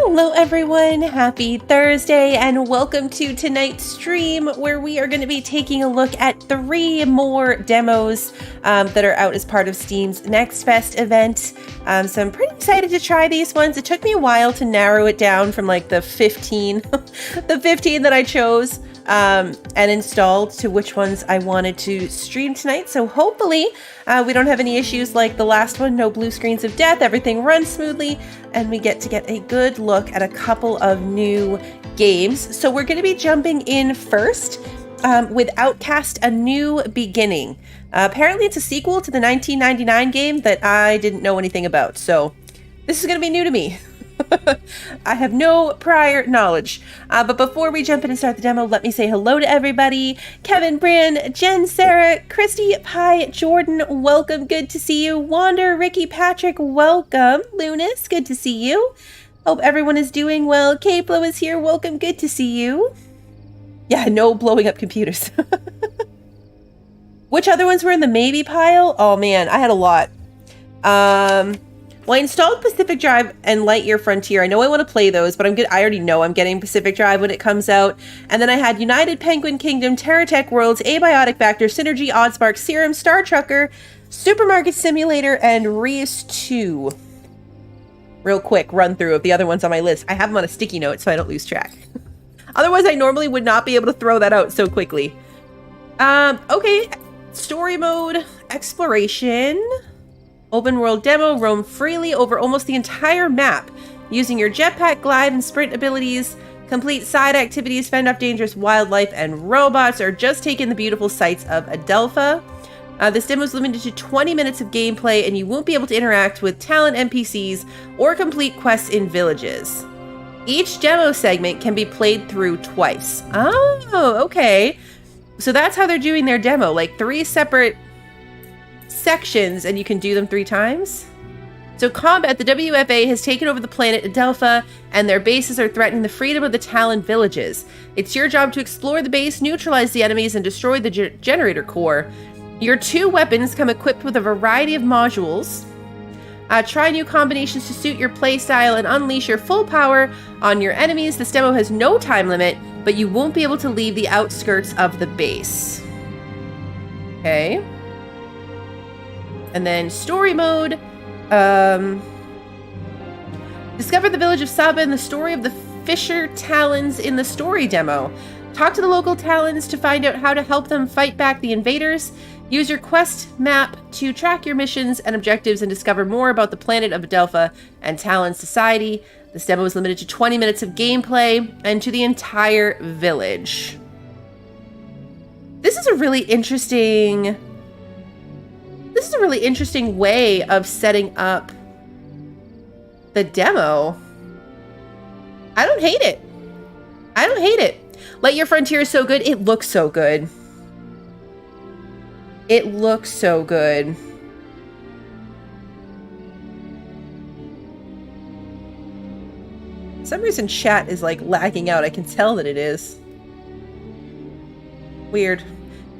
Hello everyone, happy Thursday and welcome to tonight's stream where we are going to be taking a look at 3 more demos that are out as part of Steam's Next Fest event. So I'm pretty excited to try these ones. It took me a while to narrow it down from like the 15 that I chose and installed to which ones I wanted to stream tonight. So hopefully we don't have any issues like the last one, no blue screens of death, everything runs smoothly, and we get a good look at a couple of new games. So we're going to be jumping in first with Outcast, A New Beginning. Apparently it's a sequel to the 1999 game that I didn't know anything about, so this is going to be new to me. I have no prior knowledge. But before we jump in and start the demo, let me say hello to everybody. Kevin, Bryn, Jen, Sarah, Christy, Pi, Jordan, welcome. Good to see you. Wander, Ricky, Patrick, welcome. Lunas, good to see you. Hope everyone is doing well. K-Flow is here. Welcome. Good to see you. Yeah, no blowing up computers. Which other ones were in the maybe pile? Oh man, I had a lot. Well, I installed Pacific Drive and Lightyear Frontier. I know I want to play those, but I already know I'm getting Pacific Drive when it comes out. And then I had United Penguin Kingdom, Terratech Worlds, Abiotic Factor, Synergy, Oddspark, Serum, Star Trucker, Supermarket Simulator, and Reese 2. Real quick run through of the other ones on my list. I have them on a sticky note so I don't lose track. Otherwise, I normally would not be able to throw that out so quickly. Okay. Story mode, exploration. Open world demo, roam freely over almost the entire map, using your jetpack, glide, and sprint abilities, complete side activities, fend off dangerous wildlife and robots, or just take in the beautiful sights of Adelpha. This demo is limited to 20 minutes of gameplay, and you won't be able to interact with Talent NPCs or complete quests in villages. Each demo segment can be played through twice. Oh, okay. So that's how they're doing their demo, like 3 separate sections, and you can do them 3 times. So combat, the WFA has taken over the planet Adelpha, and their bases are threatening the freedom of the Talon villages. It's your job to explore the base, neutralize the enemies, and destroy the generator core. Your 2 weapons come equipped with a variety of modules. Try new combinations to suit your playstyle and unleash your full power on your enemies. This demo has no time limit, but you won't be able to leave the outskirts of the base. Okay. And then story mode, discover the village of Saba and the story of the Fisher Talans in the story demo. Talk to the local Talans to find out how to help them fight back the invaders. Use your quest map to track your missions and objectives and discover more about the planet of Adelpha and Talon society. This demo is limited to 20 minutes of gameplay and to the entire village. This is a really interesting way of setting up the demo. I don't hate it. Lightyear Frontier is so good. It looks so good. For some reason chat is like lagging out. I can tell that it is. Weird.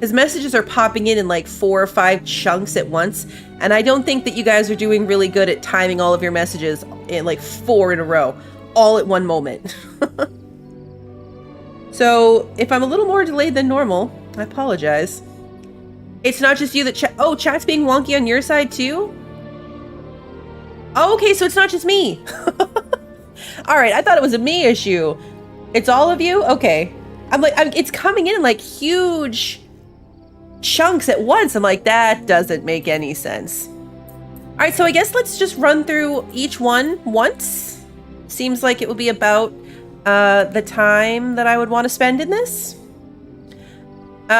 His messages are popping in like 4 or 5 chunks at once, and I don't think that you guys are doing really good at timing all of your messages in like 4 in a row, all at one moment. So if I'm a little more delayed than normal, I apologize. It's not just you that chat's being wonky on your side too? Oh, okay, so it's not just me. All right, I thought it was a me issue. It's all of you? Okay. It's coming in like huge chunks at once. I'm like, that doesn't make any sense. All right, so I guess let's just run through each one once. Seems like it will be about the time that I would want to spend in this.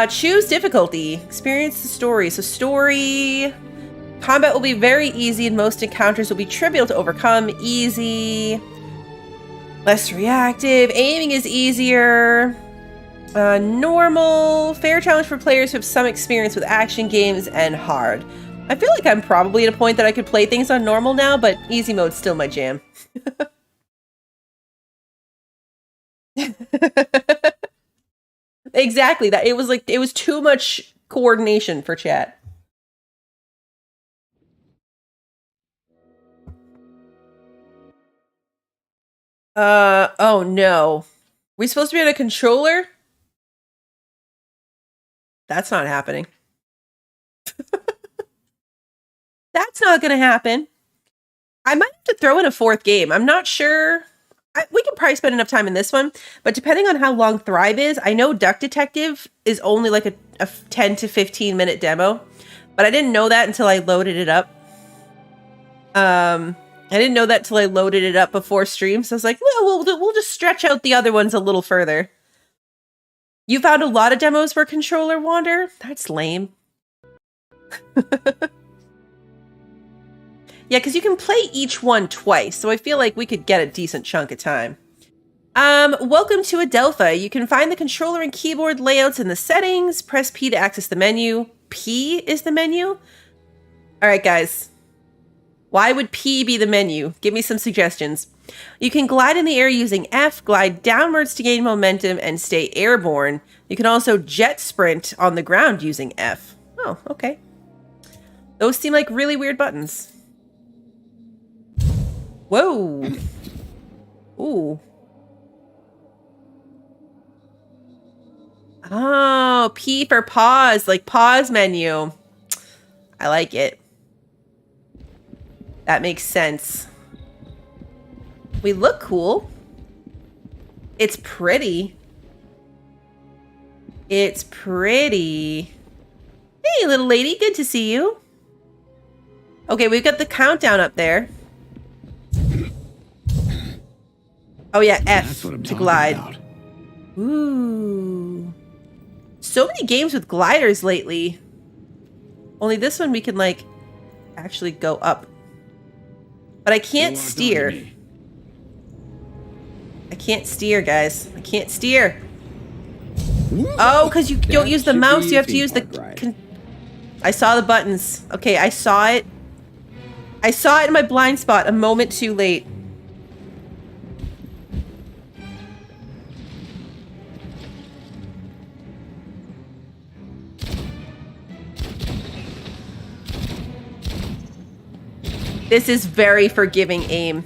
Choose difficulty. Experience the story. So story. Combat will be very easy and most encounters will be trivial to overcome. Easy. Less reactive. Aiming is easier. Normal. Fair challenge for players who have some experience with action games, and hard. I feel like I'm probably at a point that I could play things on normal now, but easy mode's still my jam. Exactly. That it was too much coordination for chat. Oh no. We supposed to be on a controller? That's not happening. That's not going to happen. I might have to throw in a fourth game. I'm not sure. We can probably spend enough time in this one, but depending on how long Thrive is, I know Duck Detective is only like a 10 to 15 minute demo, but I didn't know that until I loaded it up. I didn't know that till I loaded it up before stream, so I was like, well, we'll just stretch out the other ones a little further. You found a lot of demos for Controller Wander? That's lame. Yeah, because you can play each one twice, so I feel like we could get a decent chunk of time. Welcome to Adelpha. You can find the controller and keyboard layouts in the settings. Press P to access the menu. P is the menu? All right, guys. Why would P be the menu? Give me some suggestions. You can glide in the air using F, glide downwards to gain momentum, and stay airborne. You can also jet sprint on the ground using F. Oh, okay. Those seem like really weird buttons. Whoa. Ooh. Oh, P for pause, like pause menu. I like it. That makes sense. We look cool. It's pretty. It's pretty. Hey, little lady, good to see you. Okay, we've got the countdown up there. Oh yeah, F to glide. About. Ooh. So many games with gliders lately. Only this one we can like actually go up. But I can't steer. I can't steer, guys. I can't steer. Oh, because you don't use the mouse, you have to use the... I saw the buttons. Okay, I saw it. I saw it in my blind spot a moment too late. This is very forgiving aim.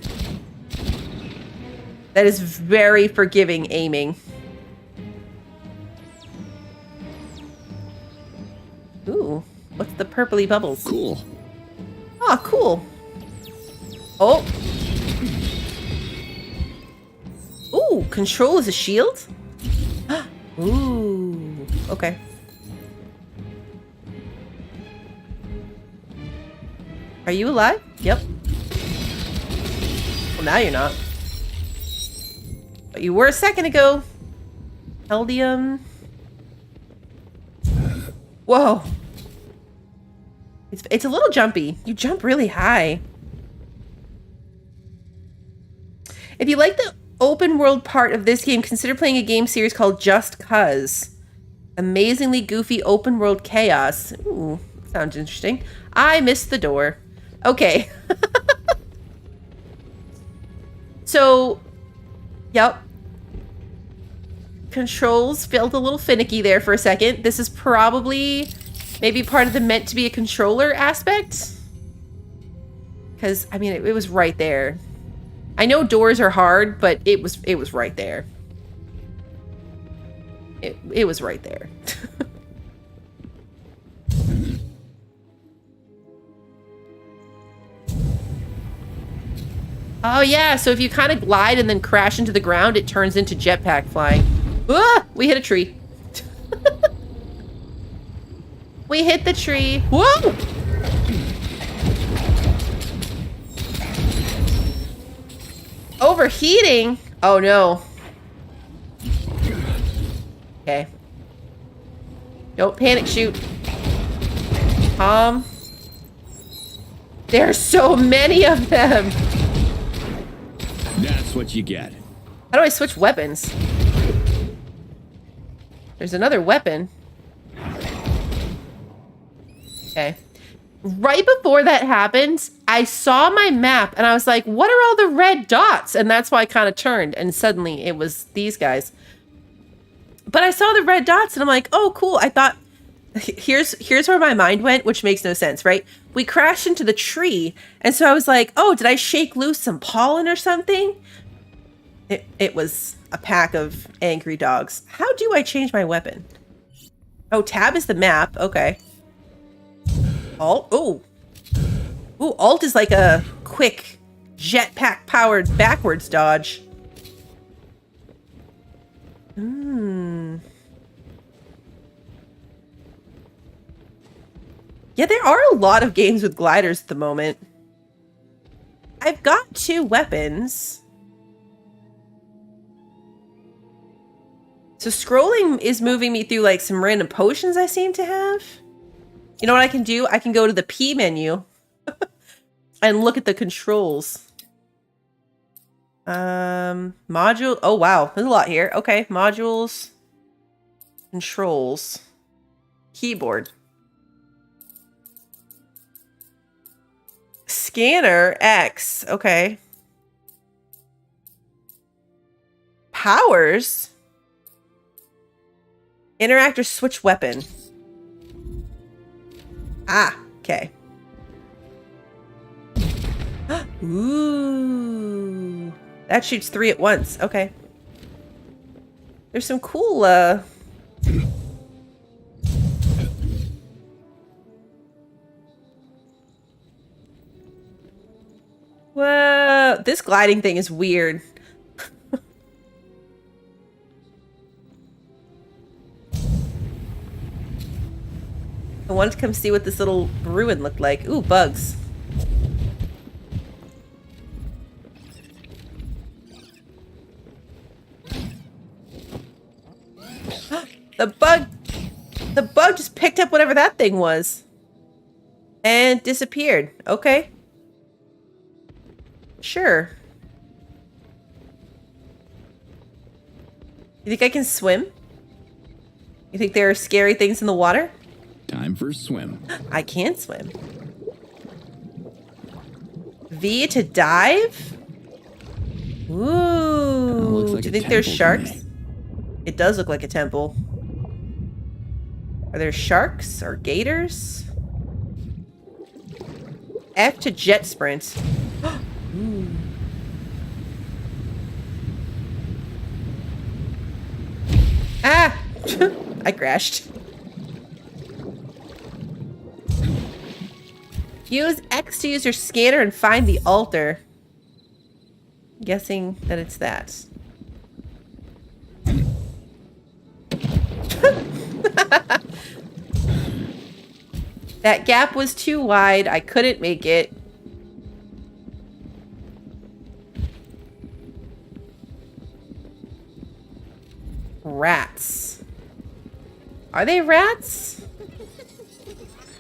That is very forgiving aiming. Ooh, what's the purpley bubbles? Cool. Oh, cool. Oh. Ooh, control is a shield? Ooh, okay. Are you alive? Yep. Well, now you're not. But you were a second ago. Eldium. Whoa. It's a little jumpy. You jump really high. If you like the open world part of this game, consider playing a game series called Just Cuz. Amazingly goofy open world chaos. Ooh, sounds interesting. I missed the door. Okay. So, yep. Controls felt a little finicky there for a second. This is probably maybe part of the meant to be a controller aspect. Because, I mean, it was right there. I know doors are hard, but it was right there. It was right there. Oh yeah, so if you kind of glide and then crash into the ground, it turns into jetpack flying. Ah, we hit a tree. We hit the tree. Whoa! Overheating? Oh no. Okay. Don't panic shoot. There's so many of them. That's what you get. How do I switch weapons? There's another weapon. Okay. Right before that happened, I saw my map and I was like, what are all the red dots? And that's why I kind of turned and suddenly it was these guys. But I saw the red dots and I'm like, oh, cool. I thought, here's where my mind went, which makes no sense, right? We crashed into the tree. And so I was like, oh, did I shake loose some pollen or something? It was a pack of angry dogs. How do I change my weapon? Oh, tab is the map. Okay. Alt. Oh. Ooh, alt is like a quick jetpack powered backwards dodge. Yeah, there are a lot of games with gliders at the moment. I've got 2 weapons. So scrolling is moving me through like some random potions I seem to have. You know what I can do? I can go to the P menu and look at the controls. Module. Oh, wow. There's a lot here. Okay. Modules. Controls. Keyboard. Scanner X. Okay. Powers. Interact or switch weapon. Ah, okay. Ooh. That shoots 3 at once. Okay. There's some cool, Whoa. This gliding thing is weird. I wanted to come see what this little ruin looked like. Ooh, bugs. The bug just picked up whatever that thing was. And disappeared. Okay. Sure. You think I can swim? You think there are scary things in the water? Time for a swim. I can swim. V to dive? Ooh. Like do you think there's sharks? It does look like a temple. Are there sharks or gators? F to jet sprint. Ooh. Ah! I crashed. Use X to use your scanner and find the altar. Guessing that it's that. That gap was too wide. I couldn't make it. Rats. Are they rats?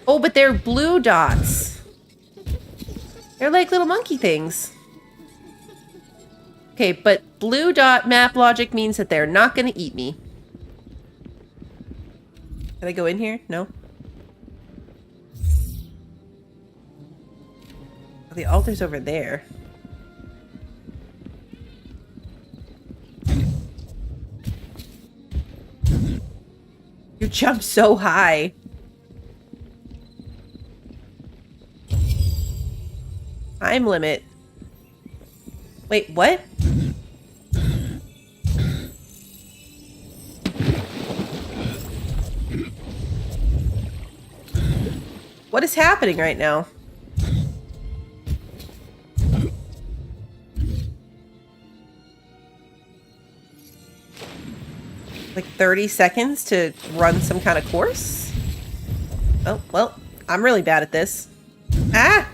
Oh, but they're blue dots. They're like little monkey things. Okay, but blue dot map logic means that they're not going to eat me. Can I go in here? No. Oh, the altar's over there. You jumped so high. Time limit. Wait, what? What is happening right now? Like 30 seconds to run some kind of course? Oh, well, I'm really bad at this. Ah!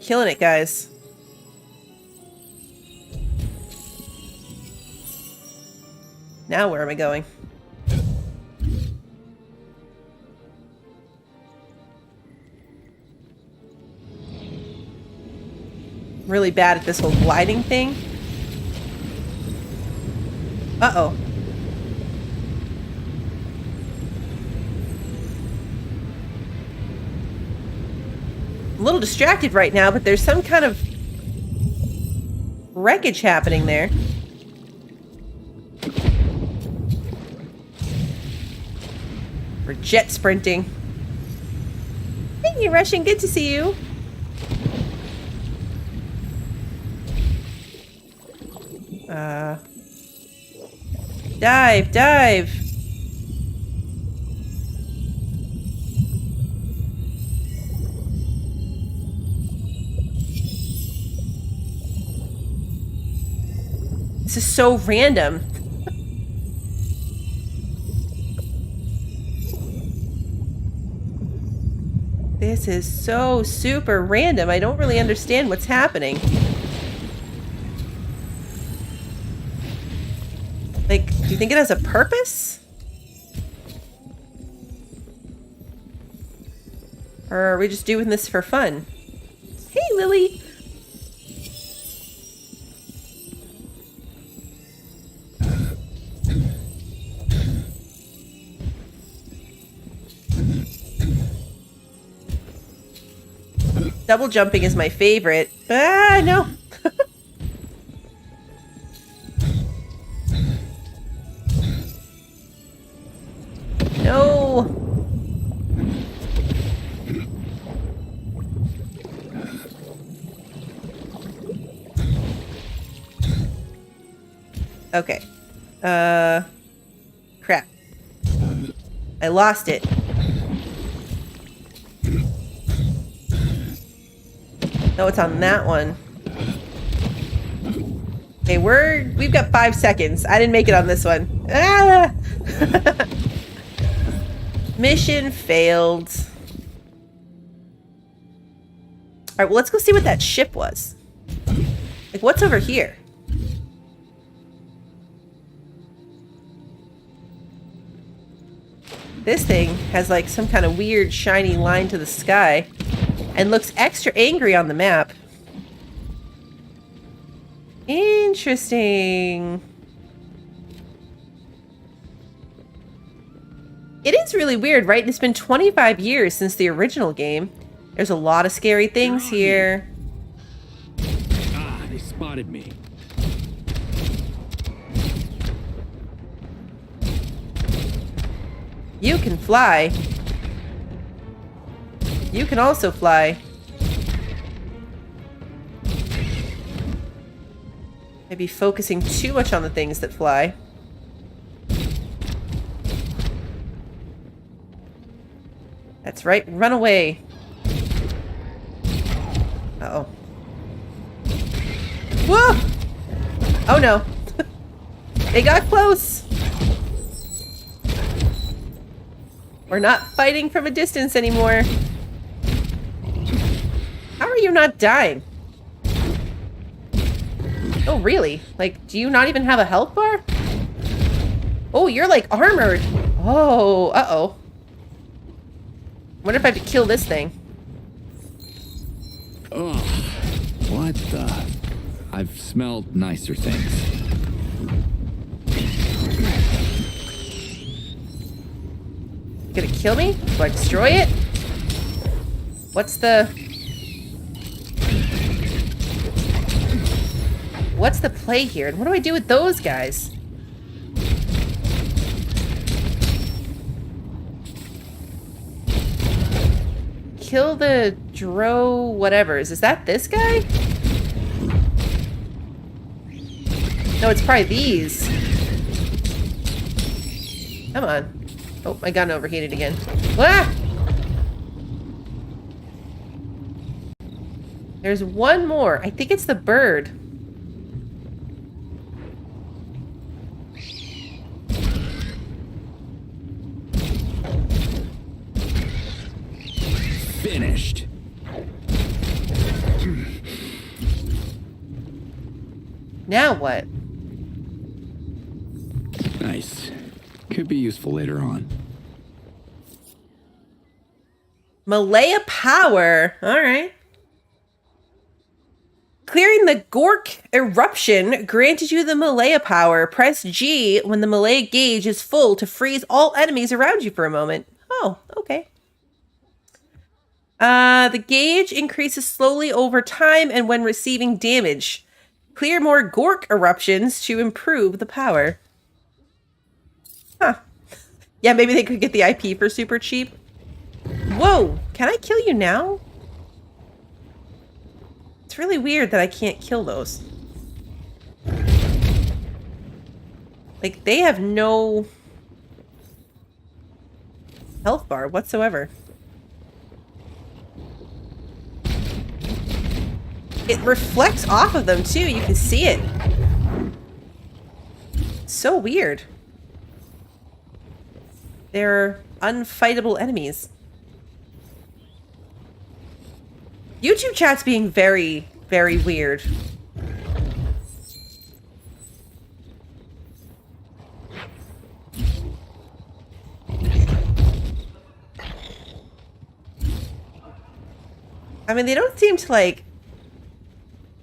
Killing it, guys. Now where am I going? I'm really bad at this whole gliding thing. Uh-oh. I'm a little distracted right now, but there's some kind of wreckage happening there. We're jet sprinting. Hey, Russian, good to see you. Dive, dive. This is so random. This is so super random. I don't really understand what's happening. Like, do you think it has a purpose? Or are we just doing this for fun? Hey, Lily! Double jumping is my favorite. Ah, no! No! Okay. Crap. I lost it. No, it's on that one. Okay, we've got 5 seconds. I didn't make it on this one. Ah! Mission failed. Alright, well, let's go see what that ship was. Like, what's over here? This thing has, like, some kind of weird shiny line to the sky. And looks extra angry on the map. Interesting. It is really weird, right? It's been 25 years since the original game. There's a lot of scary things here. Ah, they spotted me. You can fly. You can also fly. Maybe focusing too much on the things that fly. That's right, run away. Uh-oh. Whoa! Oh no. They got close. We're not fighting from a distance anymore. How are you not dying? Oh, really? Like, do you not even have a health bar? Oh, you're like armored. Oh, uh-oh. Wonder if I have to kill this thing. Oh, what the? I've smelled nicer things. Gonna kill me? Do I destroy it? What's the play here? And what do I do with those guys? Kill the dro whatevers. Is that this guy? No, it's probably these. Come on. Oh, my gun overheated again. Ah! There's one more. I think it's the bird. Finished. Now what? Nice. Could be useful later on. Malaya power. All right. Clearing the Gork eruption granted you the Malaya power. Press G when the Malaya gauge is full to freeze all enemies around you for a moment. Oh, okay. The gauge increases slowly over time and when receiving damage. Clear more Gork eruptions to improve the power. Huh. Yeah, maybe they could get the IP for super cheap. Whoa! Can I kill you now? It's really weird that I can't kill those. Like, they have no health bar whatsoever. It reflects off of them, too. You can see it. So weird. They're unfightable enemies. YouTube chat's being very, very weird. I mean, they don't seem to, like,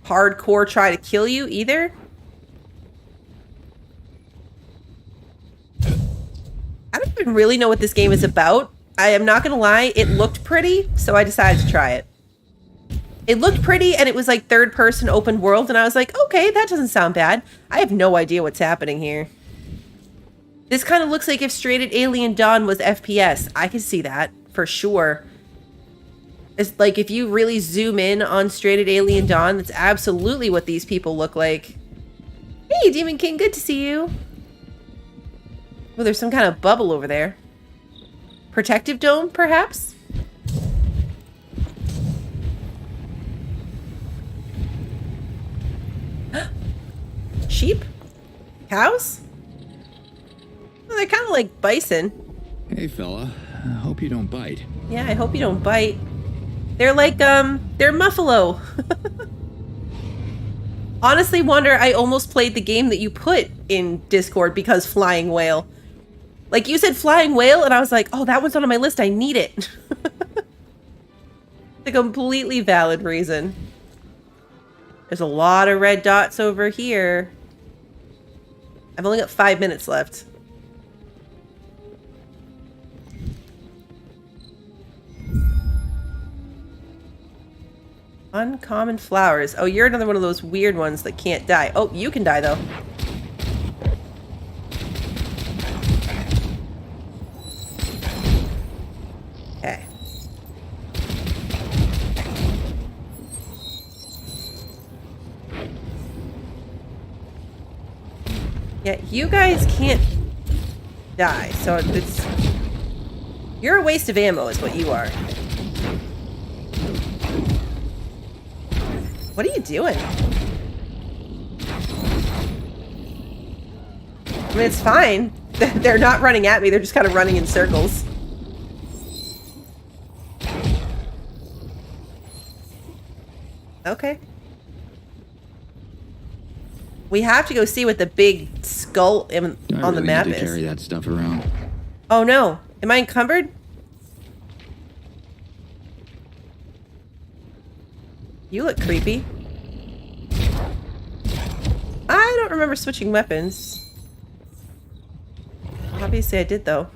hardcore try to kill you either. I don't even really know what this game is about. I am not gonna lie, it looked pretty, so I decided to try it. It looked pretty, and it was like third-person open world, and I was like, okay, that doesn't sound bad. I have no idea what's happening here. This kind of looks like if Stranded Alien Dawn was FPS. I can see that, for sure. It's like, if you really zoom in on Stranded Alien Dawn, that's absolutely what these people look like. Hey, Demon King, good to see you. Oh, there's some kind of bubble over there. Protective dome, perhaps? Sheep? Cows? Well, they're kind of like bison. Hey, fella. I hope you don't bite. Yeah, I hope you don't bite. They're like, they're Muffalo. Honestly, Wonder, I almost played the game that you put in Discord because Flying Whale. Like, you said Flying Whale, and I was like, oh, that one's not on my list. I need it. A completely valid reason. There's a lot of red dots over here. I've only got 5 minutes left. Uncommon flowers. Oh, you're another one of those weird ones that can't die. Oh, you can die, though. Okay. Yeah, you guys can't die, so it's... You're a waste of ammo is what you are. What are you doing? I mean, it's fine. They're not running at me, they're just kind of running in circles. Okay. We have to go see what the big skull on the map is. Carry that stuff around. Oh no. Am I encumbered? You look creepy. I don't remember switching weapons. Obviously I did though.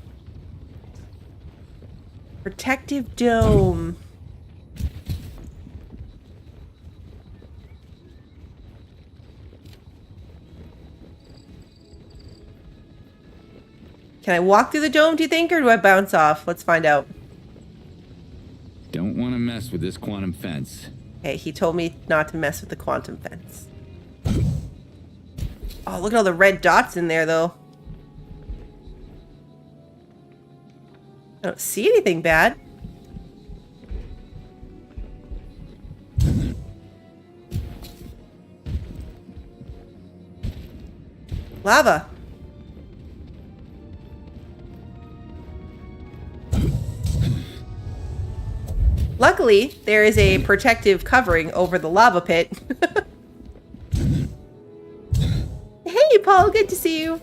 Protective dome. Can I walk through the dome, do you think, or do I bounce off? Let's find out. Don't want to mess with this quantum fence. Hey, he told me not to mess with the quantum fence. Oh, look at all the red dots in there, though. I don't see anything bad. Lava. Luckily, there is a protective covering over the lava pit. Hey, Paul, good to see you.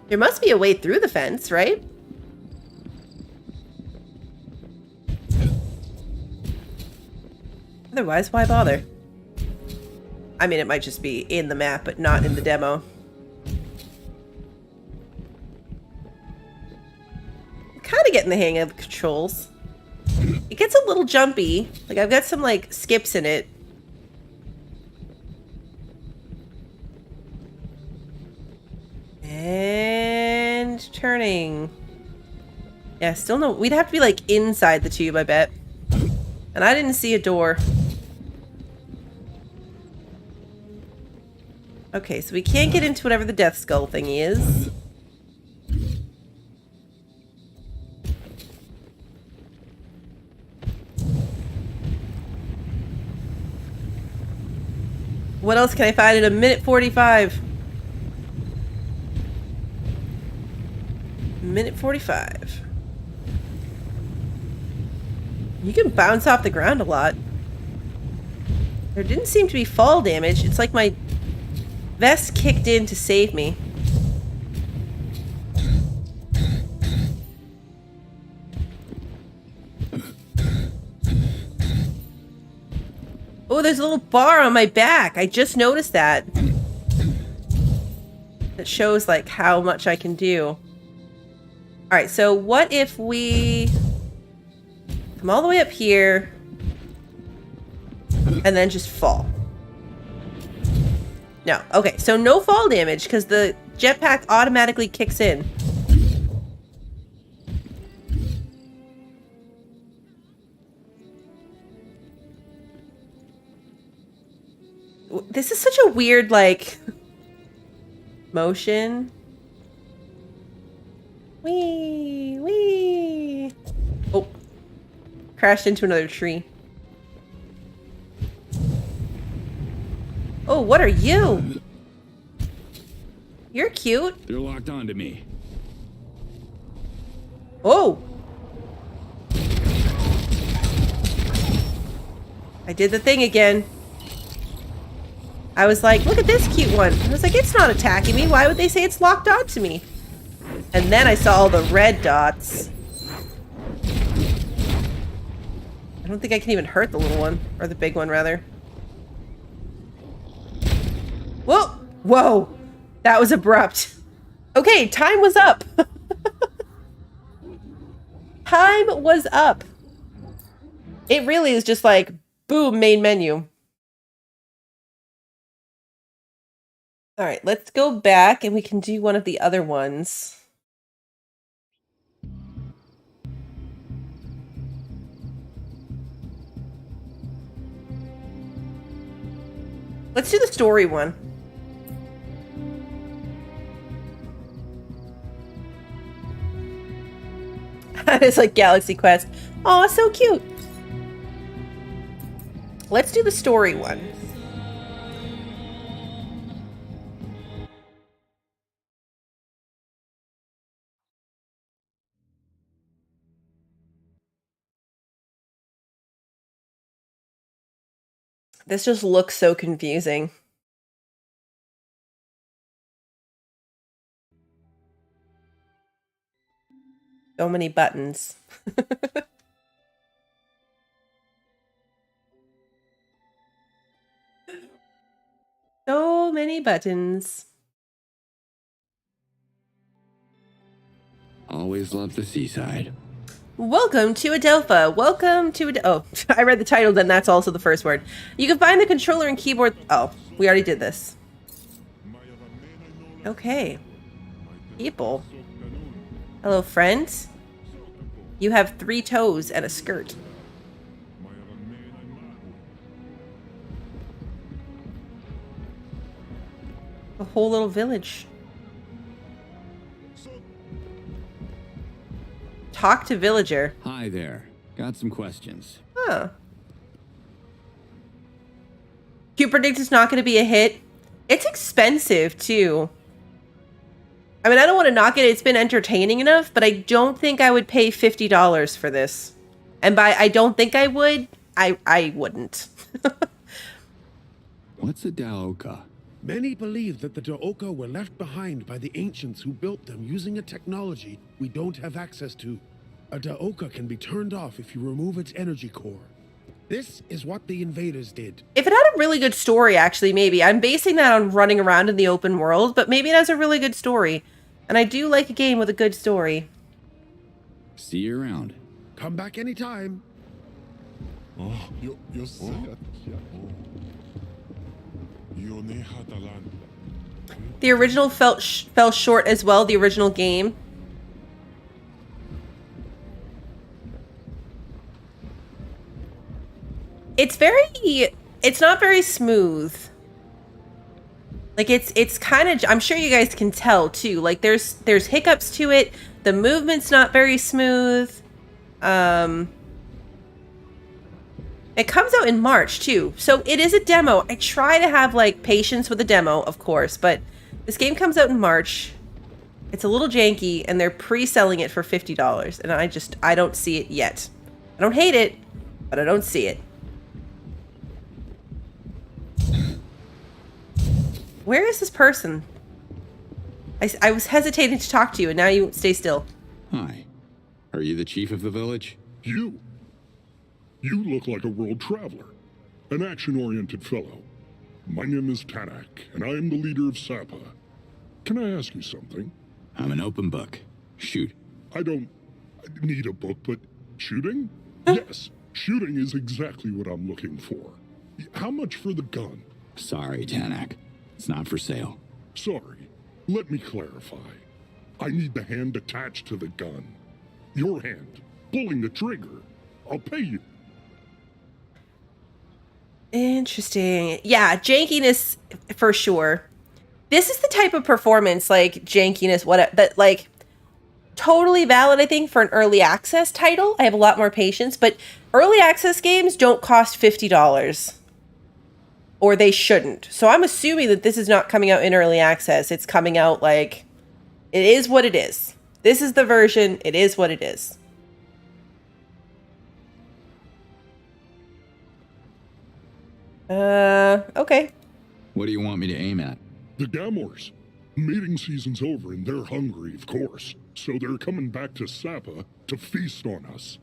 There must be a way through the fence, right? Otherwise, why bother? I mean, it might just be in the map, but not in the demo. Kind of getting the hang of the controls. It gets a little jumpy. Like, I've got some, like, skips in it. And And turning. Yeah, still no. We'd have to be like inside the tube, I bet. And I didn't see a door. Okay, so we can't get into whatever the death skull thingy is. What else can I find in a minute 45? Minute 45. You can bounce off the ground a lot. There didn't seem to be fall damage. It's like my vest kicked in to save me. Oh, there's a little bar on my back. I just noticed that. It shows like how much I can do. Alright, so what if we come all the way up here and then just fall? No. Okay, so no fall damage because the jetpack automatically kicks in. This is such a weird, like, motion. Wee, wee. Oh. Crashed into another tree. Oh, what are you? You're cute. They're locked onto me. Oh. I did the thing again. I was like, look at this cute one. I was like, it's not attacking me. Why would they say it's locked onto me? And then I saw all the red dots. I don't think I can even hurt the little one. Or the big one, rather. Whoa! Whoa! That was abrupt. Okay, time was up. Time was up. It really is just like, boom, main menu. Alright, let's go back and we can do one of the other ones. Let's do the story one. It's like Galaxy Quest. Aw, so cute. Let's do the story one. This just looks so confusing. So many buttons. So many buttons. Always love the seaside. Welcome to Adelpha. Welcome to oh, I read the title, then that's also the first word. You can find the controller and keyboard. Oh, we already did this. Okay. People. Hello, friends. You have 3 toes and a skirt. A whole little village. Talk to villager. Hi there. Got some questions. Huh. You predict it's not going to be a hit? It's expensive, too. I mean, I don't want to knock it. It's been entertaining enough, but I don't think I would pay $50 for this. And by I don't think I would, I wouldn't. What's a de-duck-tion? Many believe that the de-duck-tion were left behind by the ancients who built them using a technology we don't have access to. A de-duck-tion can be turned off if you remove its energy core. This is what the invaders did. If it had a really good story, actually, maybe. I'm basing that on running around in the open world, but maybe it has a really good story. And I do like a game with a good story. See you around. Come back anytime. The original fell short as well, the original game. It's not very smooth. Like it's kind of, I'm sure you guys can tell too. Like there's hiccups to it. The movement's not very smooth. It comes out in March too. So it is a demo. I try to have like patience with a demo, of course, but this game comes out in March. It's a little janky and they're pre-selling it for $50 and I don't see it yet. I don't hate it, but I don't see it. Where is this person? I was hesitating to talk to you, and now you stay still. Hi. Are you the chief of the village? You look like a world traveler, an action-oriented fellow. My name is Tanak, and I am the leader of Sapa. Can I ask you something? I'm an open book. Shoot. I don't need a book, but shooting? Yes, shooting is exactly what I'm looking for. How much for the gun? Sorry, Tanak. It's not for sale. Sorry. Let me clarify. I need the hand attached to the gun. Your hand, pulling the trigger. I'll pay you. Interesting. Yeah, jankiness for sure. This is the type of performance, like jankiness, that like totally valid, I think, for an early access title. I have a lot more patience, but early access games don't cost $50. Or they shouldn't. So I'm assuming that this is not coming out in early access. It's coming out like, it is what it is. This is the version. It is what it is. Okay. What do you want me to aim at? The Gamors. Mating season's over and they're hungry, of course. So they're coming back to Sapa to feast on us.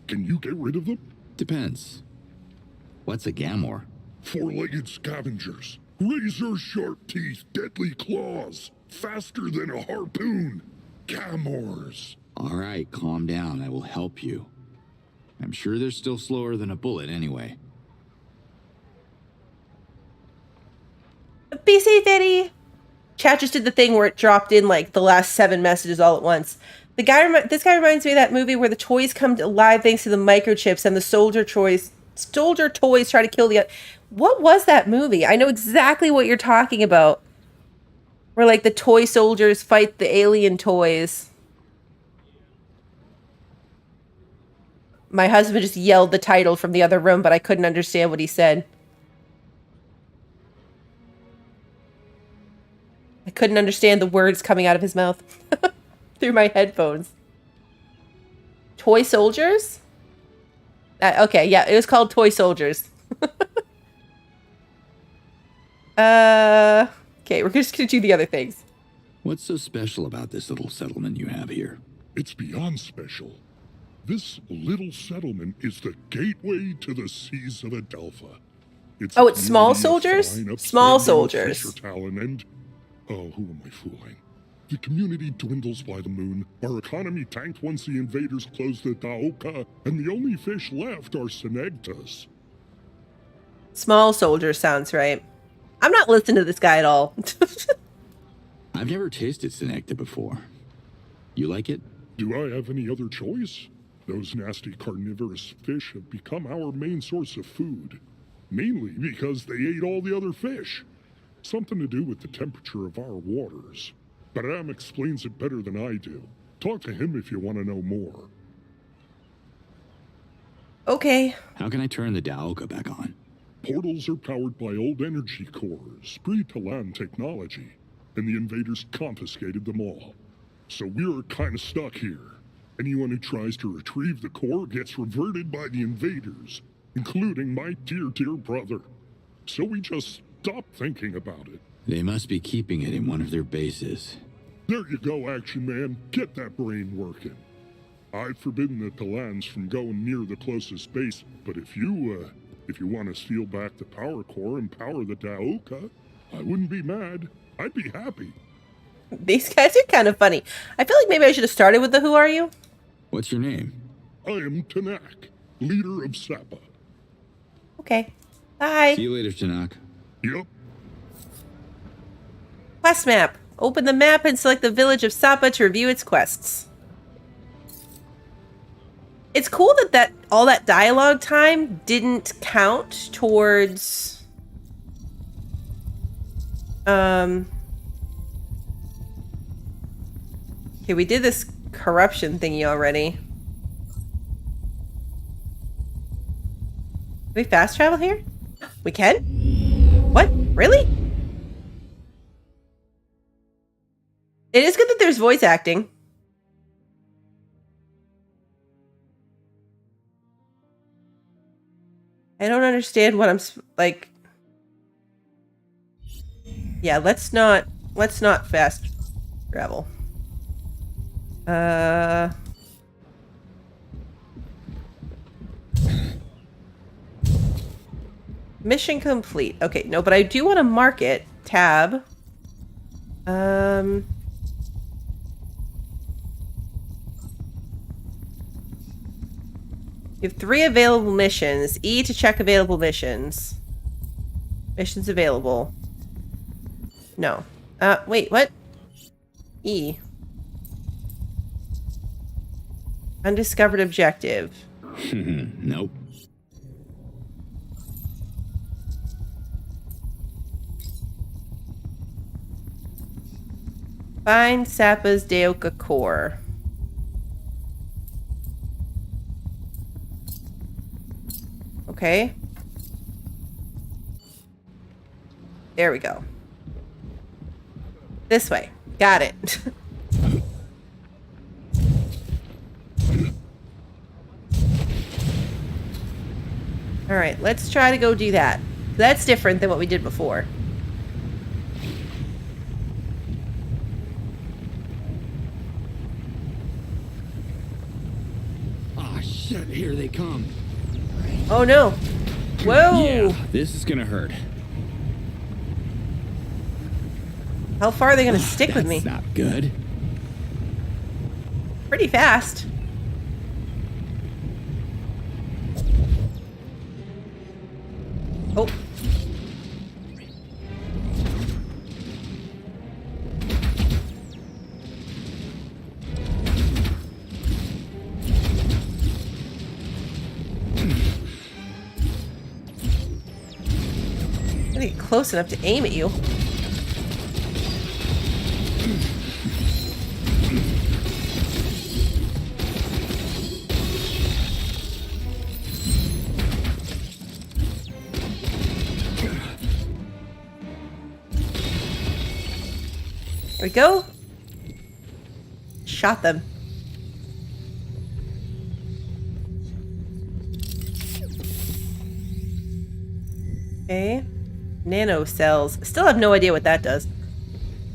Can you get rid of them? Depends. What's a Gamor? Four-legged scavengers. Razor-sharp teeth, deadly claws. Faster than a harpoon. Gamors. All right, calm down. I will help you. I'm sure they're still slower than a bullet anyway. Be safe, Eddie. Chat just did the thing where it dropped in like the last 7 messages all at once. This guy reminds me of that movie where the toys come to life thanks to the microchips and the soldier toys try to kill the other. What was that movie? I know exactly what you're talking about. Where like the toy soldiers fight the alien toys. My husband just yelled the title from the other room, but I couldn't understand what he said. I couldn't understand the words coming out of his mouth through my headphones. Toy soldiers? Okay, yeah, it was called Toy Soldiers. Okay, we're just gonna do the other things. What's so special about this little settlement you have here? It's beyond special. This little settlement is the gateway to the seas of Adelpha. It's small soldiers? Small soldiers. Talon and... Oh, who am I fooling? The community dwindles by the moon. Our economy tanked once the invaders closed the de-duck-tion, and the only fish left are senegtas. Small soldier sounds right. I'm not listening to this guy at all. I've never tasted senegta before. You like it? Do I have any other choice? Those nasty carnivorous fish have become our main source of food. Mainly because they ate all the other fish. Something to do with the temperature of our waters. But Am explains it better than I do. Talk to him if you want to know more. Okay. How can I turn the de-duck-tion back on? Portals are powered by old energy cores, pre-Talans technology, and the invaders confiscated them all. So we're kind of stuck here. Anyone who tries to retrieve the core gets reverted by the invaders, including my dear brother. So we just stopped thinking about it. They must be keeping it in one of their bases. There you go, Action Man. Get that brain working. I've forbidden the Talans from going near the closest base, but if you want to steal back the power core and power the de-duck-tion, I wouldn't be mad. I'd be happy. These guys are kind of funny. I feel like maybe I should have started with the who are you? What's your name? I am Tanak, leader of Sapa. Okay. Bye. See you later, Tanak. Yep. Quest map. Open the map and select the village of Sapa to review its quests. It's cool that all that dialogue time didn't count towards okay, we did this corruption thingy already. Can we fast travel here? We can? What? Really? It is good that there's voice acting. I don't understand what I'm like. Yeah, let's not fast travel. Mission complete. Okay, no, but I do want to mark it. Tab. You have 3 available missions. E to check available missions. Missions available. No. Wait, what? E. Undiscovered objective. Nope. Find Sappa's de-duck-tion core. Okay. There we go. This way. Got it. Alright, let's try to go do that. That's different than what we did before. Ah, shit, here they come. Oh no. Whoa! Yeah, this is gonna hurt. How far are they gonna stick with me? That's not good. Pretty fast. Oh. I get close enough to aim at you. There we go. Shot them. Okay. Nano cells. Still have no idea what that does.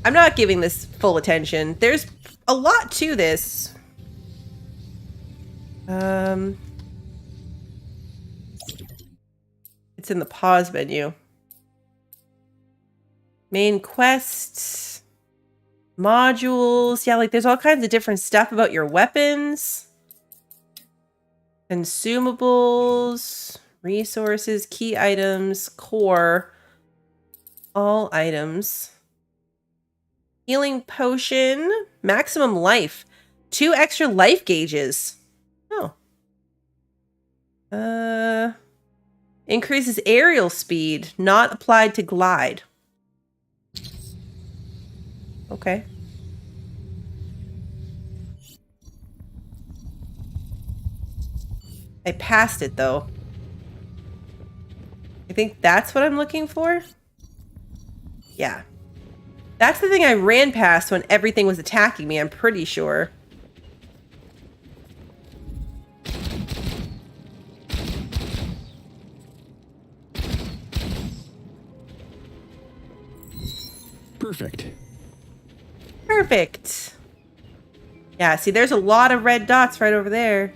I'm not giving this full attention. There's a lot to this. It's in the pause menu. Main quests. Modules. Yeah, like there's all kinds of different stuff about your weapons. Consumables. Resources. Key items. Core. All items. Healing potion. Maximum life. 2 extra life gauges. Oh. Increases aerial speed. Not applied to glide. Okay. I passed it though. I think that's what I'm looking for. Yeah. That's the thing I ran past when everything was attacking me, I'm pretty sure. Perfect. Perfect. Yeah, see, there's a lot of red dots right over there.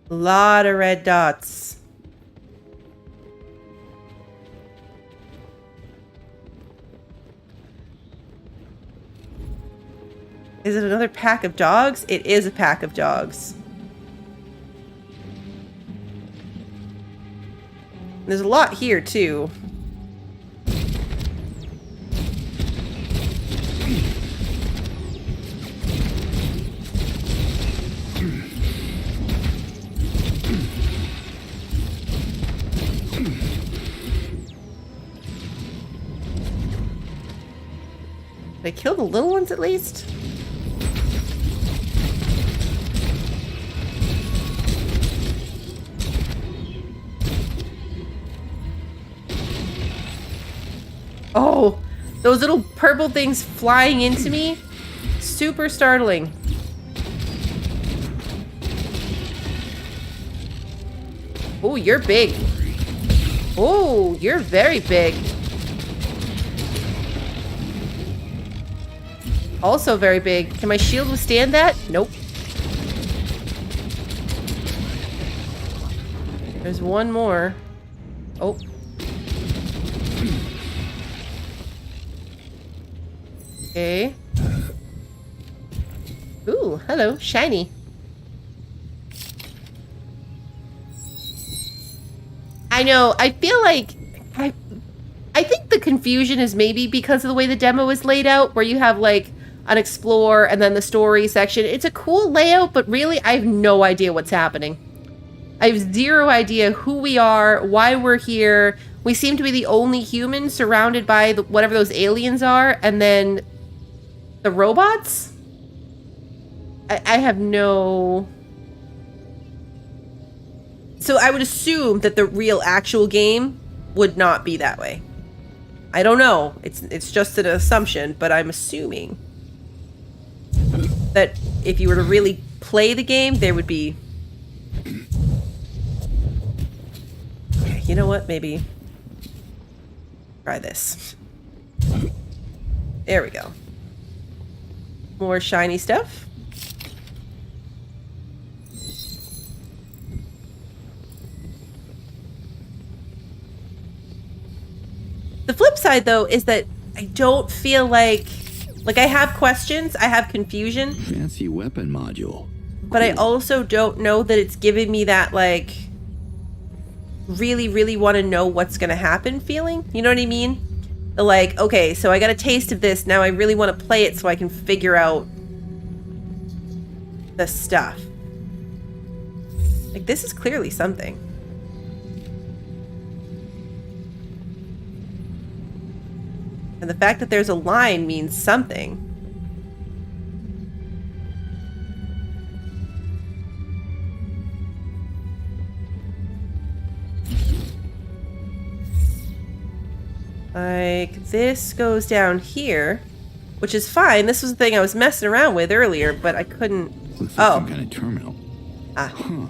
A lot of red dots. Is it another pack of dogs? It is a pack of dogs. There's a lot here, too. Did I kill the little ones at least? Oh, those little purple things flying into me. Super startling. Oh, you're big. Oh, you're very big. Also very big. Can my shield withstand that? Nope. There's one more. Oh. Okay. Ooh, hello, shiny. I know, I feel like I think the confusion is maybe because of the way the demo is laid out, where you have like an explore and then the story section. It's a cool layout, but really I have no idea what's happening. I have zero idea who we are, why we're here. We seem to be the only humans surrounded by whatever those aliens are, and then the robots? I have no... So I would assume that the real actual game would not be that way. I don't know. It's just an assumption, but I'm assuming that if you were to really play the game, there would be... You know what? Maybe try this. There we go. More shiny stuff. The flip side, though, is that I don't feel like I have questions, I have confusion. Fancy weapon module. But I also don't know that it's giving me that, like, really, really want to know what's going to happen feeling. You know what I mean? The, like, okay, so I got a taste of this, now I really want to play it so I can figure out the stuff. Like, this is clearly something. And the fact that there's a line means something. Like, this goes down here, which is fine. This was the thing I was messing around with earlier, but I couldn't... Looks like some kind of terminal. Ah. Huh.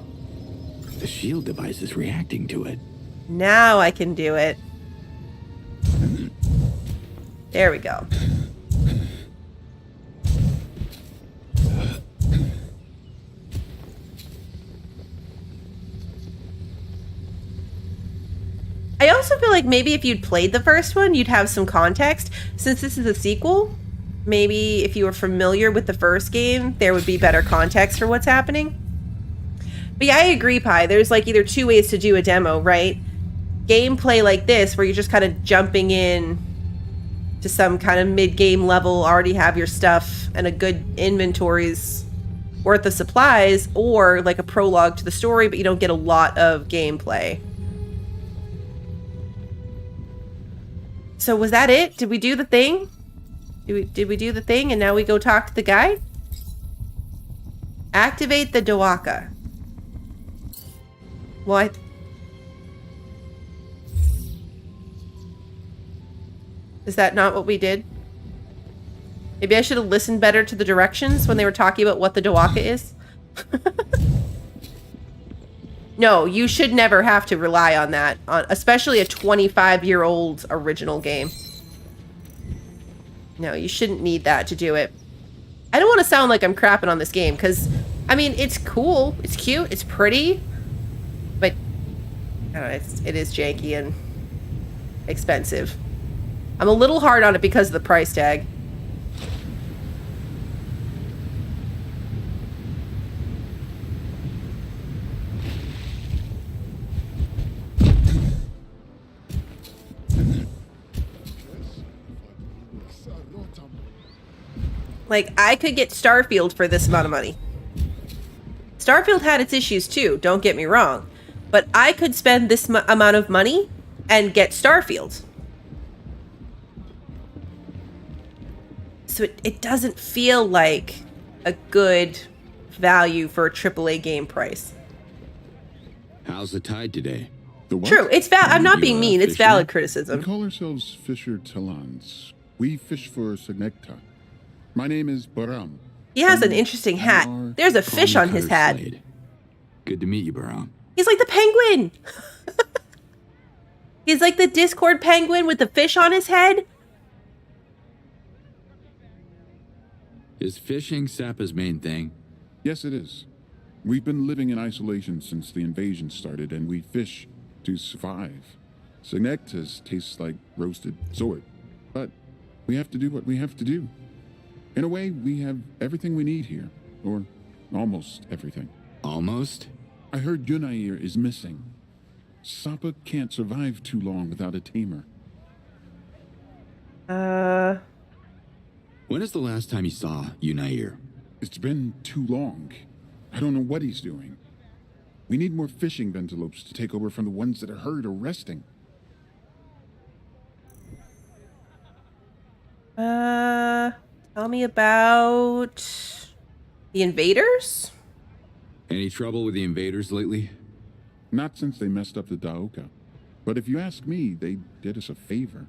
The shield device is reacting to it. Now I can do it. There we go. I also feel like maybe if you'd played the first one, you'd have some context. Since this is a sequel, maybe if you were familiar with the first game, there would be better context for what's happening. But yeah, I agree, Pi. There's like either two ways to do a demo, right? Gameplay like this, where you're just kind of jumping in to some kind of mid-game level, already have your stuff and a good inventory's worth of supplies, or like a prologue to the story, but you don't get a lot of gameplay. So was that it? Did we do the thing? Did we do the thing and now we go talk to the guy? Activate the de-duck-tion. What? Is that not what we did? Maybe I should have listened better to the directions when they were talking about what the de-duck-tion is. No, you should never have to rely on that, especially a 25-year-old original game. No, you shouldn't need that to do it. I don't want to sound like I'm crapping on this game, because, I mean, it's cool, it's cute, it's pretty, but, I don't know, it is janky and expensive. I'm a little hard on it because of the price tag. Like, I could get Starfield for this amount of money. Starfield had its issues too, don't get me wrong. But I could spend this amount of money and get Starfield. So it doesn't feel like a good value for a AAA game price. How's the tide today? The what? True, it's I'm not being mean. It's fisherman? valid We criticism. call ourselves Fisher Talans. We fish for Signecta. My name is Baram. He has an And interesting we hat. are- There's a Call fish me on his Cutter hat. Slade. Good to meet you, Baram. He's like the penguin. He's like the Discord penguin with the fish on his head. Is fishing Sappa's main thing? Yes, it is. We've been living in isolation since the invasion started, and we fish to survive. Signectas tastes like roasted sword, but we have to do what we have to do. In a way, we have everything we need here, or almost everything. Almost? I heard Yunair is missing. Sappa can't survive too long without a tamer. When is the last time you saw Yunair? It's been too long. I don't know what he's doing. We need more fishing ventilopes to take over from the ones that are hurt or resting. Tell me about the invaders? Any trouble with the invaders lately? Not since they messed up the Daoka. But if you ask me, they did us a favor.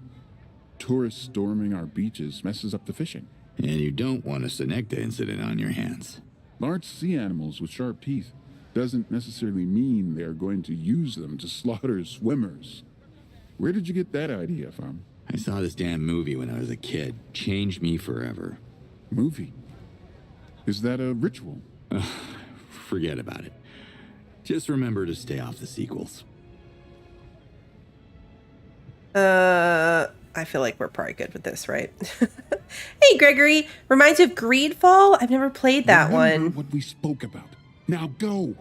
Tourists storming our beaches messes up the fishing. And you don't want a Senecta incident on your hands. Large sea animals with sharp teeth doesn't necessarily mean they are going to use them to slaughter swimmers. Where did you get that idea from? I saw this damn movie when I was a kid. Changed me forever. Movie? Is that a ritual? Forget about it. Just remember to stay off the sequels. I feel like we're probably good with this, right? Hey, Gregory. Reminds you of Greedfall? I've never played that Remember one. what we spoke about. Now go!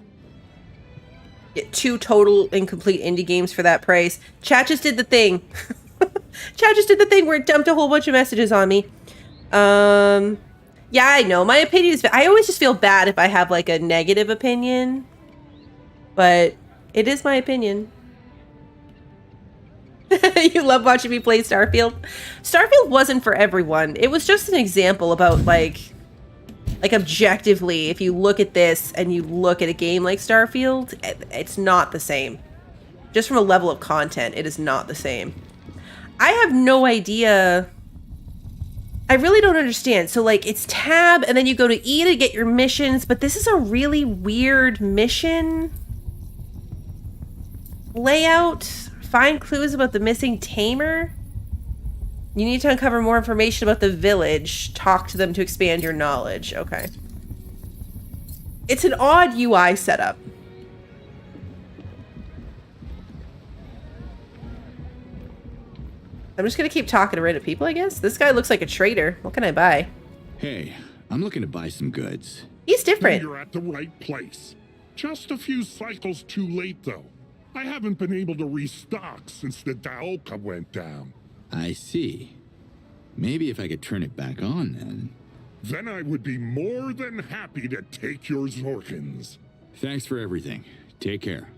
Get 2 total incomplete indie games for that price. Chat just did the thing. Chat just did the thing where it dumped a whole bunch of messages on me. Yeah, I know. My opinion is... I always just feel bad if I have, like, a negative opinion. But it is my opinion. You love watching me play Starfield? Starfield wasn't for everyone. It was just an example about, like objectively, if you look at this and you look at a game like Starfield, it's not the same. Just from a level of content, it is not the same. I have no idea. I really don't understand. So, like, it's tab, and then you go to E to get your missions, but this is a really weird mission layout. Find clues about the missing tamer. You need to uncover more information about the village. Talk to them to expand your knowledge. Okay. It's an odd UI setup. I'm just gonna keep talking to random people, I guess. This guy looks like a trader. What can I buy? Hey, I'm looking to buy some goods. He's Then different. you're at the right place. Just a few cycles too late, though. I haven't been able to restock since the Daoka went down. I see. Maybe if I could turn it back on, then. Then I would be more than happy to take your Zorkins. Thanks for everything. Take care.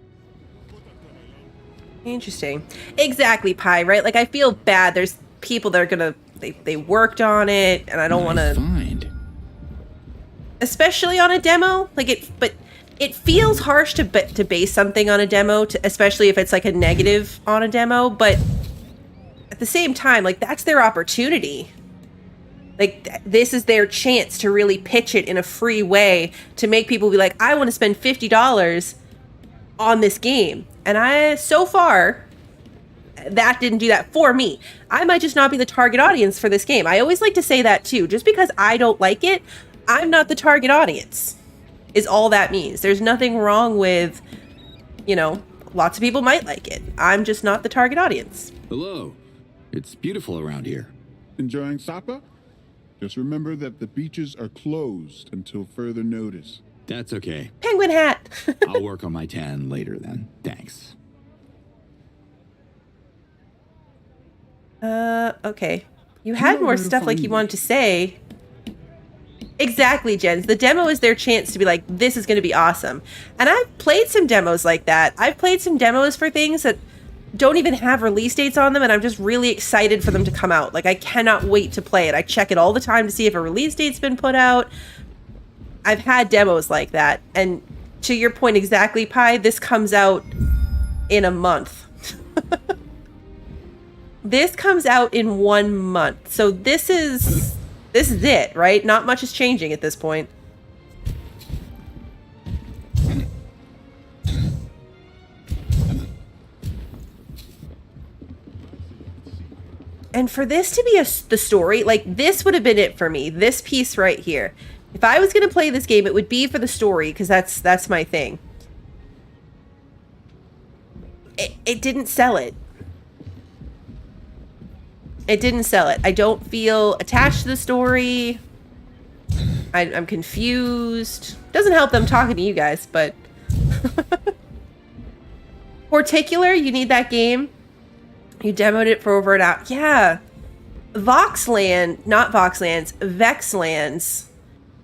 Interesting. Exactly, Pi, right? Like, I feel bad. There's people that are gonna... They worked on it, and I don't want Nice to... find. Especially on a demo. Like, but it feels harsh to base something on a demo, especially if it's, like, a negative on a demo, but at the same time, like, that's their opportunity. Like, this is their chance to really pitch it in a free way to make people be like, I want to spend $50 on this game. And so far, that didn't do that for me. I might just not be the target audience for this game. I always like to say that too. Just because I don't like it, I'm not the target audience, is all that means. There's nothing wrong with, you know, lots of people might like it. I'm just not the target audience. Hello. It's beautiful around here. Enjoying Sappa? Just remember that the beaches are closed until further notice. That's okay. Penguin hat. I'll work on my tan later then. Thanks. Okay. You had know more where to stuff like find you me. wanted to say. Exactly, Jens. The demo is their chance to be like, this is going to be awesome. And I've played some demos like that. I've played some demos for things that don't even have release dates on them, and I'm just really excited for them to come out. Like, I cannot wait to play it. I check it all the time to see if a release date's been put out. I've had demos like that, and to your point exactly, Pi, this comes out in a month. This comes out in 1 month. So this is it, right? Not much is changing at this point. And for this to be the story, like, this would have been it for me. This piece right here. If I was going to play this game, it would be for the story, because that's my thing. It didn't sell it. It didn't sell it. I don't feel attached to the story. I'm confused. Doesn't help them talking to you guys, but... Particular, you need that game. You demoed it for over an hour. Yeah. Voxland, not Voxlands, Vexlands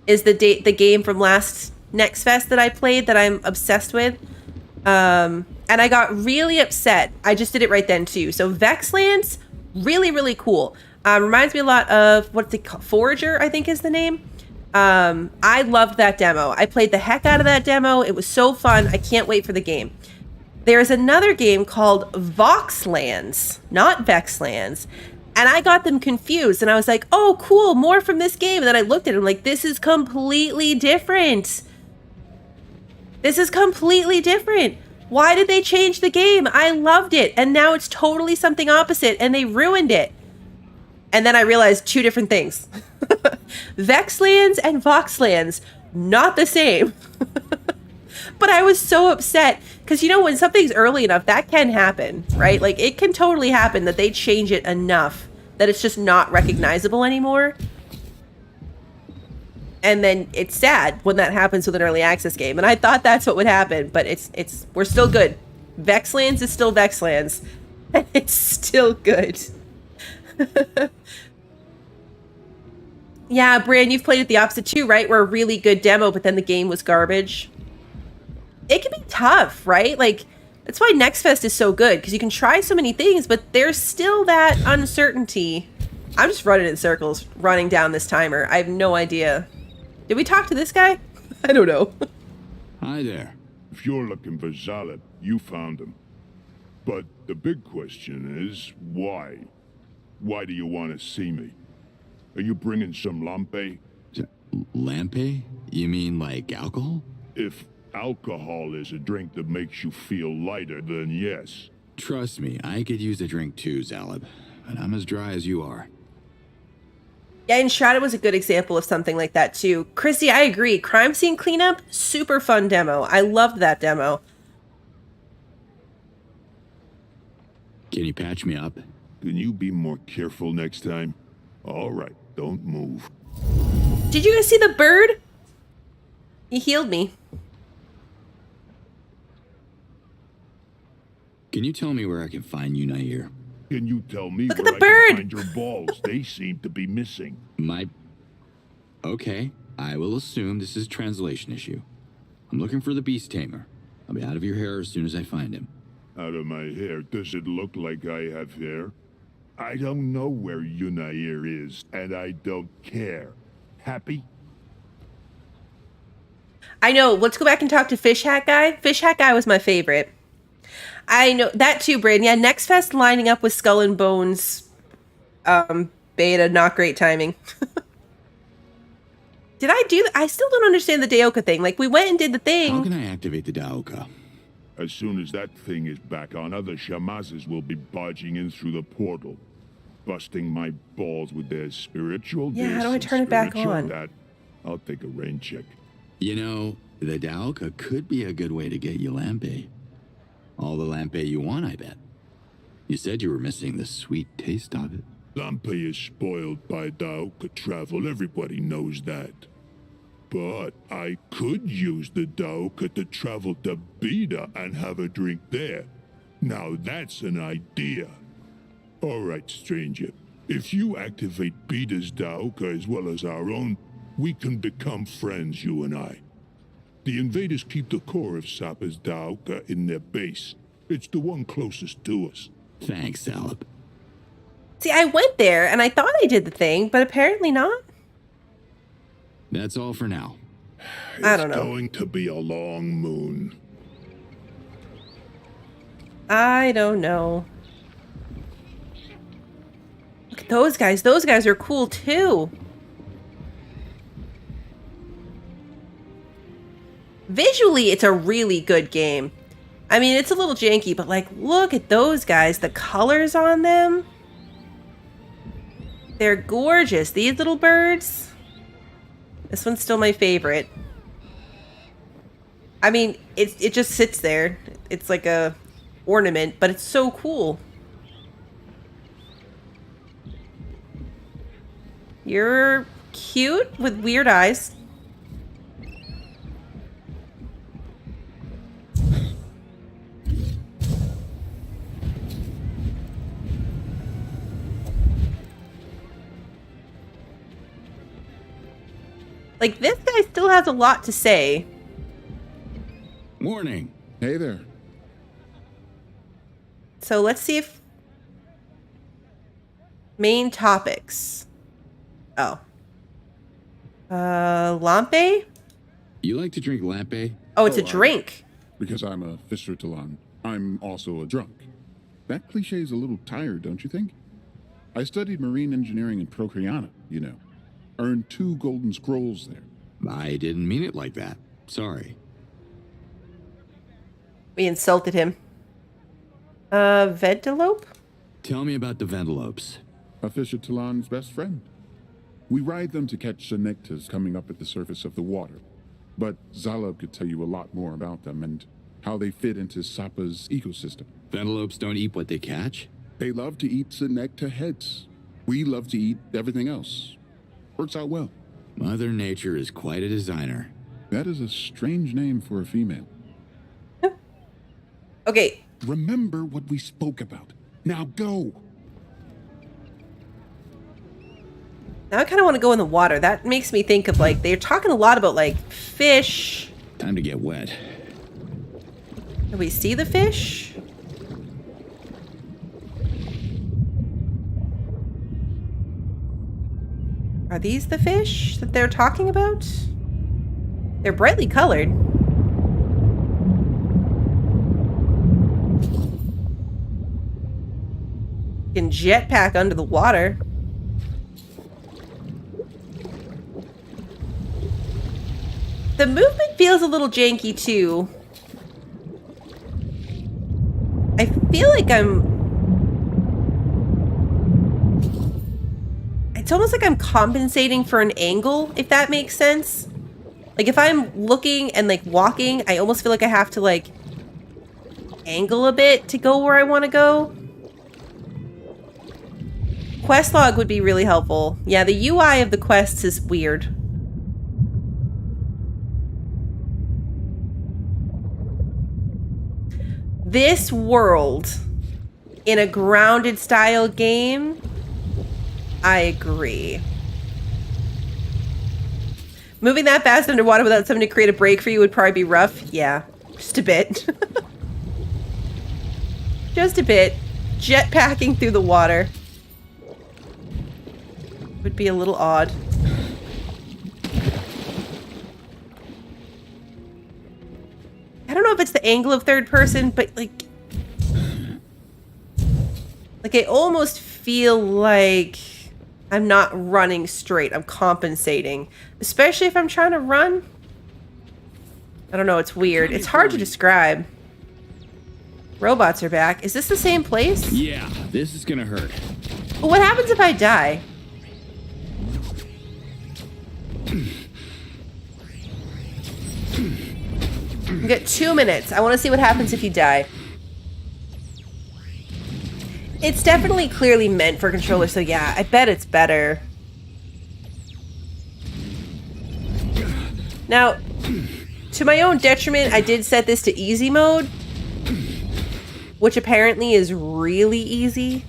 is the game from last Next Fest that I played that I'm obsessed with. And I got really upset. I just did it right then too. So Vexlands, really, really cool. Reminds me a lot of, what's it called? Forager, I think is the name. I loved that demo. I played the heck out of that demo. It was so fun. I can't wait for the game. There's another game called Voxlands, not Vexlands. And I got them confused. And I was like, oh, cool, more from this game. And then I looked at it, I'm like, this is completely different. This is completely different. Why did they change the game? I loved it. And now it's totally something opposite. And they ruined it. And then I realized 2 different things. Vexlands and Voxlands, not the same. But I was so upset because, you know, when something's early enough, that can happen, right? Like, it can totally happen that they change it enough that it's just not recognizable anymore. And then it's sad when that happens with an early access game. And I thought that's what would happen, but we're still good. Vexlands is still Vexlands. And it's still good. Yeah, Bran, you've played it the opposite too, right? Where a really good demo, but then the game was garbage. It can be tough, right? Like, that's why Next Fest is so good, because you can try so many things, but there's still that uncertainty. I'm just running in circles, running down this timer. I have no idea. Did we talk to this guy? I don't know. Hi there. If you're looking for Zalib, you found him. But the big question is, why? Why do you want to see me? Are you bringing some lampe? Lampe? You mean like alcohol? If alcohol is a drink that makes you feel lighter, then yes. Trust me, I could use a drink too, Zalib. But I'm as dry as you are. Yeah, and Shadow was a good example of something like that too. Chrissy, I agree. Crime Scene Cleanup, super fun demo. I loved that demo. Can you patch me up? Can you be more careful next time? All right, don't move. Did you guys see the bird? He healed me. Can you tell me where I can find Unair? Can you tell me Look at where the I bird. can find your balls? They seem to be missing. Okay, I will assume this is a translation issue. I'm looking for the beast tamer. I'll be out of your hair as soon as I find him. Out of my hair? Does it look like I have hair? I don't know where Unair is, and I don't care. Happy? I know. Let's go back and talk to Fish Hat Guy. Fish Hat Guy was my favorite. I know that too, Braden. Yeah, Next Fest lining up with Skull and Bones beta, not great timing. Did I do that? I still don't understand the Daoka thing. Like, we went and did the thing. How can I activate the Daoka? As soon as that thing is back on, other Shamazes will be barging in through the portal, busting my balls with their spiritual Yeah, this how do I and turn it back spiritual on? That. I'll take a rain check. You know, the Daoka could be a good way to get you lampe. All the lampe you want, I bet. You said you were missing the sweet taste of it. Lampe is spoiled by Daoka travel, everybody knows that. But I could use the Daoka to travel to Beta and have a drink there. Now that's an idea. Alright, stranger. If you activate Beta's Daoka as well as our own, we can become friends, you and I. The invaders keep the core of Sapa's Daoka in their base, It's the one closest to us. Thanks, Adelpha. See, I went there and I thought I did the thing, but apparently not. That's all for now. I don't know. It's going to be a long moon. I don't know. Look at those guys. Those guys are cool too. Visually, it's a really good game. I mean, it's a little janky, but like, look at those guys. The colors on them. They're gorgeous. These little birds. This one's still my favorite. I mean, it just sits there. It's like a ornament, but it's so cool. You're cute with weird eyes. Like, this guy still has a lot to say. Morning. Hey there. So let's see if... Main topics. Oh. Lampe? You like to drink lampe? Oh, it's a drink. Because I'm a Fisher Talan, I'm also a drunk. That cliché's a little tired, don't you think? I studied marine engineering in Procreana, you know. Earned 2 golden scrolls there. I didn't mean it like that. Sorry. We insulted him. Ventelope? Tell me about the Ventelopes. A Fisher Talan's best friend. We ride them to catch synectas coming up at the surface of the water. But Zalab could tell you a lot more about them and how they fit into Sapa's ecosystem. Ventelopes don't eat what they catch? They love to eat synecta heads. We love to eat everything else. Works out well. Mother Nature is quite a designer. That is a strange name for a female. Okay. Remember what we spoke about. Now go. Now I kind of want to go in the water. That makes me think of, like, they're talking a lot about, like, fish. Time to get wet. Can we see the fish? Are these the fish that they're talking about? They're brightly colored. You can jetpack under the water. The movement feels a little janky too. I feel like it's almost like I'm compensating for an angle, if that makes sense. Like, if I'm looking and, like, walking, I almost feel like I have to, like, angle a bit to go where I want to go. Quest log would be really helpful. Yeah, the UI of the quests is weird. This world, in a grounded style game, I agree. Moving that fast underwater without something to create a break for you would probably be rough. Yeah, just a bit. Just a bit. Jetpacking through the water would be a little odd. I don't know if it's the angle of third person, but like I almost feel like I'm not running straight. I'm compensating, especially if I'm trying to run. I don't know. It's weird. It's hard to describe. Robots are back. Is this the same place? Yeah, this is gonna hurt. But what happens if I die? You get 2 minutes. I want to see what happens if you die. It's definitely clearly meant for controller, so yeah, I bet it's better. Now, to my own detriment, I did set this to easy mode, which apparently is really easy.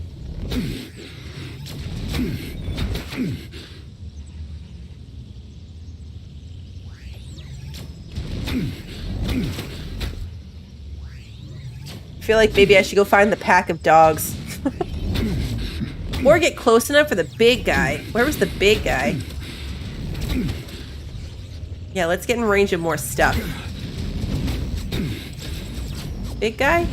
feel like maybe I should go find the pack of dogs. Or get close enough for the big guy. Where was the big guy? Yeah, let's get in range of more stuff. Big guy?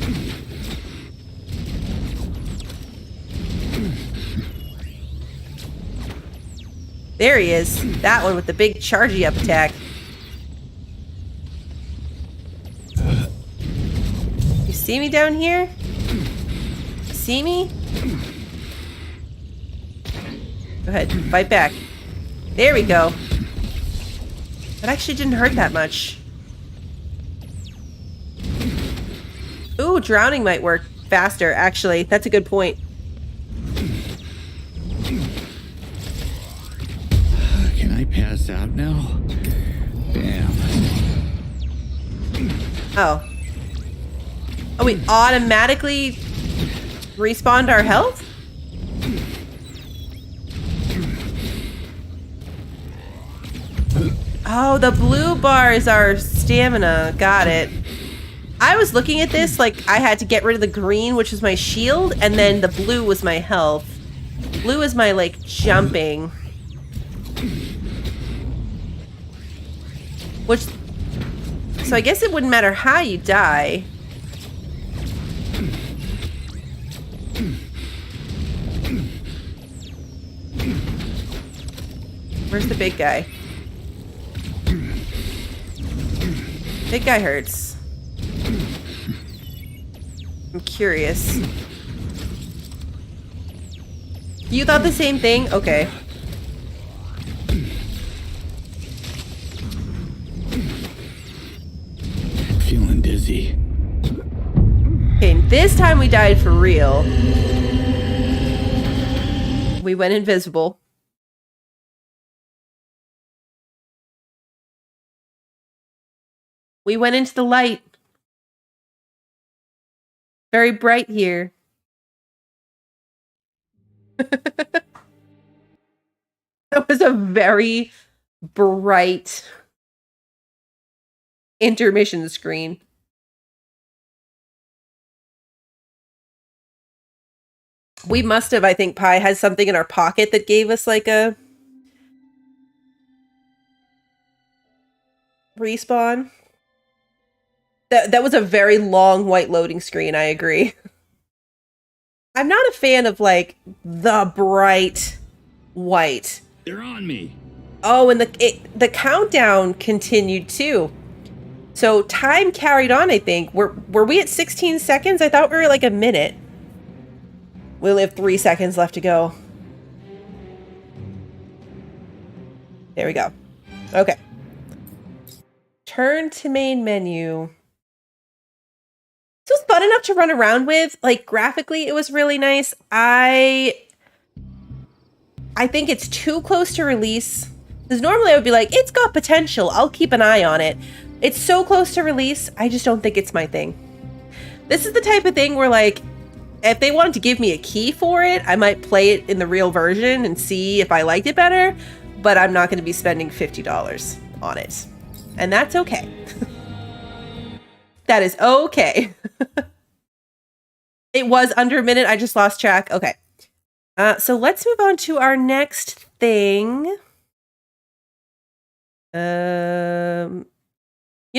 There he is. That one with the big chargy up attack. You see me down here? See me? Go ahead, fight back. There we go. That actually didn't hurt that much. Ooh, drowning might work faster, actually. That's a good point. Can I pass out now? Damn. Oh. Oh, we automatically respawned our health? Oh, the blue bar is our stamina. Got it. I was looking at this like I had to get rid of the green, which was my shield, and then the blue was my health. Blue is my, like, jumping. Which... So I guess it wouldn't matter how you die. Where's the big guy? Big guy hurts. I'm curious. You thought the same thing? Okay. Feeling dizzy. Okay, this time we died for real. We went invisible. We went into the light. Very bright here. That was a very bright intermission screen. We must have, I think, Pi has something in our pocket that gave us like a respawn. That was a very long white loading screen, I agree. I'm not a fan of, like, the bright white. They're on me. Oh, and the countdown continued, too. So time carried on, I think. Were we at 16 seconds? I thought we were, like, a minute. We only have 3 seconds left to go. There we go. Okay. Turn to main menu. This was fun enough to run around with. Like, graphically, it was really nice. I think it's too close to release. Because normally I would be like, it's got potential. I'll keep an eye on it. It's so close to release, I just don't think it's my thing. This is the type of thing where, like, if they wanted to give me a key for it, I might play it in the real version and see if I liked it better. But I'm not going to be spending $50 on it. And that's okay. That is okay. It was under a minute. I just lost track. Okay. So let's move on to our next thing. You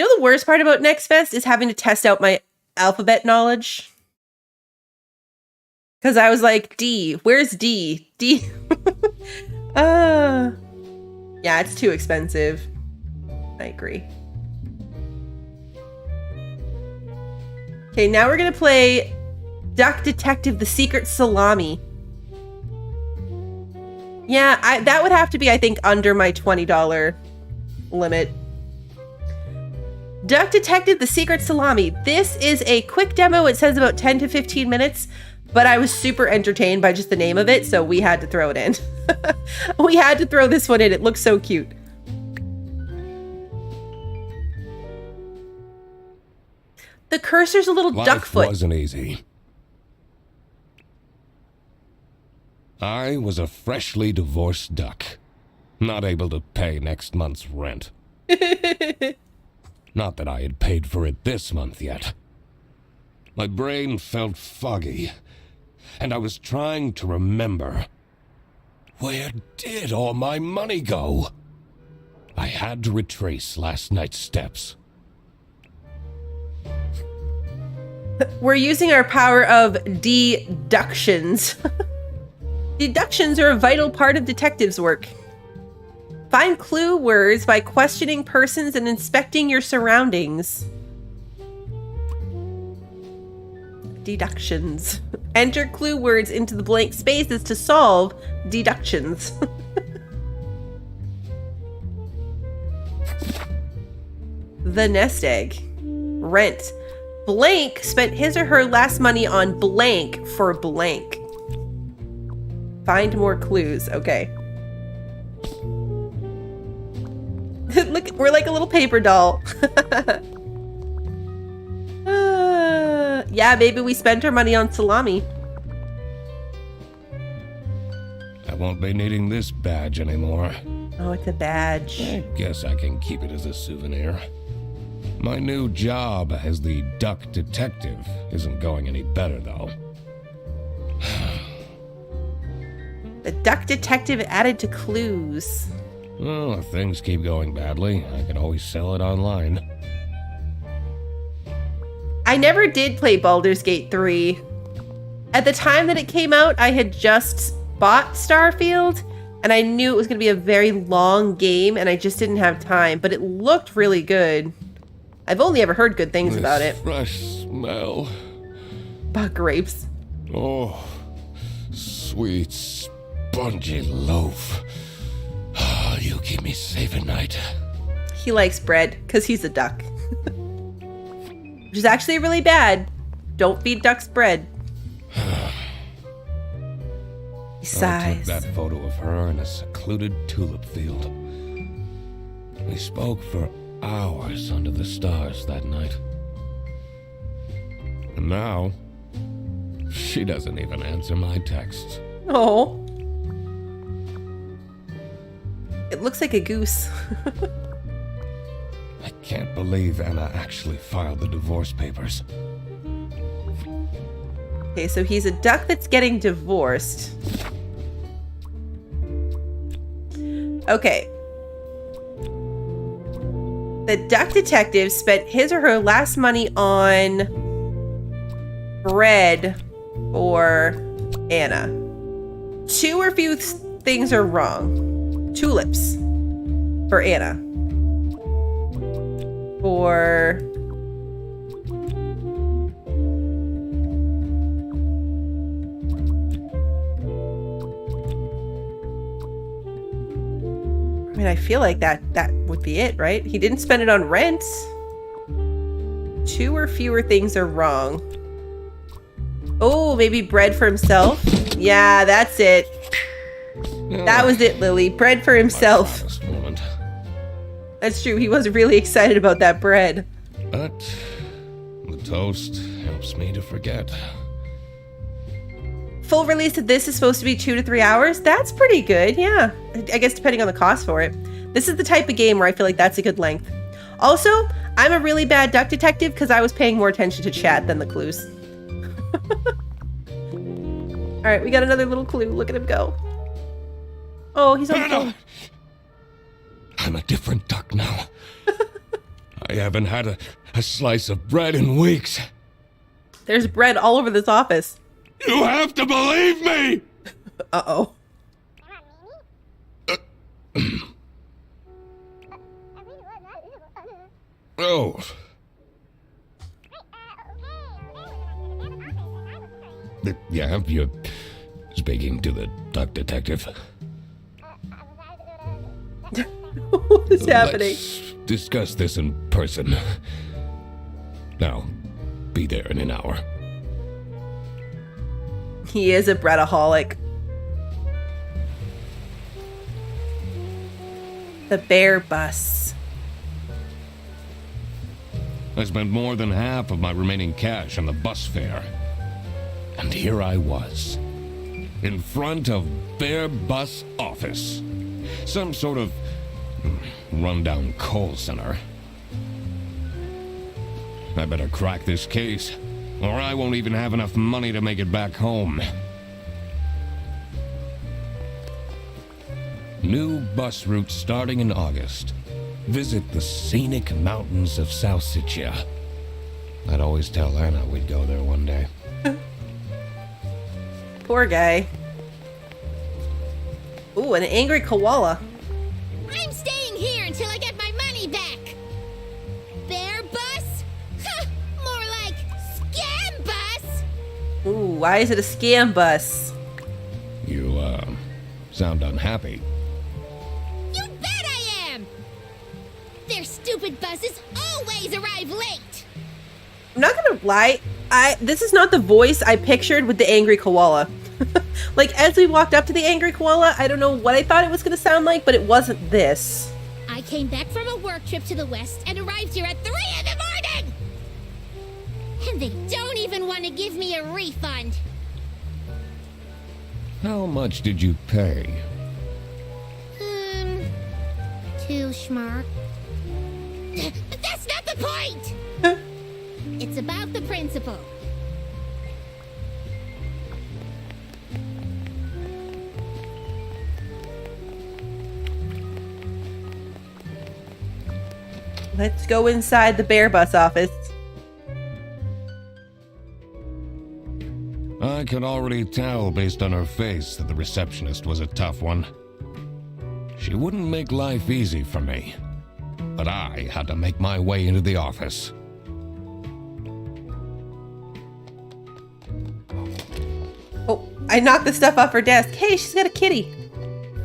know, the worst part about Next Fest is having to test out my alphabet knowledge. Because I was like, D. Where's D? D. Yeah, it's too expensive. I agree. Okay, now we're gonna play Duck Detective: The Secret Salami. Yeah, that would have to be, I think, under my $20 limit. Duck Detective: The Secret Salami. This is a quick demo. It says about 10 to 15 minutes, but I was super entertained by just the name of it, so we had to throw it in. We had to throw this one in. It looks so cute. The cursor's a little duck foot. Life wasn't easy. I was a freshly divorced duck, not able to pay next month's rent. Not that I had paid for it this month yet. My brain felt foggy, and I was trying to remember. Where did all my money go? I had to retrace last night's steps. We're using our power of de-duck-tions. Deductions are a vital part of detectives' work. Find clue words by questioning persons and inspecting your surroundings. Deductions. Enter clue words into the blank spaces to solve deductions. The nest egg. Rent. Blank spent his or her last money on blank for blank. Find more clues. Okay. Look, we're like a little paper doll. Yeah, baby, we spent our money on salami. I won't be needing this badge anymore. Oh, it's a badge. I guess I can keep it as a souvenir. My new job as the duck detective isn't going any better, though. The duck detective added to clues. Well, if things keep going badly, I can always sell it online. I never did play Baldur's Gate 3. At the time that it came out, I had just bought Starfield, and I knew it was going to be a very long game, and I just didn't have time, but it looked really good. I've only ever heard good things about it. Fresh smell. About grapes. Oh, sweet, spongy loaf. Oh, you keep me safe at night. He likes bread, because he's a duck. Which is actually really bad. Don't feed ducks bread. He sighs. I took that photo of her in a secluded tulip field. We spoke for hours under the stars that night. And now, she doesn't even answer my texts. Oh. It looks like a goose. I can't believe Anna actually filed the divorce papers. Okay, so he's a duck that's getting divorced. Okay. The duck detective spent his or her last money on bread for Anna. Two or few things are wrong. Tulips for Anna. For I mean, I feel like that would be it, right? He didn't spend it on rent. Two or fewer things are wrong. Oh, maybe bread for himself? Yeah, that's it. That was it, Lily. Bread for himself. My proudest moment. That's true. He was really excited about that bread. But the toast helps me to forget. Full release of this is supposed to be 2 to 3 hours. That's pretty good, yeah. I guess depending on the cost for it. This is the type of game where I feel like that's a good length. Also, I'm a really bad duck detective because I was paying more attention to chat than the clues. All right, we got another little clue. Look at him go. Oh, he's on the phone. I'm a different duck now. I haven't had a slice of bread in weeks. There's bread all over this office. You have to believe me! Uh-oh. Oh. Yeah, you're speaking to the duck detective. What is happening? Let's discuss this in person. Now, be there in an hour. He is a breadaholic. The bear bus. I spent more than half of my remaining cash on the bus fare. And here I was, in front of Bear Bus Office. Some sort of rundown call center. I better crack this case or I won't even have enough money to make it back home. New bus route starting in August. Visit the scenic mountains of Salsiccia. I'd always tell Anna we'd go there one day. Poor guy. Ooh, an angry koala. I'm staying here until I get my money back. Bear bus? Ha! More like scam bus. Ooh, why is it a scam bus? You, sound unhappy. You bet I am. Their stupid buses always arrive late. I'm not gonna lie, this is not the voice I pictured with the angry koala. Like, as we walked up to the angry koala, I don't know what I thought it was gonna sound like, but it wasn't this. I came back from a work trip to the west and arrived here at 3 in the morning! And they don't even want to give me a refund. How much did you pay? 2 schmark. That's not the point! It's about the principle. Let's go inside the bear bus office. I could already tell based on her face that the receptionist was a tough one. She wouldn't make life easy for me, but I had to make my way into the office. Oh, I knocked the stuff off her desk. Hey, she's got a kitty.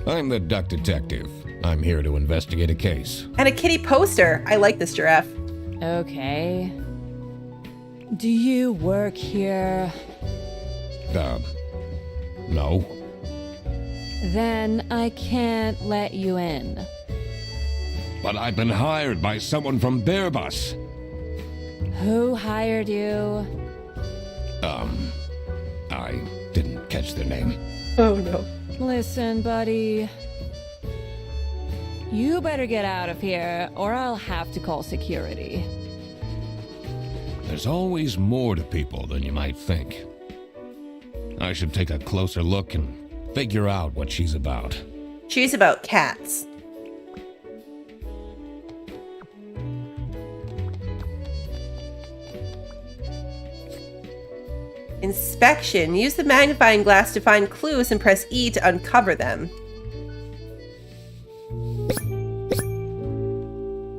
I'm the duck detective. I'm here to investigate a case. And a kitty poster. I like this giraffe. Okay. Do you work here? No. Then I can't let you in. But I've been hired by someone from Bearbus. Who hired you? I didn't catch their name. Oh no. Listen, buddy. You better get out of here, or I'll have to call security. There's always more to people than you might think. I should take a closer look and figure out what she's about. She's about cats. Inspection. Use the magnifying glass to find clues and press E to uncover them.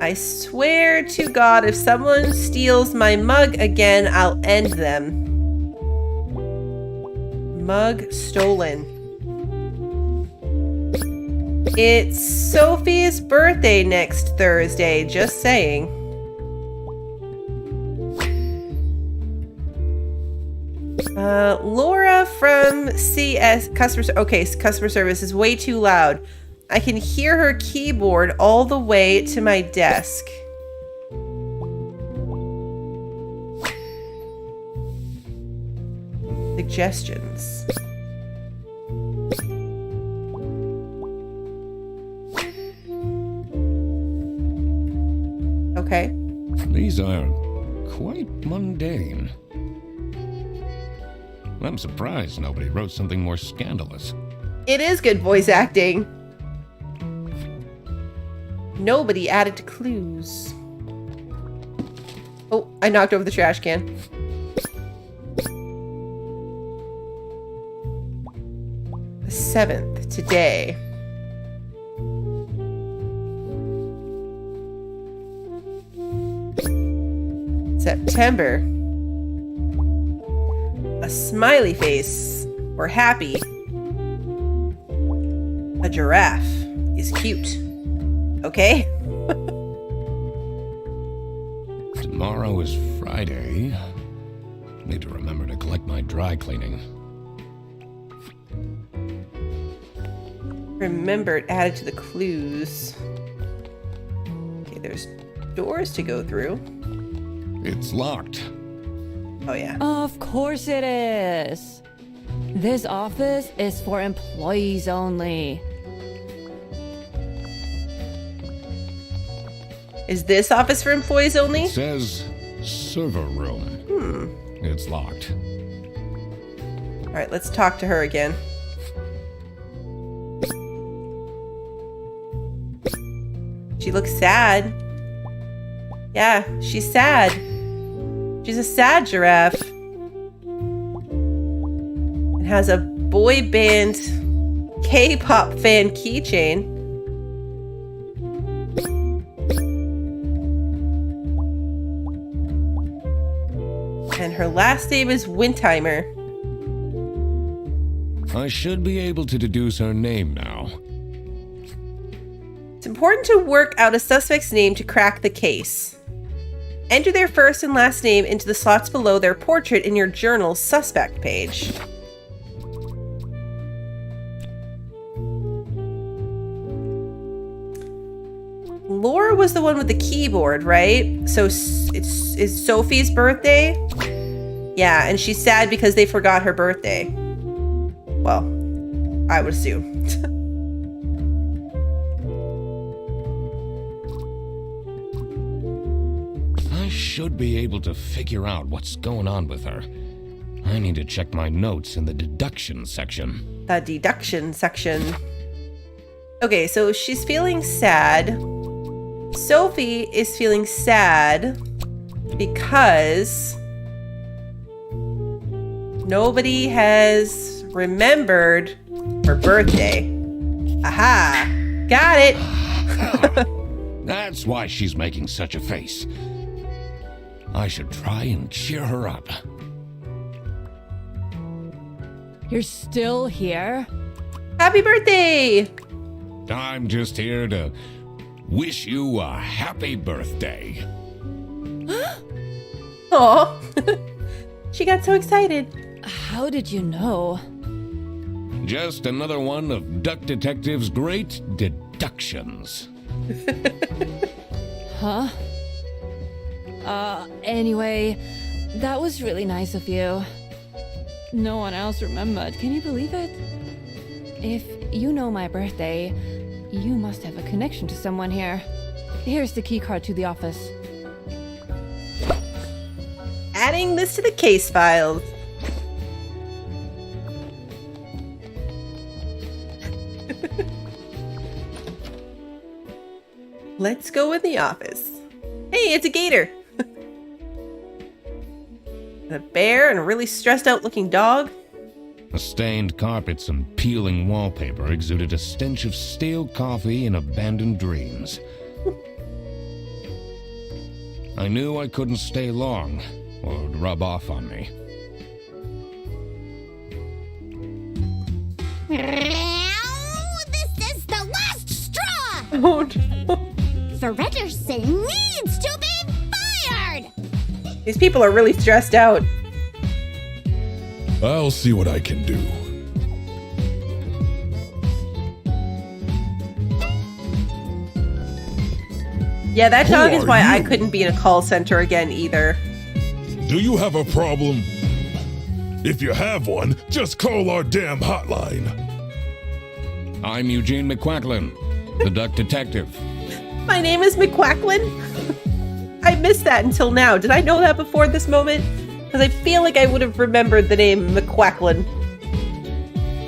I swear to God, if someone steals my mug again, I'll end them. Mug stolen. It's Sophie's birthday next Thursday, just saying. Laura from CS customer service is way too loud. I can hear her keyboard all the way to my desk. Suggestions. Okay. These are quite mundane. I'm surprised nobody wrote something more scandalous. It is good voice acting. Nobody added to clues. Oh, I knocked over the trash can. The 7th, today. September. A smiley face, or happy. A giraffe is cute. Okay. Tomorrow is Friday. Need to remember to collect my dry cleaning. Remembered added to the clues. Okay, there's doors to go through. It's locked. Oh yeah. Of course it is. This office is for employees only. Is this office for employees only? It says server room. It's locked. All right, let's talk to her again. She looks sad. Yeah, she's sad. She's a sad giraffe. It has a boy band K-pop fan keychain. And her last name is Windheimer. I should be able to deduce her name now. It's important to work out a suspect's name to crack the case. Enter their first and last name into the slots below their portrait in your journal's suspect page. Laura was the one with the keyboard, right? So it's Sophie's birthday? Yeah, and she's sad because they forgot her birthday. Well, I would assume. I should be able to figure out what's going on with her. I need to check my notes in the deduction section. The deduction section. Okay, so she's feeling sad. Sophie is feeling sad because nobody has remembered her birthday. Aha! Got it! That's why she's making such a face. I should try and cheer her up. You're still here? Happy birthday! I'm just here to wish you a happy birthday. Aw. She got so excited. How did you know? Just another one of Duck Detective's great deductions. Huh? Anyway, that was really nice of you. No one else remembered. Can you believe it? If you know my birthday, you must have a connection to someone here. Here's the keycard to the office. Adding this to the case files. Let's go in the office. Hey, it's a gator. A bear and a really stressed out looking dog. The stained carpets and peeling wallpaper exuded a stench of stale coffee and abandoned dreams. I knew I couldn't stay long, or it would rub off on me. This is the last straw! Oh no. Fredderson needs to be fired! These people are really stressed out. I'll see what I can do. Yeah, that Who dog is are why I you? couldn't be in a call center again either. Do you have a problem? If you have one, just call our damn hotline. I'm Eugene McQuacklin, the Duck Detective. My name is McQuacklin. I missed that until now. Did I know that before this moment? Because I feel like I would have remembered the name McQuacklin.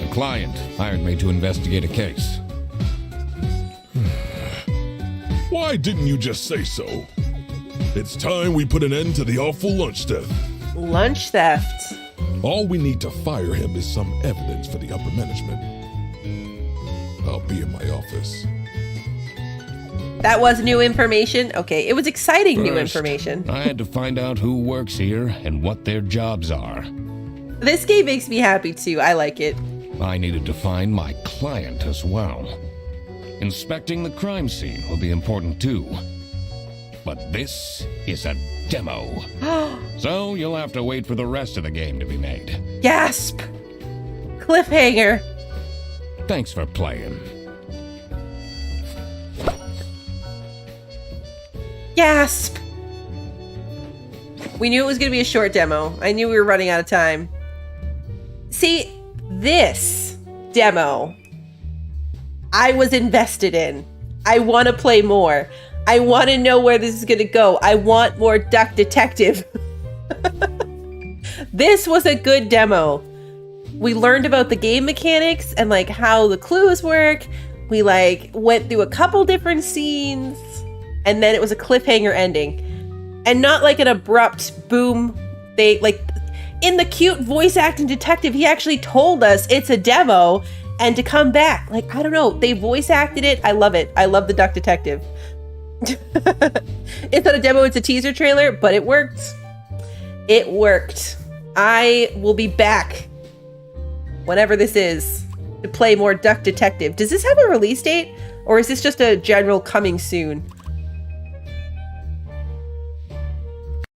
The client hired me to investigate a case. Why didn't you just say so? It's time we put an end to the awful lunch theft. Lunch theft. All we need to fire him is some evidence for the upper management. I'll be in my office. That was new information? Okay, it was exciting new First, information. I had to find out who works here and what their jobs are. This game makes me happy too. I like it. I needed to find my client as well. Inspecting the crime scene will be important too. But this is a demo. So you'll have to wait for the rest of the game to be made. Gasp! Cliffhanger. Thanks for playing. Gasp! We knew it was going to be a short demo. I knew we were running out of time. See, this demo, I was invested in. I want to play more. I want to know where this is going to go. I want more Duck Detective. This was a good demo. We learned about the game mechanics and like how the clues work. We like went through a couple different scenes, and then it was a cliffhanger ending. And not like an abrupt boom. They like in the cute voice acting detective, he actually told us it's a demo and to come back. Like, I don't know. They voice acted it. I love it. I love the Duck Detective. It's not a demo, it's a teaser trailer, but it worked. It worked. I will be back whenever this is to play more Duck Detective. Does this have a release date? Or is this just a general coming soon?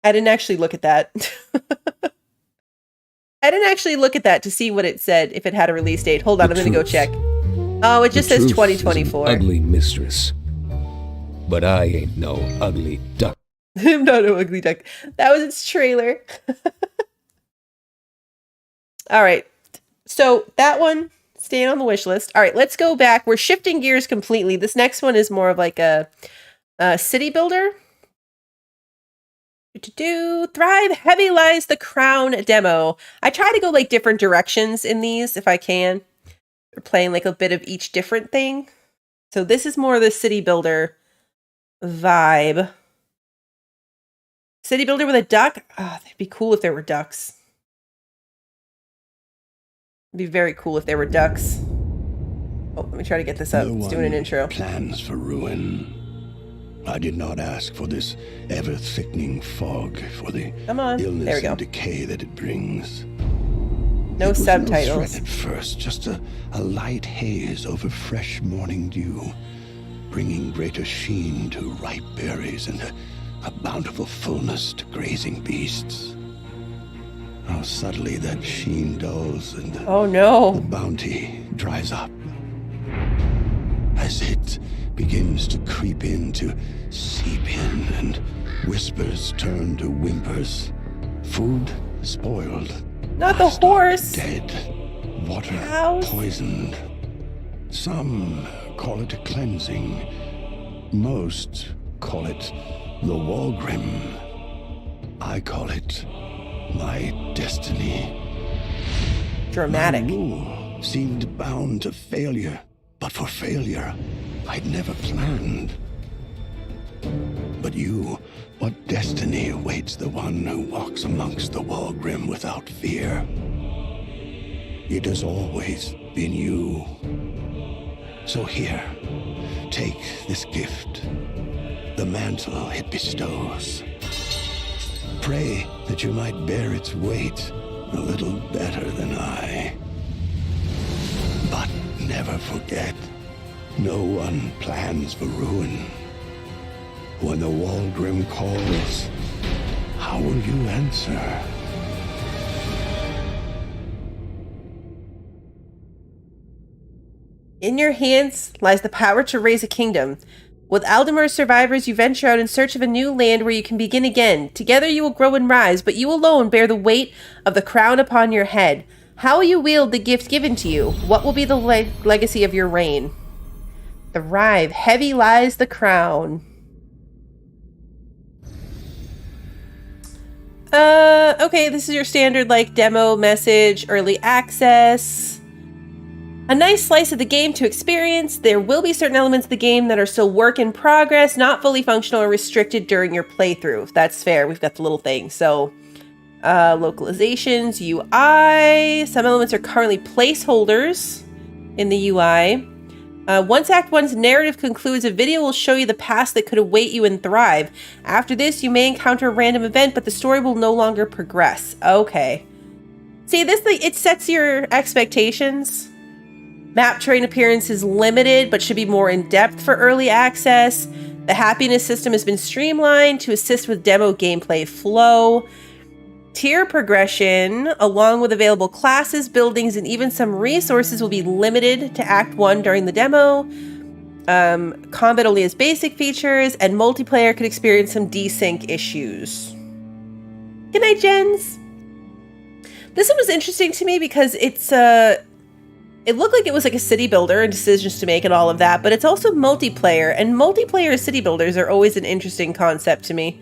I didn't actually look at that. I didn't actually look at that to see what it said, if it had a release date. Hold on, I'm going to go check. Oh, it just says 2024. Ugly mistress. But I ain't no ugly duck. I'm not an ugly duck. That was its trailer. All right. So that one, staying on the wish list. All right, let's go back. We're shifting gears completely. This next one is more of like a city builder. Thrive Heavy Lies the Crown demo. I try to go like different directions in these if I can. We're playing like a bit of each different thing. So this is more of the city builder vibe. City builder with a duck? Oh, that'd be cool if there were ducks. It'd be very cool if there were ducks. Oh, let me try to get this up. It's doing an intro. Plans for ruin. I did not ask for this ever-thickening fog, for the illness and decay that it brings. No subtitles. No threat at first, just a light haze over fresh morning dew, bringing greater sheen to ripe berries and a bountiful fullness to grazing beasts. How subtly that sheen dulls and the bounty dries up. As it begins to creep in, to seep in, and whispers turn to whimpers. Food spoiled. Not the horse. Dead. Water Cows. poisoned. Some call it a cleansing. Most call it the Walgrim. I call it my destiny. Dramatic. My rule seemed bound to failure, but for failure I'd never planned. But you, what destiny awaits the one who walks amongst the Walgrim without fear? It has always been you. So here, take this gift, the mantle it bestows. Pray that you might bear its weight a little better than I. But never forget, no one plans for ruin. When the Walgrim calls, how will you answer? In your hands lies the power to raise a kingdom. With Aldemar's survivors, you venture out in search of a new land where you can begin again. Together you will grow and rise, but you alone bear the weight of the crown upon your head. How will you wield the gift given to you? What will be the legacy of your reign? Thrive. Heavy lies the crown. Okay, this is your standard, like, demo message, early access. A nice slice of the game to experience. There will be certain elements of the game that are still work in progress, not fully functional or restricted during your playthrough. That's fair. We've got the little thing. So, localizations, UI. Some elements are currently placeholders in the UI. Once Act 1's narrative concludes, a video will show you the past that could await you in Thrive. After this, you may encounter a random event, but the story will no longer progress. Okay. See, this thing, it sets your expectations. Map terrain appearance is limited, but should be more in-depth for early access. The happiness system has been streamlined to assist with demo gameplay flow. Tier progression, along with available classes, buildings, and even some resources, will be limited to Act 1 during the demo. Combat only has basic features, and multiplayer could experience some desync issues. Good night, Jens! This one was interesting to me because it's it looked like it was like a city builder and decisions to make and all of that, but it's also multiplayer, and multiplayer city builders are always an interesting concept to me.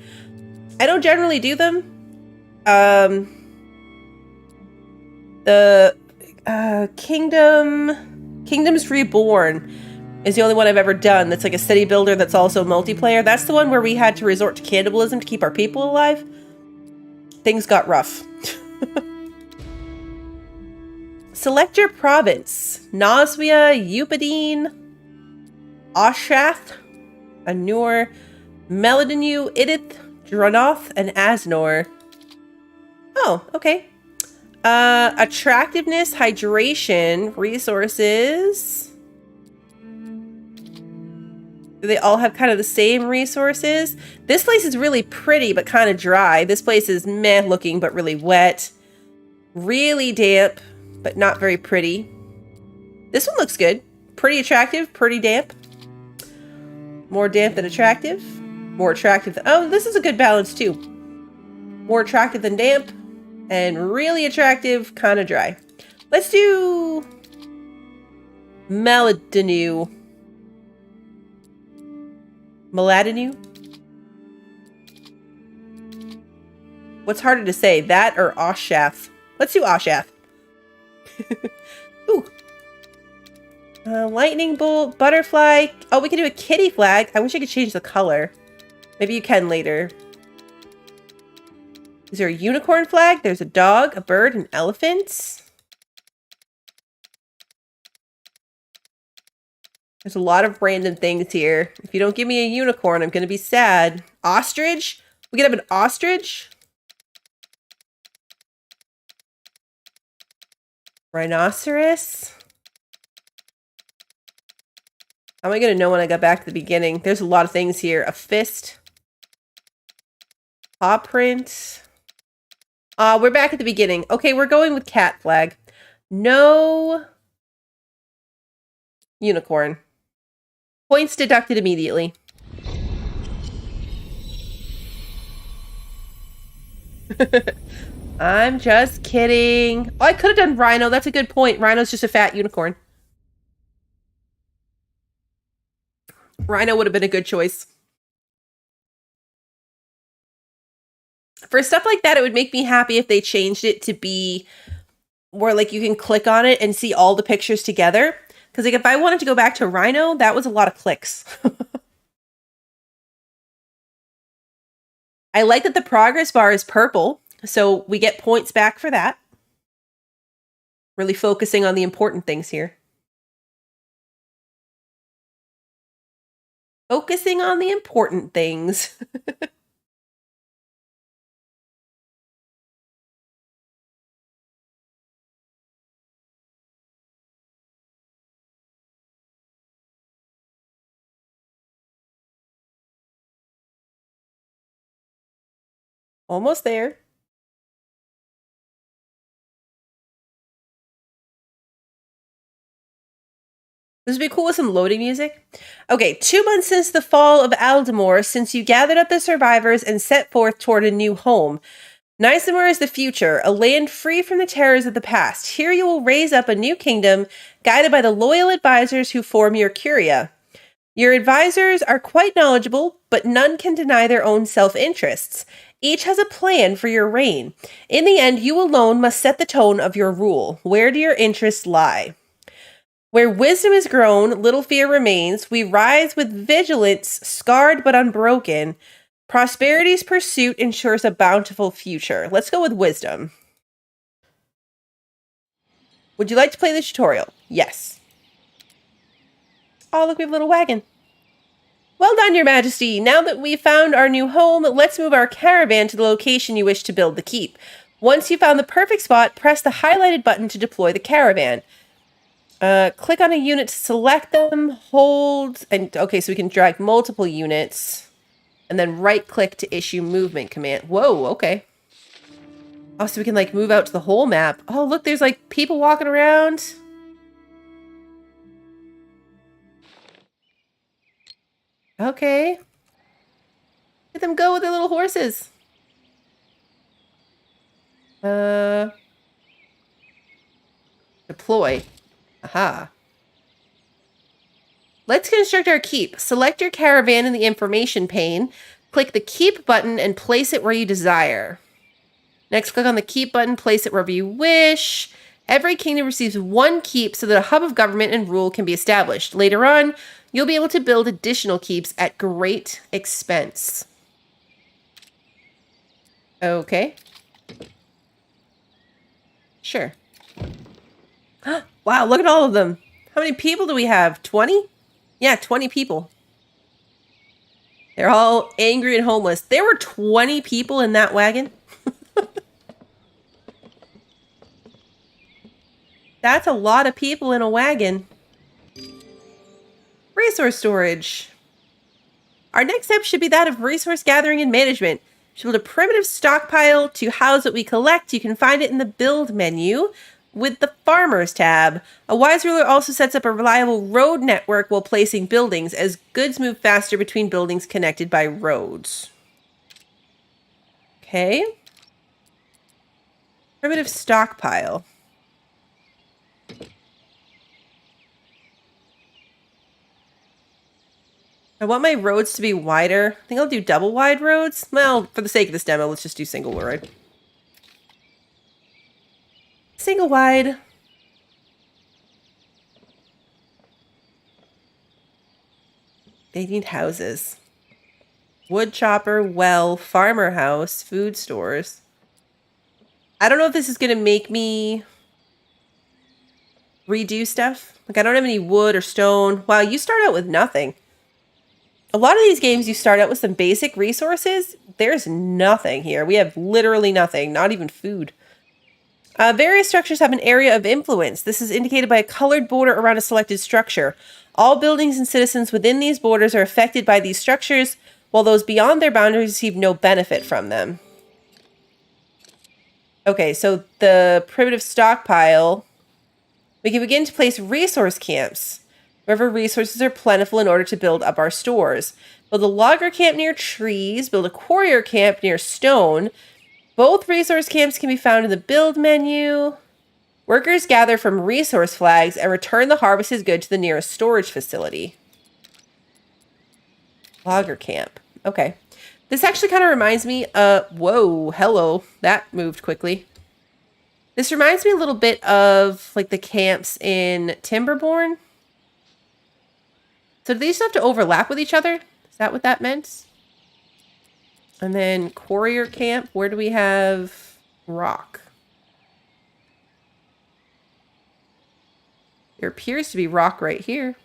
I don't generally do them. The Kingdoms Reborn is the only one I've ever done that's like a city builder that's also multiplayer. That's the one where we had to resort to cannibalism to keep our people alive. Things got rough. Select your province. Noswia, Eupadine, Oshath, Anur, Meladinu, Idith, Dronoth, and Asnor. Oh, okay. Attractiveness, hydration, resources. Do they all have kind of the same resources? This place is really pretty, but kind of dry. This place is meh looking, but really wet. Really damp, but not very pretty. This one looks good. Pretty attractive, pretty damp. More damp than attractive. More attractive than... Oh, this is a good balance too. More attractive than damp. And really attractive, kind of dry. Let's do... Meladinu. Meladinu? What's harder to say, that or Oshath? Let's do Oshath. Ooh. Lightning bolt, butterfly. Oh, we can do a kitty flag. I wish I could change the color. Maybe you can later. Is there a unicorn flag? There's a dog, a bird, an elephant. There's a lot of random things here. If you don't give me a unicorn, I'm going to be sad. Ostrich? We could have an ostrich? Rhinoceros? How am I going to know when I got back to the beginning? There's a lot of things here. A fist. Paw print. We're back at the beginning. Okay, we're going with cat flag. No unicorn. Points deducted immediately. I'm just kidding. Oh, I could have done rhino. That's a good point. Rhino's just a fat unicorn. Rhino would have been a good choice. For stuff like that, it would make me happy if they changed it to be where like you can click on it and see all the pictures together. Because like if I wanted to go back to Rhino, that was a lot of clicks. I like that the progress bar is purple, so we get points back for that. Really focusing on the important things here. Focusing on the important things. Almost there. This would be cool with some loading music. Okay, 2 months since the fall of Aldemore, since you gathered up the survivors and set forth toward a new home. Nisamur is the future, a land free from the terrors of the past. Here you will raise up a new kingdom, guided by the loyal advisors who form your curia. Your advisors are quite knowledgeable, but none can deny their own self-interests. Each has a plan for your reign. In the end, you alone must set the tone of your rule. Where do your interests lie? Where wisdom is grown, little fear remains. We rise with vigilance, scarred but unbroken. Prosperity's pursuit ensures a bountiful future. Let's go with wisdom. Would you like to play the tutorial? Yes. Oh, look, we have a little wagon. Well done, Your Majesty. Now that we've found our new home, let's move our caravan to the location you wish to build the keep. Once you've found the perfect spot, press the highlighted button to deploy the caravan. Click on a unit to select them, hold, and okay, so we can drag multiple units, and then right-click to issue movement command. Whoa, okay. Oh, so we can, like, move out to the whole map. Oh, look, there's, like, people walking around. Okay. Let them go with their little horses. Deploy. Aha. Let's construct our keep. Select your caravan in the information pane. Click the keep button and place it where you desire. Next, click on the keep button, place it wherever you wish. Every kingdom receives 1 keep so that a hub of government and rule can be established. Later on, you'll be able to build additional keeps at great expense. Okay. Sure. Wow, look at all of them. How many people do we have? 20? Yeah, 20 people. They're all angry and homeless. There were 20 people in that wagon? That's a lot of people in a wagon. Resource storage. Our next step should be that of resource gathering and management. We should build a primitive stockpile to house what we collect. You can find it in the build menu with the farmers tab. A wise ruler also sets up a reliable road network while placing buildings, as goods move faster between buildings connected by roads. Okay. Primitive stockpile. I want my roads to be wider. I think I'll do double wide roads. Well, for the sake of this demo, let's just do single wide. Single wide. They need houses. Wood chopper, well, farmer house, food stores. I don't know if this is going to make me redo stuff. Like, I don't have any wood or stone. Wow, you start out with nothing. A lot of these games, you start out with some basic resources. There's nothing here. We have literally nothing, not even food. Various structures have an area of influence. This is indicated by a colored border around a selected structure. All buildings and citizens within these borders are affected by these structures, while those beyond their boundaries receive no benefit from them. Okay, so the primitive stockpile. We can begin to place resource camps wherever resources are plentiful in order to build up our stores. Build a logger camp near trees. Build a courier camp near stone. Both resource camps can be found in the build menu. Workers gather from resource flags and return the harvested goods to the nearest storage facility. Logger camp. Okay. This actually kind of reminds me, whoa, hello. That moved quickly. This reminds me a little bit of like the camps in Timberborn. So do these have to overlap with each other? Is that what that meant? And then courier camp, where do we have rock? There appears to be rock right here.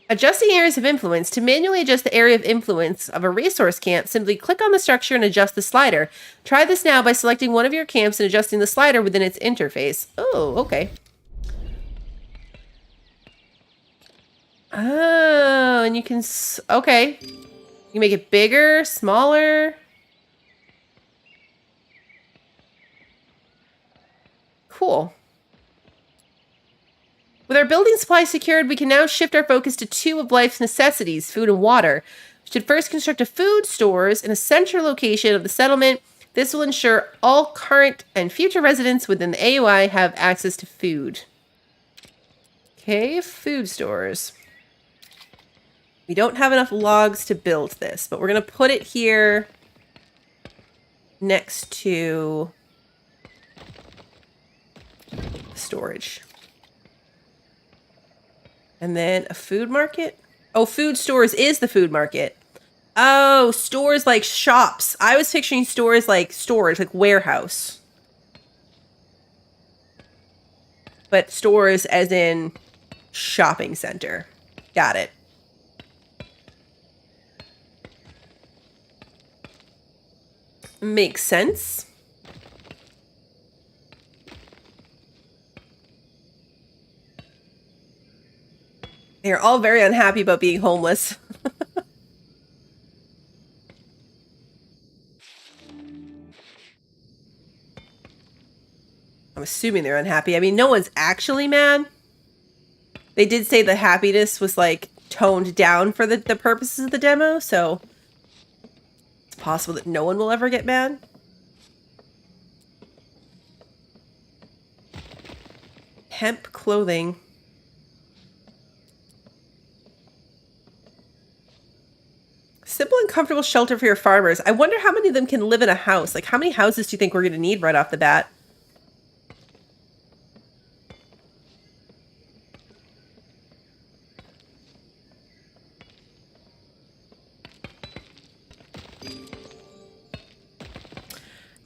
Adjusting areas of influence. To manually adjust the area of influence of a resource camp, simply click on the structure and adjust the slider. Try this now by selecting one of your camps and adjusting the slider within its interface. Oh, okay. Oh, and you can... Okay. You can make it bigger, smaller. Cool. With our building supply secured, we can now shift our focus to 2 of life's necessities, food and water. We should first construct a food stores in a central location of the settlement. This will ensure all current and future residents within the AUI have access to food. Okay, food stores. We don't have enough logs to build this, but we're going to put it here next to storage. And then a food market. Oh, food stores is the food market. Oh, stores like shops. I was picturing stores like storage, like warehouse. But stores as in shopping center. Got it. Makes sense. They're all very unhappy about being homeless. I'm assuming they're unhappy. I mean, no one's actually mad. They did say the happiness was like toned down for the purposes of the demo, so it's possible that no one will ever get mad. Hemp clothing. Simple and comfortable shelter for your farmers. I wonder how many of them can live in a house. Like, how many houses do you think we're going to need right off the bat?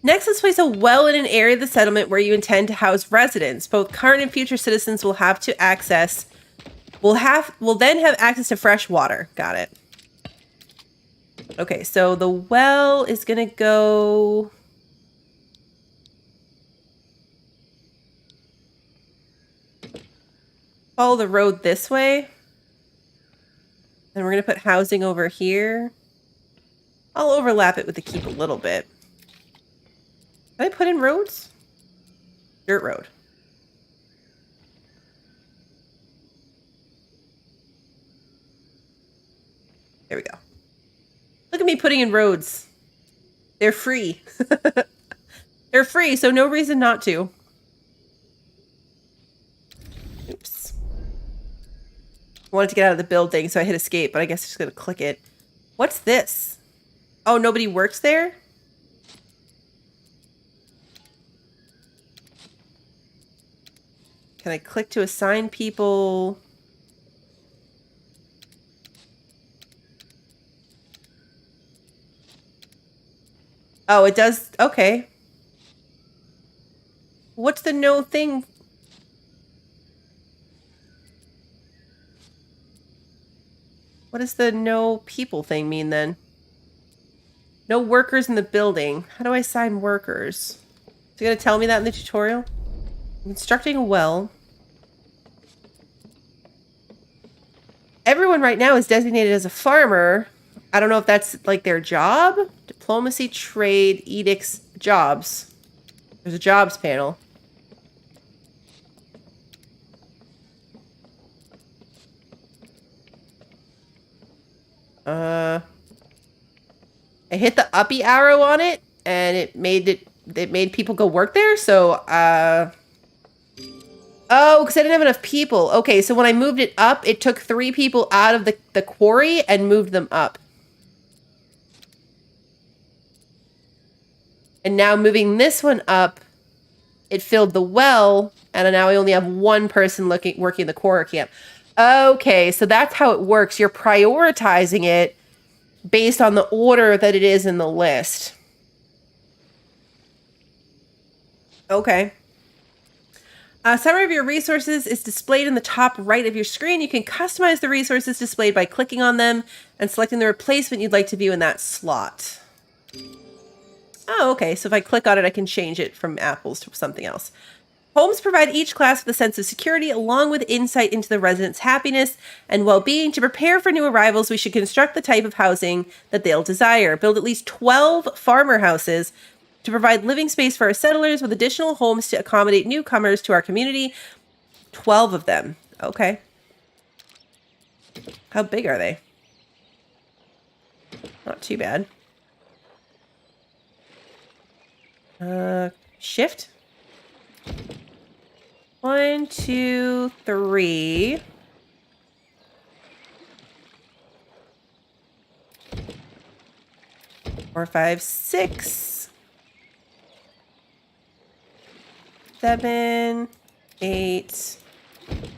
Next, let's place a well in an area of the settlement where you intend to house residents. Both current and future citizens will have to access. Will then have access to fresh water. Got it. Okay, so the well is gonna go. Follow the road this way. And we're gonna put housing over here. I'll overlap it with the keep a little bit. Did I put in roads? Dirt road. There we go. Look at me putting in roads. They're free. They're free, so no reason not to. Oops. I wanted to get out of the building, so I hit escape, but I guess I'm just going to click it. What's this? Oh, nobody works there? Can I click to assign people? Oh, it does. Okay. What's the no thing? What does the no people thing mean then? No workers in the building. How do I assign workers? Is it going to tell me that in the tutorial? I'm constructing a well. Everyone right now is designated as a farmer. I don't know if that's like their job. Diplomacy, trade, edicts, jobs. There's a jobs panel. I hit the uppy arrow on it and it made people go work there. So, oh, because I didn't have enough people. Okay, so when I moved it up, it took 3 people out of the quarry and moved them up. And now moving this one up, it filled the well, and now I only have 1 person working the quarry camp. Okay, so that's how it works. You're prioritizing it based on the order that it is in the list. Okay. A summary of your resources is displayed in the top right of your screen. You can customize the resources displayed by clicking on them and selecting the replacement you'd like to view in that slot. Oh, okay. So if I click on it, I can change it from apples to something else. Homes provide each class with a sense of security along with insight into the residents' happiness and well-being. To prepare for new arrivals, we should construct the type of housing that they'll desire. Build at least 12 farmer houses to provide living space for our settlers with additional homes to accommodate newcomers to our community. 12 of them. Okay. How big are they? Not too bad. Shift. 1, 2, 3. Four, 5, 6. 7, 8,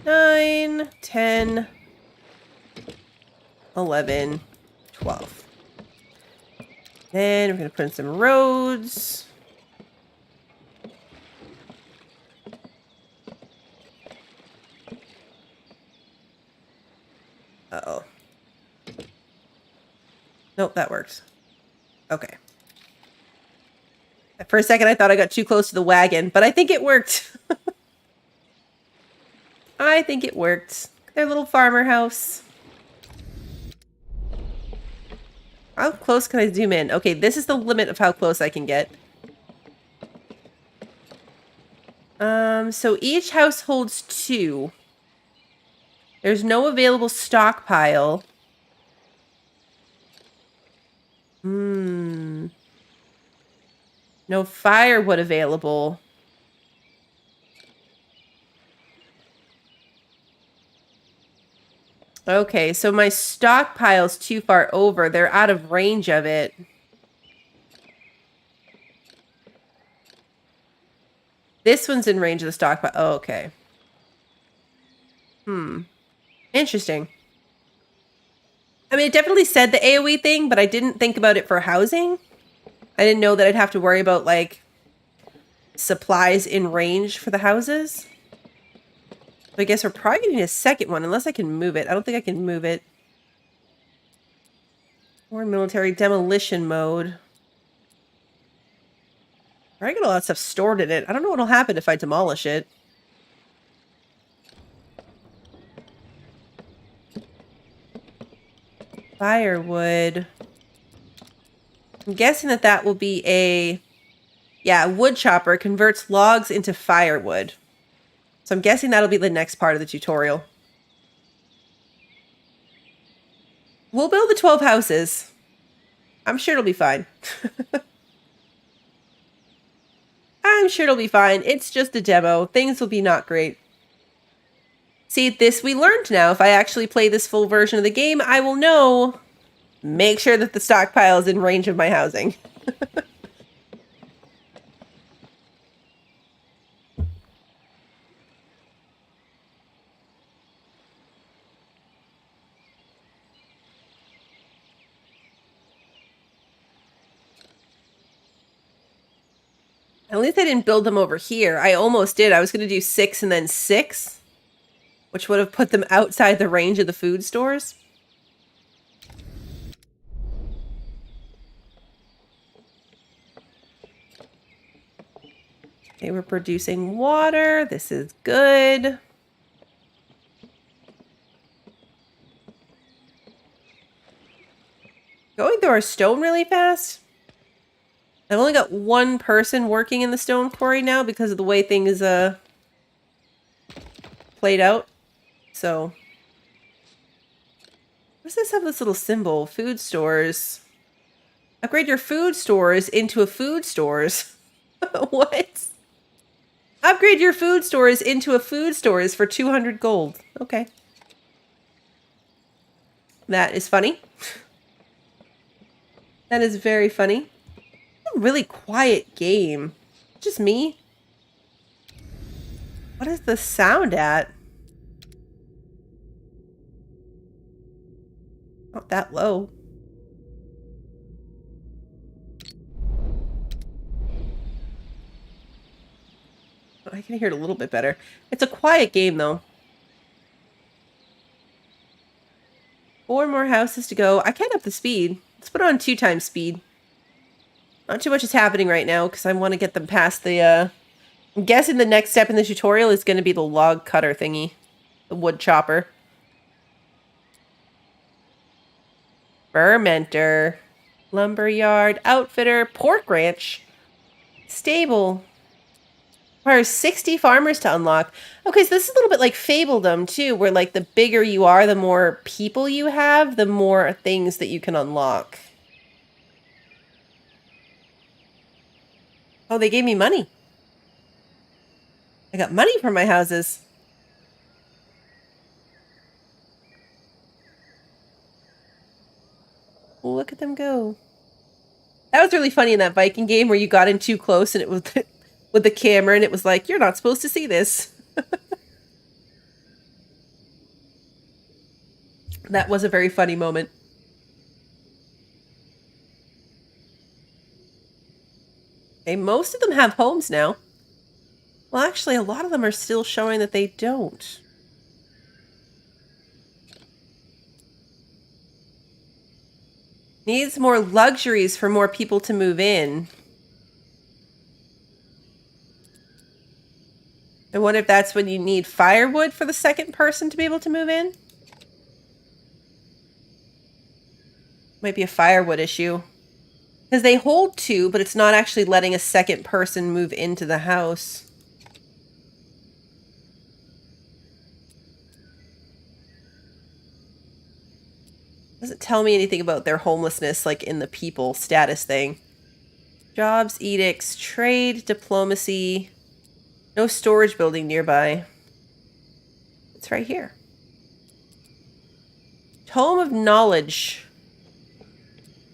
9, 10, 11, 12. Then we're going to put in some roads. Uh-oh. Nope, that works. Okay. For a second, I thought I got too close to the wagon, but I think it worked. I think it worked. Their little farmer house. How close can I zoom in? Okay, this is the limit of how close I can get. So each house holds 2. There's no available stockpile. No firewood available. Okay, so my stockpile's too far over. They're out of range of it. This one's in range of the stockpile. Oh, okay. Interesting. I mean, it definitely said the AoE thing, but I didn't think about it for housing. I didn't know that I'd have to worry about, like, supplies in range for the houses. But I guess we're probably going to need a second one, unless I can move it. I don't think I can move it. Or military demolition mode. I got a lot of stuff stored in it. I don't know what'll happen if I demolish it. Firewood. I'm guessing that that will be a... Yeah, a wood chopper converts logs into firewood. So I'm guessing that'll be the next part of the tutorial. We'll build the 12 houses. I'm sure it'll be fine. I'm sure it'll be fine. It's just a demo. Things will be not great. See, this we learned now. If I actually play this full version of the game, I will know. Make sure that the stockpile is in range of my housing. At least I didn't build them over here. I almost did. I was going to do 6 and then 6, which would have put them outside the range of the food stores. Okay, we're producing water. This is good. Going through our stone really fast. I've only got one person working in the stone quarry now because of the way things played out. So, why does this have this little symbol? Food stores. Upgrade your food stores into a food stores. What? Upgrade your food stores into a food stores for 200 gold. Okay. That is funny. That is very funny. A really quiet game. Just me? What is the sound at? Not that low. I can hear it a little bit better. It's a quiet game, though. 4 more houses to go. I can't up the speed. Let's put it on 2 times speed. Not too much is happening right now because I want to get them past the, I'm guessing the next step in the tutorial is going to be the log cutter thingy. The wood chopper. Fermenter. Lumberyard. Outfitter. Pork ranch. Stable. Requires 60 farmers to unlock. Okay, so this is a little bit like Fabledom too, where like the bigger you are, the more people you have, the more things that you can unlock. Oh, they gave me money. I got money for my houses. Look at them go. That was really funny in that Viking game where you got in too close and it was with the camera and it was like, you're not supposed to see this. That was a very funny moment. Okay, most of them have homes now. Well, actually, a lot of them are still showing that they don't. Needs more luxuries for more people to move in. I wonder if that's when you need firewood for the second person to be able to move in. Might be a firewood issue. Because they hold 2, but it's not actually letting a second person move into the house. Doesn't tell me anything about their homelessness, like in the people status thing. Jobs, edicts, trade, diplomacy. No storage building nearby. It's right here. Tome of Knowledge.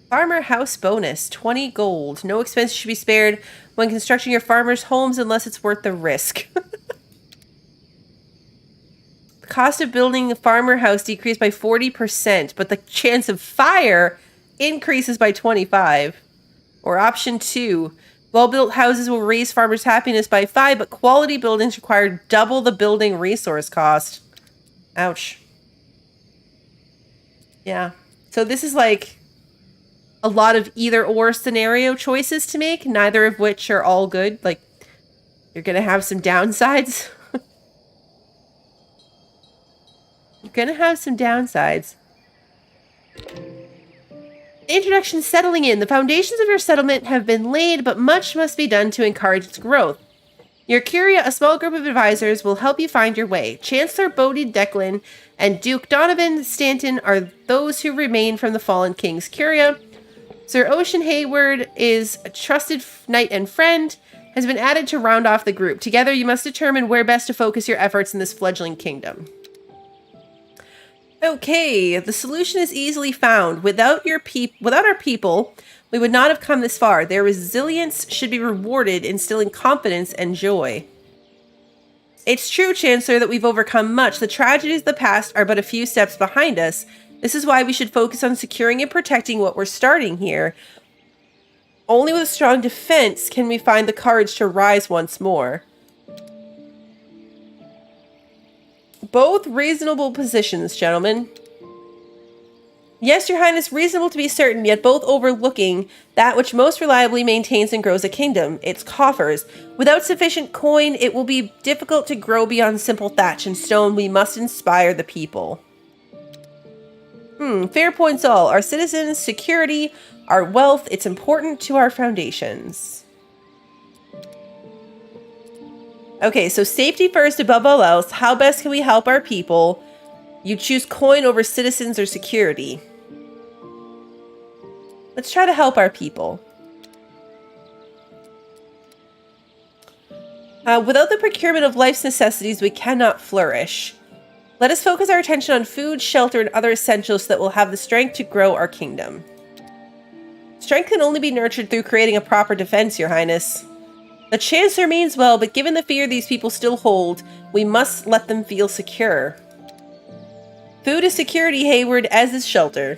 Farmer house bonus, 20 gold. No expense should be spared when constructing your farmers' homes unless it's worth the risk. The cost of building a farmer house decreased by 40%, but the chance of fire increases by 25%. Or option 2, well-built houses will raise farmers' happiness by 5, but quality buildings require double the building resource cost. Ouch. Yeah. So this is like a lot of either-or scenario choices to make, neither of which are all good. Like, you're going to have some downsides. You're going to have some downsides. Introduction settling in. The foundations of your settlement have been laid, but much must be done to encourage its growth. Your Curia, a small group of advisors, will help you find your way. Chancellor Bodie Declan and Duke Donovan Stanton are those who remain from the fallen King's Curia. Sir Ocean Hayward is a trusted knight and friend, has been added to round off the group. Together, you must determine where best to focus your efforts in this fledgling kingdom. Okay, the solution is easily found. Without our people, we would not have come this far. Their resilience should be rewarded, instilling confidence and joy. It's true, Chancellor, that we've overcome much. The tragedies of the past are but a few steps behind us. This is why we should focus on securing and protecting what we're starting here. Only with a strong defense can we find the courage to rise once more. Both reasonable positions, gentlemen. Yes, Your Highness, reasonable to be certain, yet both overlooking that which most reliably maintains and grows a kingdom, its coffers. Without sufficient coin, it will be difficult to grow beyond simple thatch and stone. We must inspire the people. Fair points all. Our citizens' security, our wealth, it's important to our foundations. Okay, so safety first above all else. How best can we help our people? You choose coin over citizens or security. Let's try to help our people. Without the procurement of life's necessities, we cannot flourish. Let us focus our attention on food, shelter, and other essentials that will have the strength to grow our kingdom. Strength can only be nurtured through creating a proper defense, Your Highness. The Chancellor means well, but given the fear these people still hold, we must let them feel secure. Food is security, Hayward, as is shelter.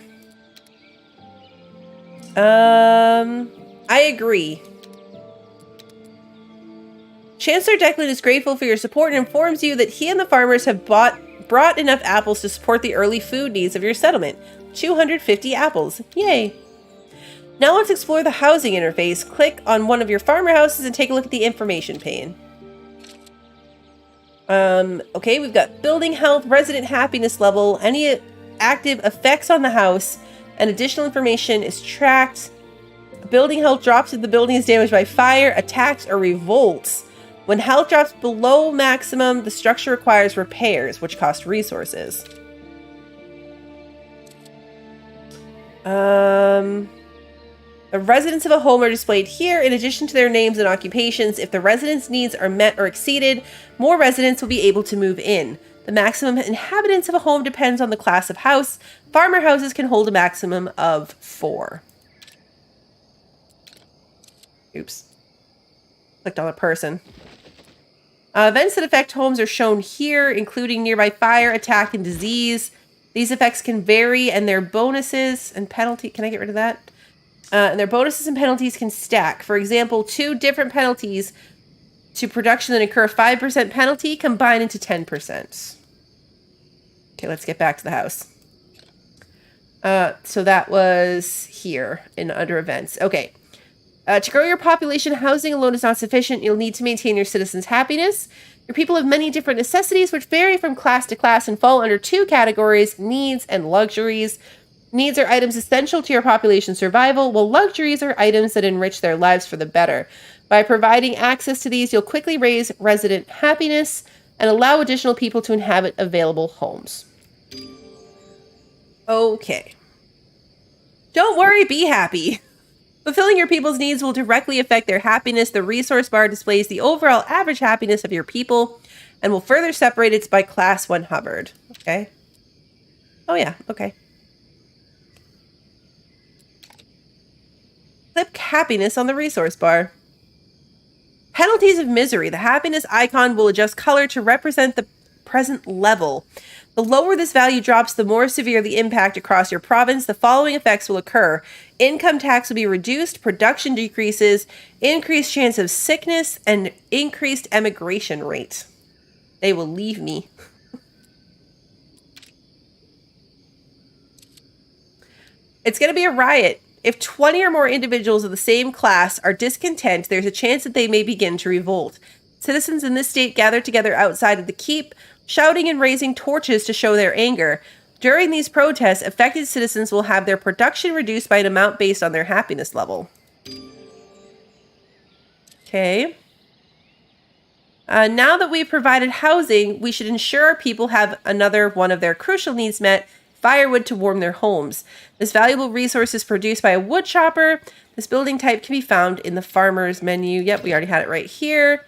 I agree. Chancellor Declan is grateful for your support and informs you that he and the farmers have brought enough apples to support the early food needs of your settlement. 250 apples. Yay. Now let's explore the housing interface. Click on one of your farmer houses and take a look at the information pane. Okay, we've got building health, resident happiness level, any active effects on the house, and additional information is tracked. Building health drops if the building is damaged by fire, attacks, or revolts. When health drops below maximum, the structure requires repairs, which cost resources. The residents of a home are displayed here in addition to their names and occupations. If the residents' needs are met or exceeded, more residents will be able to move in. The maximum inhabitants of a home depends on the class of house. Farmer houses can hold a maximum of 4. Oops. Clicked on a person. Events that affect homes are shown here, including nearby fire, attack, and disease. These effects can vary, and their bonuses and penalty. Can I get rid of that? And their bonuses and penalties can stack. For example, 2 different penalties to production that incur a 5% penalty combine into 10%. Okay, let's get back to the house. So that was here in under events. Okay. To grow your population, housing alone is not sufficient. You'll need to maintain your citizens' happiness. Your people have many different necessities, which vary from class to class and fall under 2 categories, needs and luxuries. Needs are items essential to your population's survival, while luxuries are items that enrich their lives for the better. By providing access to these, you'll quickly raise resident happiness and allow additional people to inhabit available homes. Okay. Don't worry, be happy. Fulfilling your people's needs will directly affect their happiness. The resource bar displays the overall average happiness of your people and will further separate it by class when hovered. Okay. Oh yeah, okay. Click happiness on the resource bar. Penalties of misery. The happiness icon will adjust color to represent the present level. The lower this value drops, the more severe the impact across your province. The following effects will occur. Income tax will be reduced, production decreases, increased chance of sickness, and increased emigration rate. They will leave me. It's going to be a riot. If 20 or more individuals of the same class are discontent, there's a chance that they may begin to revolt. Citizens in this state gather together outside of the keep, shouting and raising torches to show their anger. During these protests, affected citizens will have their production reduced by an amount based on their happiness level. Okay. Now that we've provided housing, we should ensure our people have another one of their crucial needs met: firewood to warm their homes. This valuable resource is produced by a wood chopper. This building type can be found in the farmer's menu. Yep, we already had it right here.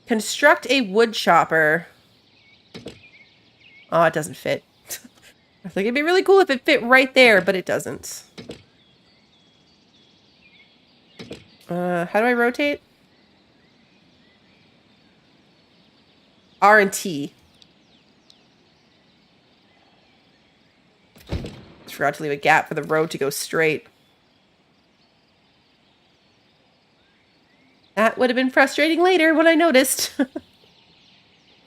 Construct a wood chopper. Oh, it doesn't fit. I think it'd be really cool if it fit right there, but it doesn't. How do I rotate? R and T. Just forgot to leave a gap for the road to go straight. That would have been frustrating later when I noticed.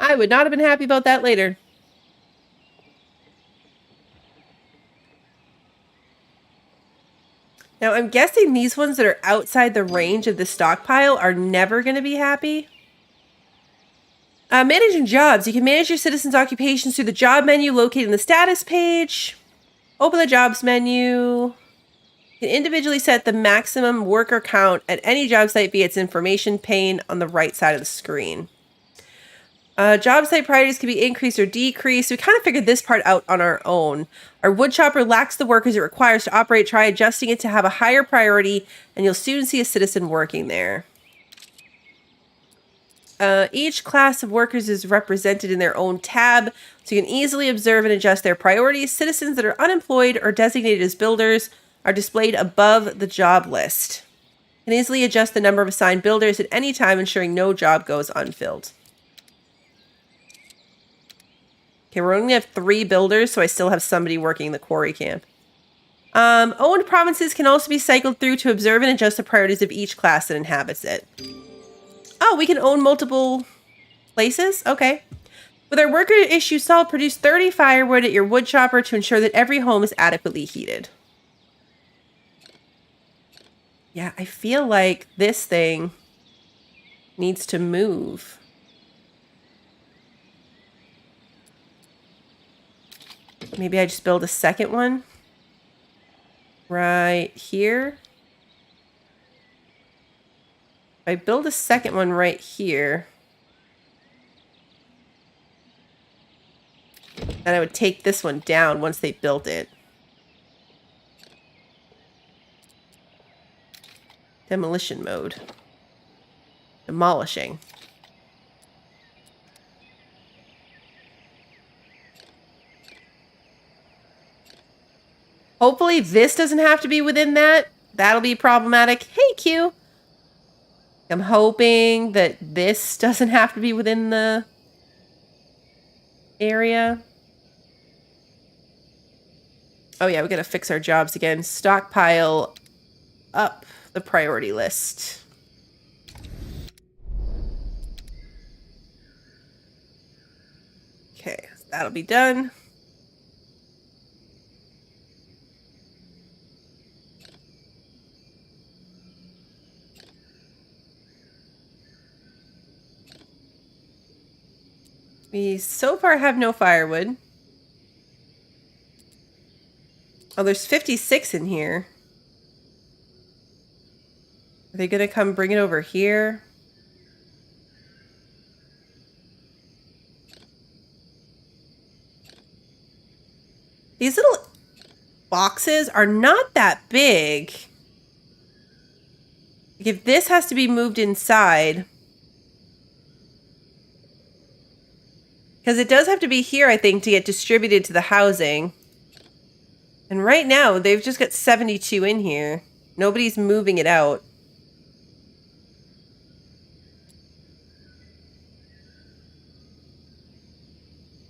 I would not have been happy about that later. Now, I'm guessing these ones that are outside the range of the stockpile are never going to be happy. Managing jobs. You can manage your citizens' occupations through the job menu located in the status page. Open the jobs menu. You can individually set the maximum worker count at any job site via its information pane on the right side of the screen. Job site priorities can be increased or decreased. We kind of figured this part out on our own. Our wood chopper lacks the workers it requires to operate. Try adjusting it to have a higher priority, and you'll soon see a citizen working there. Each class of workers is represented in their own tab, so you can easily observe and adjust their priorities. Citizens that are unemployed or designated as builders are displayed above the job list. You can easily adjust the number of assigned builders at any time, ensuring no job goes unfilled. Okay, we're only have 3 builders, so I still have somebody working the quarry camp. Owned provinces can also be cycled through to observe and adjust the priorities of each class that inhabits it. Oh, we can own multiple places? Okay. With our worker issue solved, produce 30 firewood at your wood chopper to ensure that every home is adequately heated. Yeah, I feel like this thing needs to move. Maybe I just build a second one right here. If I build a second one right here, then I would take this one down once they built it. Demolition mode. Demolishing. Hopefully this doesn't have to be within that. That'll be problematic. Hey, Q. I'm hoping that this doesn't have to be within the area. Oh yeah, we gotta fix our jobs again. Stockpile up the priority list. Okay, so that'll be done. We so far have no firewood. Oh, there's 56 in here. Are they gonna come bring it over here? These little boxes are not that big. Like if this has to be moved inside, because it does have to be here, I think, to get distributed to the housing. And right now, they've just got 72 in here. Nobody's moving it out.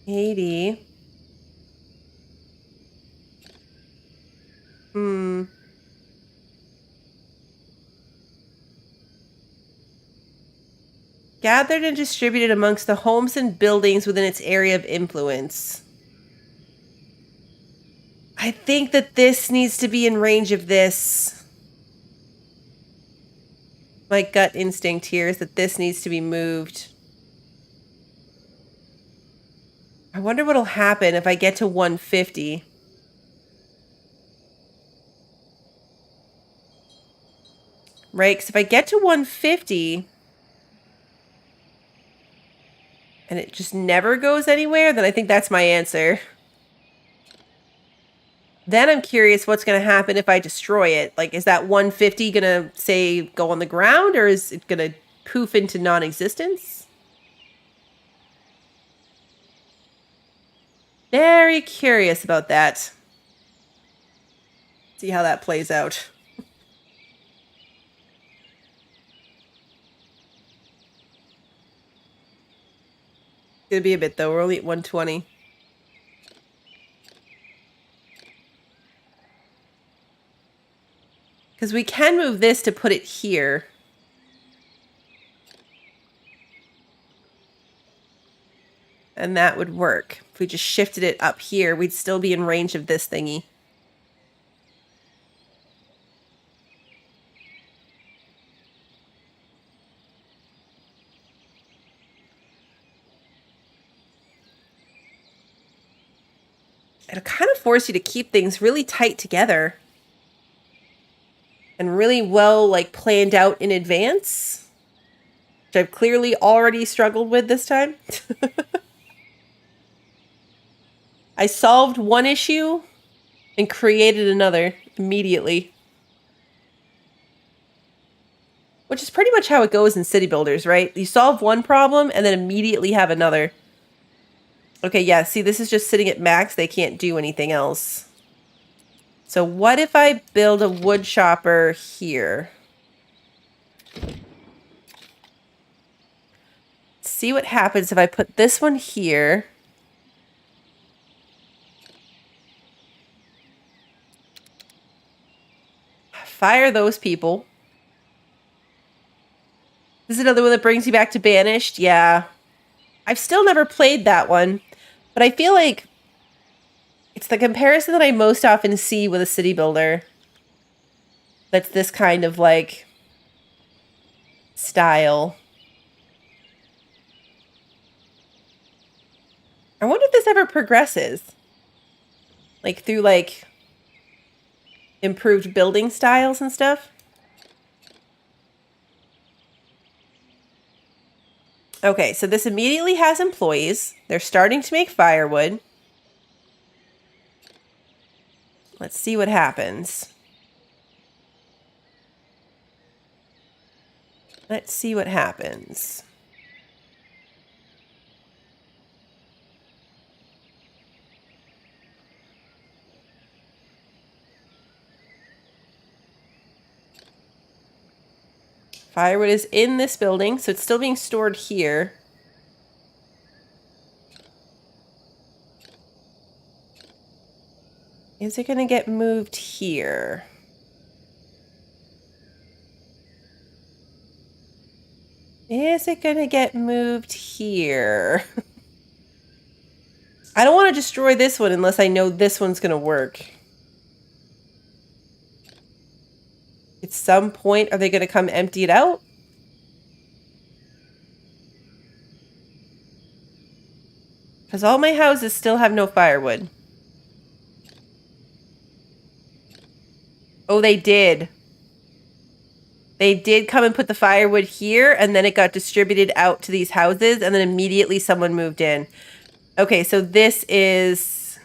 80. Gathered and distributed amongst the homes and buildings within its area of influence. I think that this needs to be in range of this. My gut instinct here is that this needs to be moved. I wonder what'll happen if I get to 150. Right, because if I get to 150 and it just never goes anywhere, then I think that's my answer. Then I'm curious what's going to happen if I destroy it. Like, is that 150 going to, say, go on the ground, or is it going to poof into non-existence? Very curious about that. See how that plays out. It's going to be a bit, though. We're only at 120. Because we can move this to put it here. And that would work. If we just shifted it up here, we'd still be in range of this thingy. It'll kind of force you to keep things really tight together. And really well, like, planned out in advance. Which I've clearly already struggled with this time. I solved one issue and created another immediately. Which is pretty much how it goes in city builders, right? You solve one problem and then immediately have another. Okay, yeah, see, this is just sitting at max. They can't do anything else. So what if I build a wood chopper here? See what happens if I put this one here. Fire those people. This is another one that brings you back to Banished. Yeah. I've still never played that one. But I feel like it's the comparison that I most often see with a city builder. That's this kind of, like, style. I wonder if this ever progresses. Like, through, like, improved building styles and stuff. Okay, so this immediately has employees. They're starting to make firewood. Let's see what happens. Let's see what happens. Firewood is in this building, so it's still being stored here. Is it going to get moved here? Is it going to get moved here? I don't want to destroy this one unless I know this one's going to work. At some point, are they going to come empty it out? Because all my houses still have no firewood. Oh, they did. They did come and put the firewood here, and then it got distributed out to these houses, and then immediately someone moved in. Okay, so this is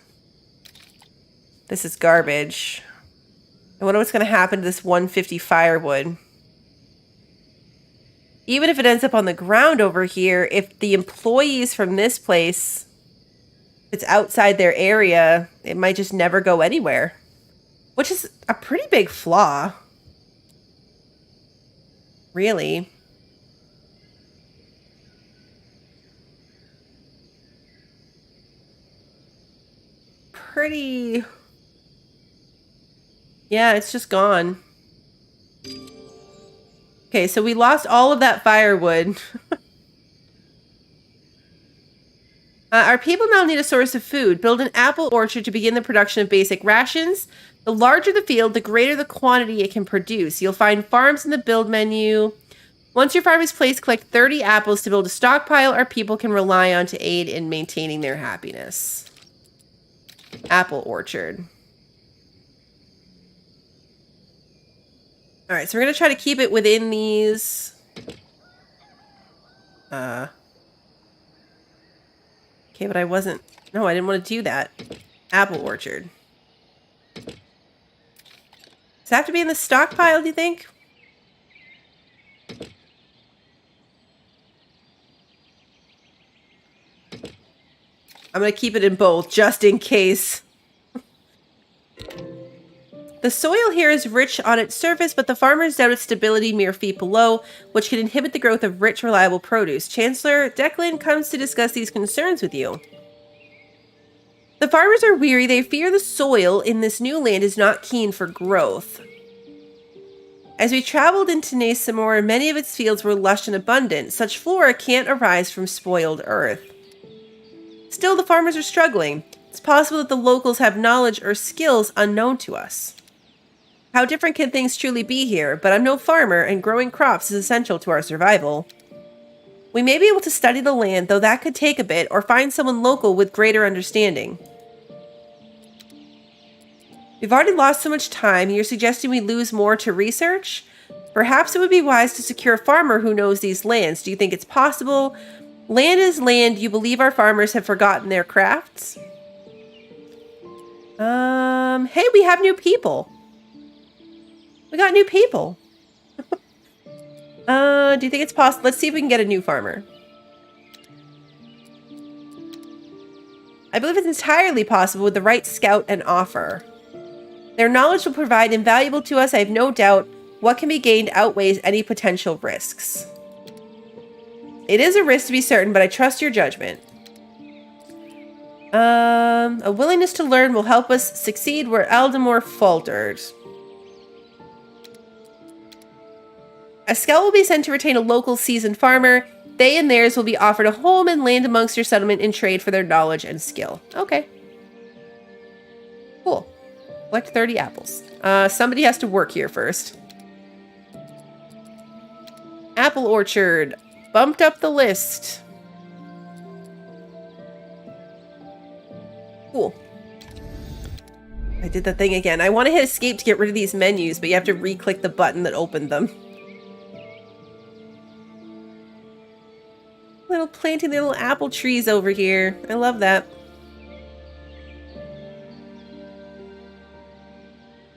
garbage. I wonder what's going to happen to this 150 firewood. Even if it ends up on the ground over here, if the employees from this place, it's outside their area, it might just never go anywhere. Which is a pretty big flaw. Really. pretty... Yeah, it's just gone. Okay, so we lost all of that firewood. Our people now need a source of food. Build an apple orchard to begin the production of basic rations. The larger the field, the greater the quantity it can produce. You'll find farms in the build menu. Once your farm is placed, collect 30 apples to build a stockpile our people can rely on to aid in maintaining their happiness. Apple orchard. All right, so we're going to try to keep it within these... Okay, but I wasn't... No, I didn't want to do that. Apple orchard. Does it have to be in the stockpile, do you think? I'm going to keep it in both, just in case. The soil here is rich on its surface, but the farmers doubt its stability mere feet below, which can inhibit the growth of rich, reliable produce. Chancellor Declan comes to discuss these concerns with you. The farmers are weary. They fear the soil in this new land is not keen for growth. As we traveled into Nasamor, many of its fields were lush and abundant. Such flora can't arise from spoiled earth. Still, the farmers are struggling. It's possible that the locals have knowledge or skills unknown to us. How different can things truly be here? But I'm no farmer, and growing crops is essential to our survival. We may be able to study the land, though that could take a bit, or find someone local with greater understanding. We've already lost so much time, and you're suggesting we lose more to research? Perhaps it would be wise to secure a farmer who knows these lands. Do you think it's possible? Land is land. You believe our farmers have forgotten their crafts? Hey, we have new people. We got new people. Do you think it's possible? Let's see if we can get a new farmer. I believe it's entirely possible with the right scout and offer. Their knowledge will provide invaluable to us. I have no doubt what can be gained outweighs any potential risks. It is a risk to be certain, but I trust your judgment. A willingness to learn will help us succeed where Aldemore faltered. A scout will be sent to retain a local seasoned farmer. They and theirs will be offered a home and land amongst your settlement in trade for their knowledge and skill. Okay. Cool. Collect 30 apples. Somebody has to work here first. Apple orchard. Bumped up the list. Cool. I did the thing again. I want to hit escape to get rid of these menus, but you have to re-click the button that opened them. Planting the little apple trees over here. I love that.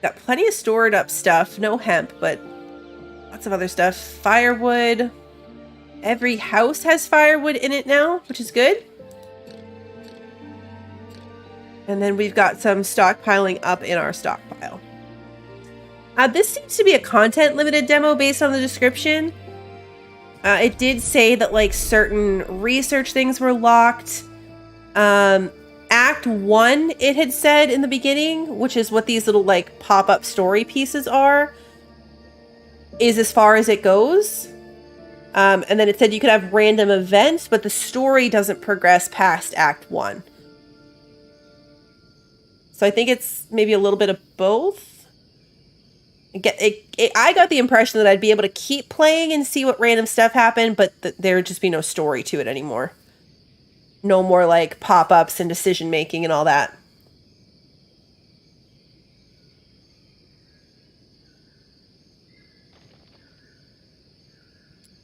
Got plenty of stored up stuff. No hemp, but lots of other stuff. Firewood. Every house has firewood in it now, which is good. And then we've got some stockpiling up in our stockpile. This seems to be a content limited demo based on the description. It did say that like certain research things were locked. Act 1, it had said in the beginning, which is what these little like pop-up story pieces are, is as far as it goes. And then it said you could have random events, but the story doesn't progress past Act 1. So I think it's maybe a little bit of both. I got the impression that I'd be able to keep playing and see what random stuff happened, but there would just be no story to it anymore. No more like pop-ups and decision making and all that.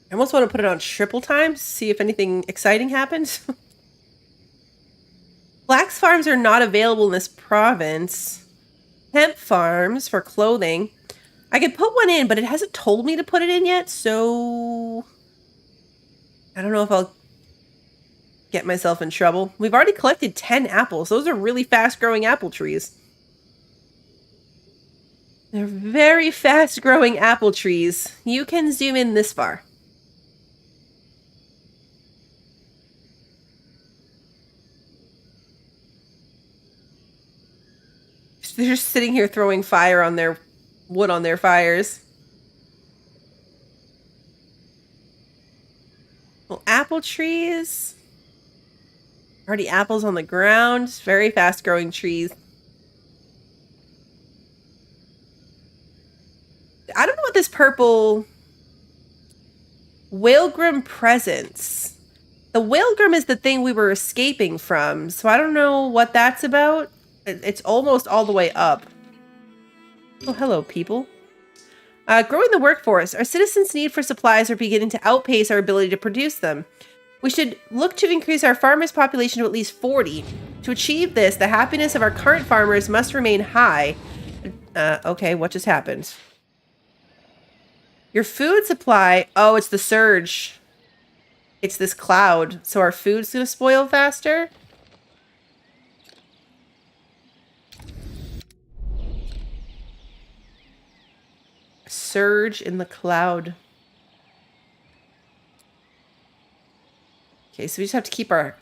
I almost want to put it on triple time, see if anything exciting happens. Flax farms are not available in this province. Hemp farms for clothing. I could put one in, but it hasn't told me to put it in yet, so I don't know if I'll get myself in trouble. We've already collected 10 apples. Those are really fast-growing apple trees. They're very fast-growing apple trees. You can zoom in this far. They're just sitting here throwing fire on their wood on their fires. Well, apple trees. Already apples on the ground. Very fast growing trees. I don't know what this purple Whalgrim presence. The Whalgrim is the thing we were escaping from, so I don't know what that's about. It's almost all the way up. Oh, hello, people. Growing the workforce. Our citizens' need for supplies are beginning to outpace our ability to produce them. We should look to increase our farmers' population to at least 40. To achieve this, the happiness of our current farmers must remain high. Okay, what just happened? Your food supply... Oh, it's the surge. It's this cloud. So our food's going to spoil faster? Surge in the cloud. Okay, so we just have to keep our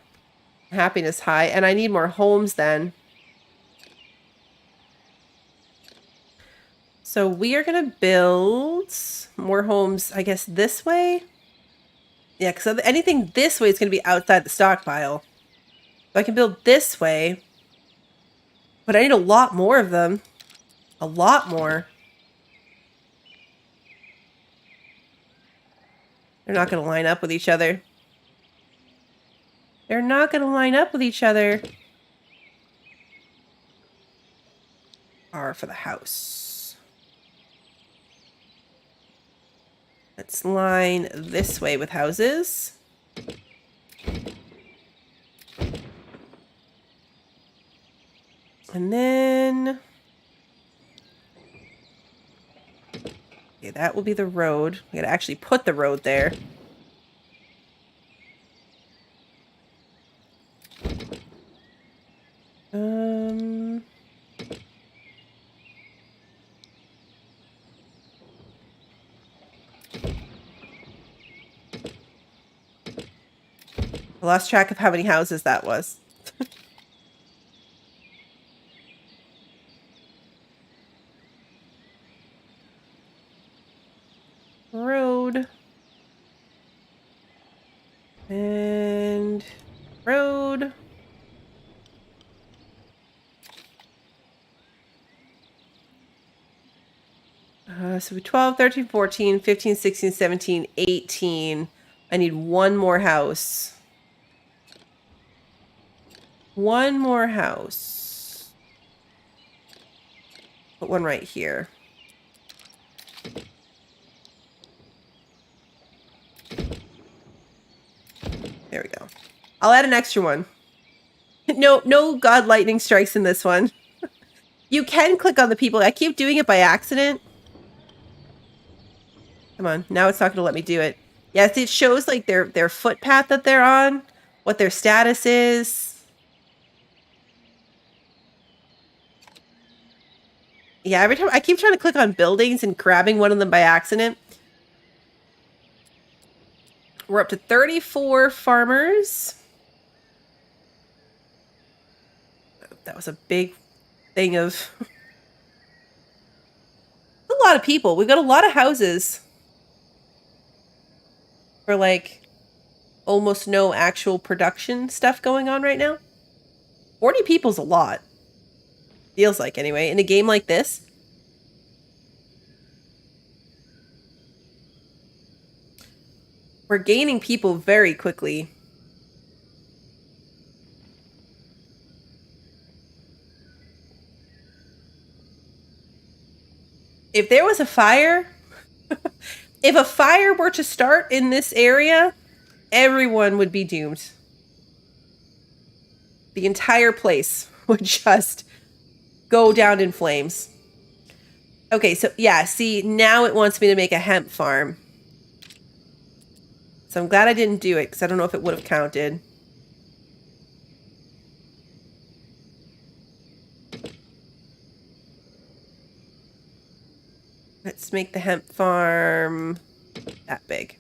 happiness high. And I need more homes then. So we are going to build more homes, I guess, this way. Yeah, because anything this way is going to be outside the stockpile. So I can build this way. But I need a lot more of them. A lot more. They're not going to line up with each other. They're not going to line up with each other. R for the house. Let's line this way with houses. And then... Okay, that will be the road. We gotta actually put the road there. I lost track of how many houses that was. Road. And road. So 12, 13, 14, 15, 16, 17, 18. I need one more house. One more house. Put one right here. There we go. I'll add an extra one. No god lightning strikes in this one. You can click on the people. I keep doing it by accident. Come on. Now it's not going to let me do it. Yes, it shows like their footpath that they're on, what their status is. Yeah, every time I keep trying to click on buildings and grabbing one of them by accident. We're up to 34 farmers. That was a big thing of... a lot of people. We've got a lot of houses. For like almost no actual production stuff going on right now. 40 people's a lot. Feels like anyway. In a game like this. We're gaining people very quickly. If there was a fire, if a fire were to start in this area, everyone would be doomed. The entire place would just go down in flames. Okay, so yeah, see, now it wants me to make a hemp farm. So I'm glad I didn't do it, because I don't know if it would have counted. Let's make the hemp farm that big.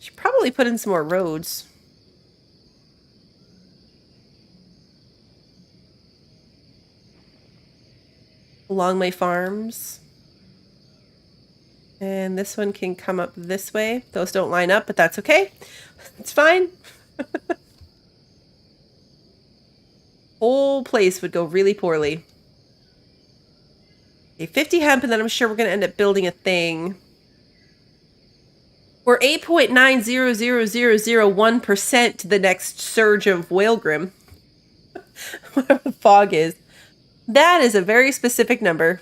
Should probably put in some more roads. along my farms. And this one can come up this way. Those don't line up, but that's okay. It's fine. Whole place would go really poorly. Okay, 50 hemp, and then I'm sure we're going to end up building a thing. We're 8.90001% to the next surge of Whalgrim. Whatever the fog is. That is a very specific number.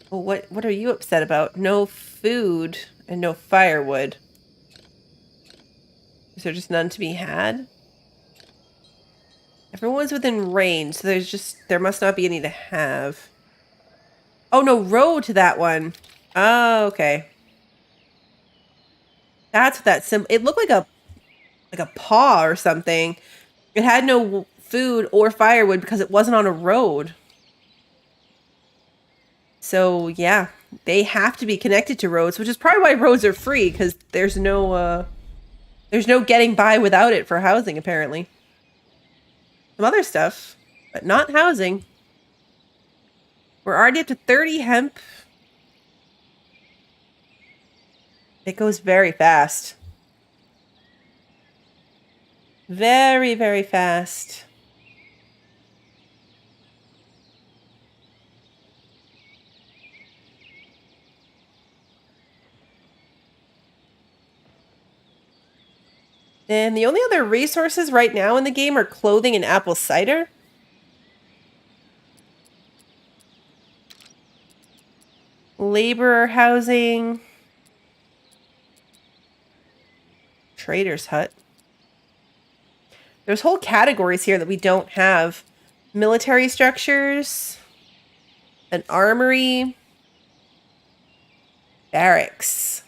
Well, what are you upset about? No food and no firewood. Is there just none to be had? Everyone's within range, so there must not be any to have. Oh, no road to that one. Oh, okay. That's what that symbol. It looked like a paw or something. It had no food or firewood because it wasn't on a road. So, yeah, they have to be connected to roads, which is probably why roads are free, because there's no getting by without it for housing, apparently. Some other stuff, but not housing. We're already up to 30 hemp. It goes very fast. Very, very fast. And the only other resources right now in the game are clothing and apple cider. Laborer housing. Trader's hut. There's whole categories here that we don't have. Military structures. An armory. Barracks.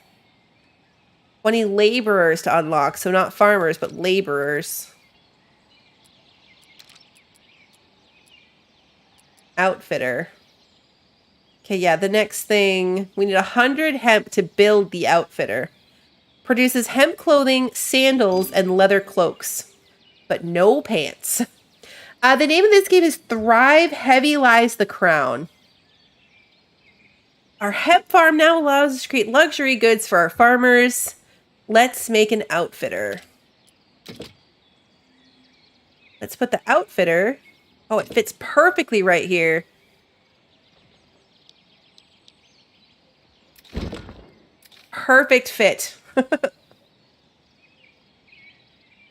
20 laborers to unlock. So not farmers, but laborers. Outfitter. Okay, yeah, the next thing. We need 100 hemp to build the outfitter. Produces hemp clothing, sandals, and leather cloaks. But no pants. The name of this game is Thrive Heavy Lies the Crown. Our hemp farm now allows us to create luxury goods for our farmers. Let's make an outfitter. Let's put the outfitter. Oh, it fits perfectly right here. Perfect fit.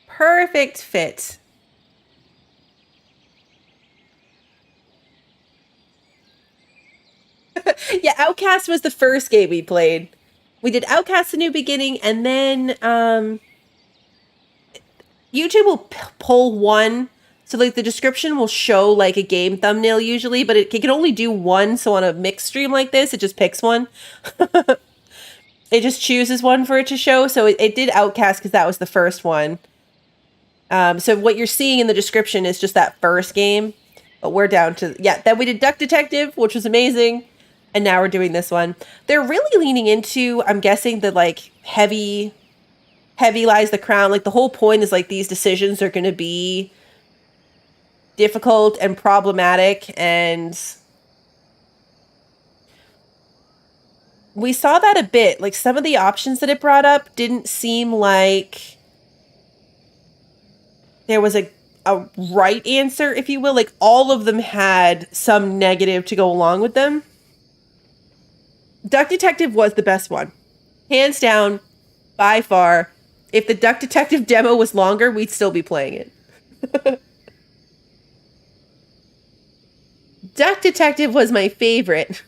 Perfect fit. Yeah, Outcast was the first game we played. We did Outcast: The New Beginning, and then YouTube will pull one. So like the description will show like a game thumbnail usually, but it can only do one. So on a mixed stream like this, it just picks one. It just chooses one for it to show. So it did Outcast because that was the first one. So what you're seeing in the description is just that first game. But we're down to, yeah, then we did Duck Detective, which was amazing. And now we're doing this one. They're really leaning into, I'm guessing, the like heavy lies the crown. Like the whole point is like these decisions are going to be difficult and problematic. And we saw that a bit. Like some of the options that it brought up didn't seem like there was a right answer, if you will. Like all of them had some negative to go along with them. Duck Detective was the best one. Hands down, by far. If the Duck Detective demo was longer, we'd still be playing it. Duck Detective was my favorite.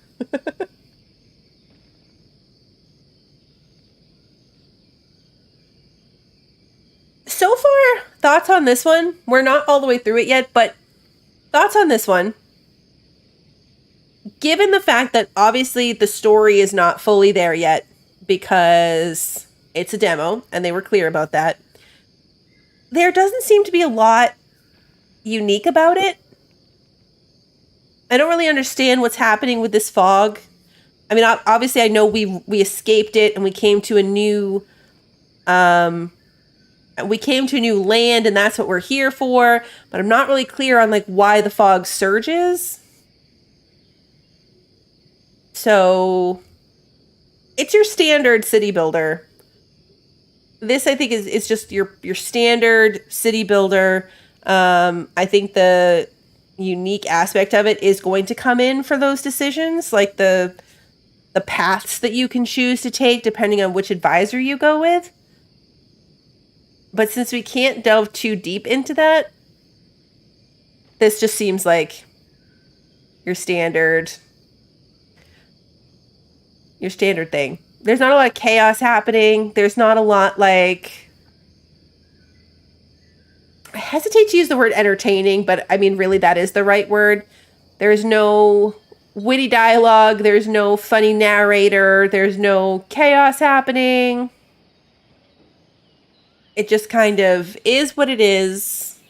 So far, thoughts on this one? We're not all the way through it yet, but thoughts on this one? Given the fact that obviously the story is not fully there yet because it's a demo and they were clear about that, there doesn't seem to be a lot unique about it. I don't really understand what's happening with this fog. I mean, obviously I know we escaped it and we came to a new, we came to a new land and that's what we're here for, but I'm not really clear on like why the fog surges. So it's your standard city builder. This I think is just your standard city builder. I think the unique aspect of it is going to come in for those decisions, like the paths that you can choose to take depending on which advisor you go with. But since we can't delve too deep into that, this just seems like your standard thing. There's not a lot of chaos happening. There's not a lot like... I hesitate to use the word entertaining, but I mean, really, that is the right word. There's no witty dialogue. There's no funny narrator. There's no chaos happening. It just kind of is what it is.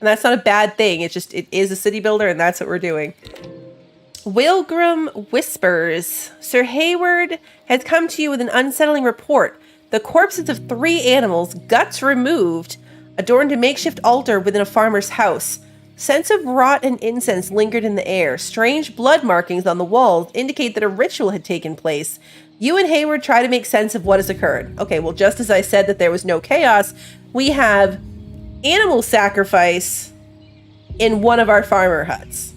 And that's not a bad thing. It is a city builder, and that's what we're doing. Wilgrim whispers, Sir Hayward has come to you with an unsettling report. The corpses of 3 animals, guts removed, adorned a makeshift altar within a farmer's house. Scents of rot and incense lingered in the air. Strange blood markings on the walls indicate that a ritual had taken place. You and Hayward try to make sense of what has occurred. Okay, well, just as I said that there was no chaos, we have animal sacrifice in one of our farmer huts.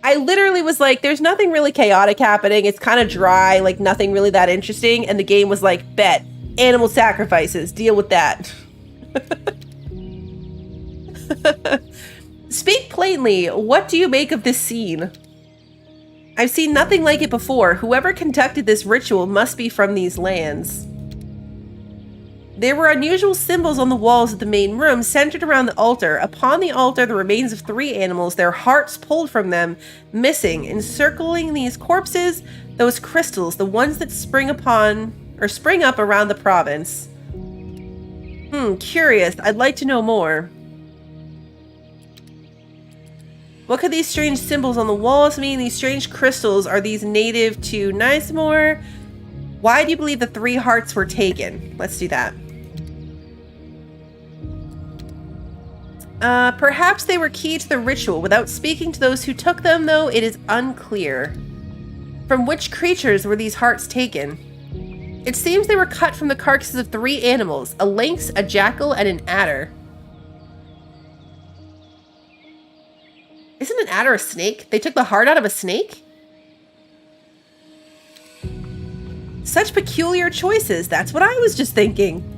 I literally was like, there's nothing really chaotic happening. It's kind of dry, like nothing really that interesting. And the game was like, bet, animal sacrifices, deal with that. Speak plainly, what do you make of this scene? I've seen nothing like it before. Whoever conducted this ritual must be from these lands. There were unusual symbols on the walls of the main room centered around the altar. Upon the altar, the remains of 3 animals, their hearts pulled from them, missing. Encircling these corpses, those crystals, the ones that spring up around the province. Curious. I'd like to know more. What could these strange symbols on the walls mean? These strange crystals, are these native to Nicemore? Why do you believe the 3 hearts were taken? Let's do that. Perhaps they were key to the ritual. Without speaking to those who took them, though, it is unclear. From which creatures were these hearts taken? It seems they were cut from the carcasses of 3 animals, a lynx, a jackal, and an adder. Isn't an adder a snake? They took the heart out of a snake? Such peculiar choices. That's what I was just thinking.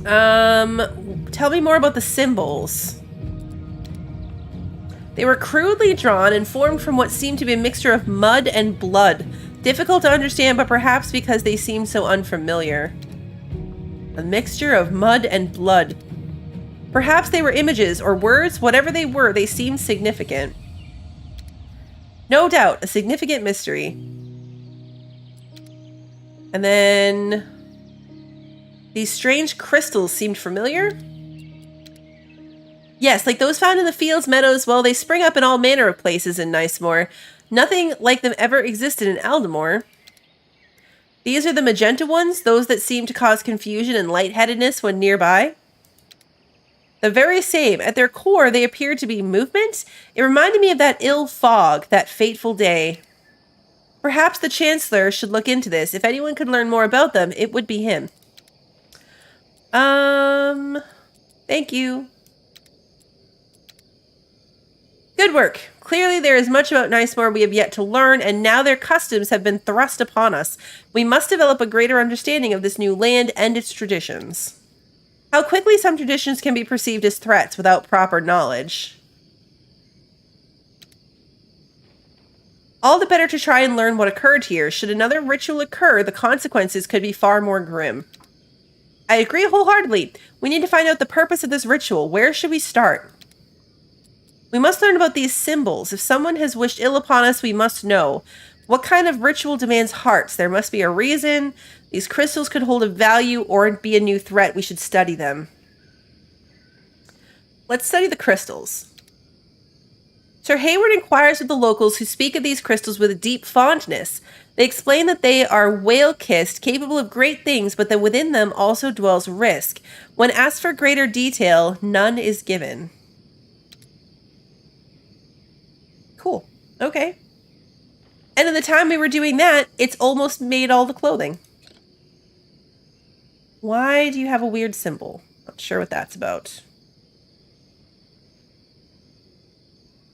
Tell me more about the symbols. They were crudely drawn and formed from what seemed to be a mixture of mud and blood. Difficult to understand, but perhaps because they seemed so unfamiliar. A mixture of mud and blood. Perhaps they were images or words. Whatever they were, they seemed significant. No doubt, a significant mystery. And then these strange crystals seemed familiar. Yes, like those found in the fields, meadows. Well, they spring up in all manner of places in Nicemore. Nothing like them ever existed in Aldemore. These are the magenta ones, those that seem to cause confusion and lightheadedness when nearby. The very same. At their core, they appeared to be movement. It reminded me of that ill fog, that fateful day. Perhaps the Chancellor should look into this. If anyone could learn more about them, it would be him. Thank you. Good work. Clearly there is much about Nicemore we have yet to learn, and now their customs have been thrust upon us. We must develop a greater understanding of this new land and its traditions. How quickly some traditions can be perceived as threats without proper knowledge. All the better to try and learn what occurred here. Should another ritual occur, the consequences could be far more grim. I agree wholeheartedly. We need to find out the purpose of this ritual. Where should we start? We must learn about these symbols. If someone has wished ill upon us, we must know. What kind of ritual demands hearts? There must be a reason. These crystals could hold a value or be a new threat. We should study them. Let's study the crystals. Sir Hayward inquires of the locals who speak of these crystals with a deep fondness. They explain that they are whale-kissed, capable of great things, but that within them also dwells risk. When asked for greater detail, none is given. Cool. Okay. And in the time we were doing that, it's almost made all the clothing. Why do you have a weird symbol? Not sure what that's about.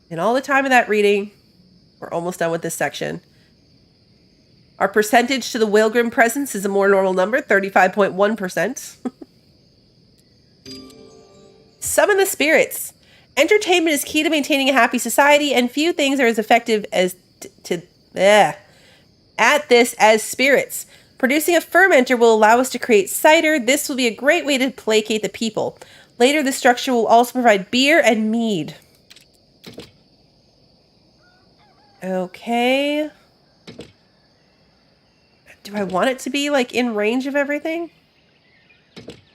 In all the time of that reading, we're almost done with this section. Our percentage to the Whalgrim presence is a more normal number, 35.1%. Summon the spirits. Entertainment is key to maintaining a happy society, and few things are as effective as at this as spirits. Producing a fermenter will allow us to create cider. This will be a great way to placate the people. Later, the structure will also provide beer and mead. Okay. Do I want it to be, like, in range of everything?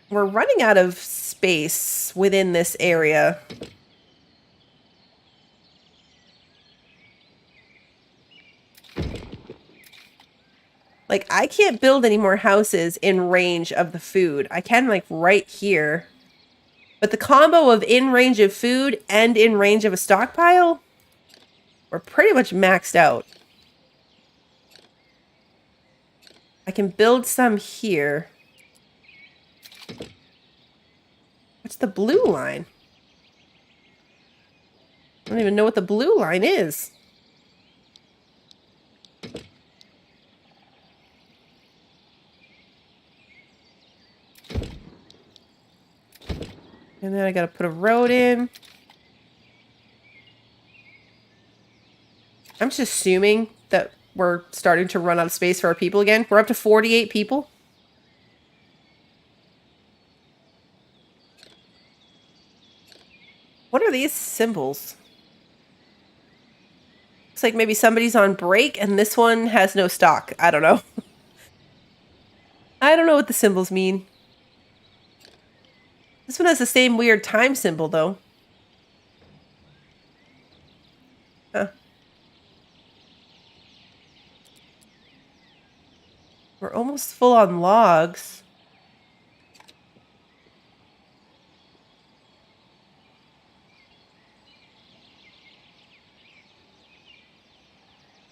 We're running out of space within this area. Like, I can't build any more houses in range of the food. I can, like, right here. But the combo of in range of food and in range of a stockpile, we're pretty much maxed out. I can build some here. What's the blue line? I don't even know what the blue line is. And then I gotta put a road in. I'm just assuming that we're starting to run out of space for our people again. We're up to 48 people. What are these symbols? Looks like maybe somebody's on break and this one has no stock. I don't know. I don't know what the symbols mean. This one has the same weird time symbol, though. Huh. We're almost full on logs.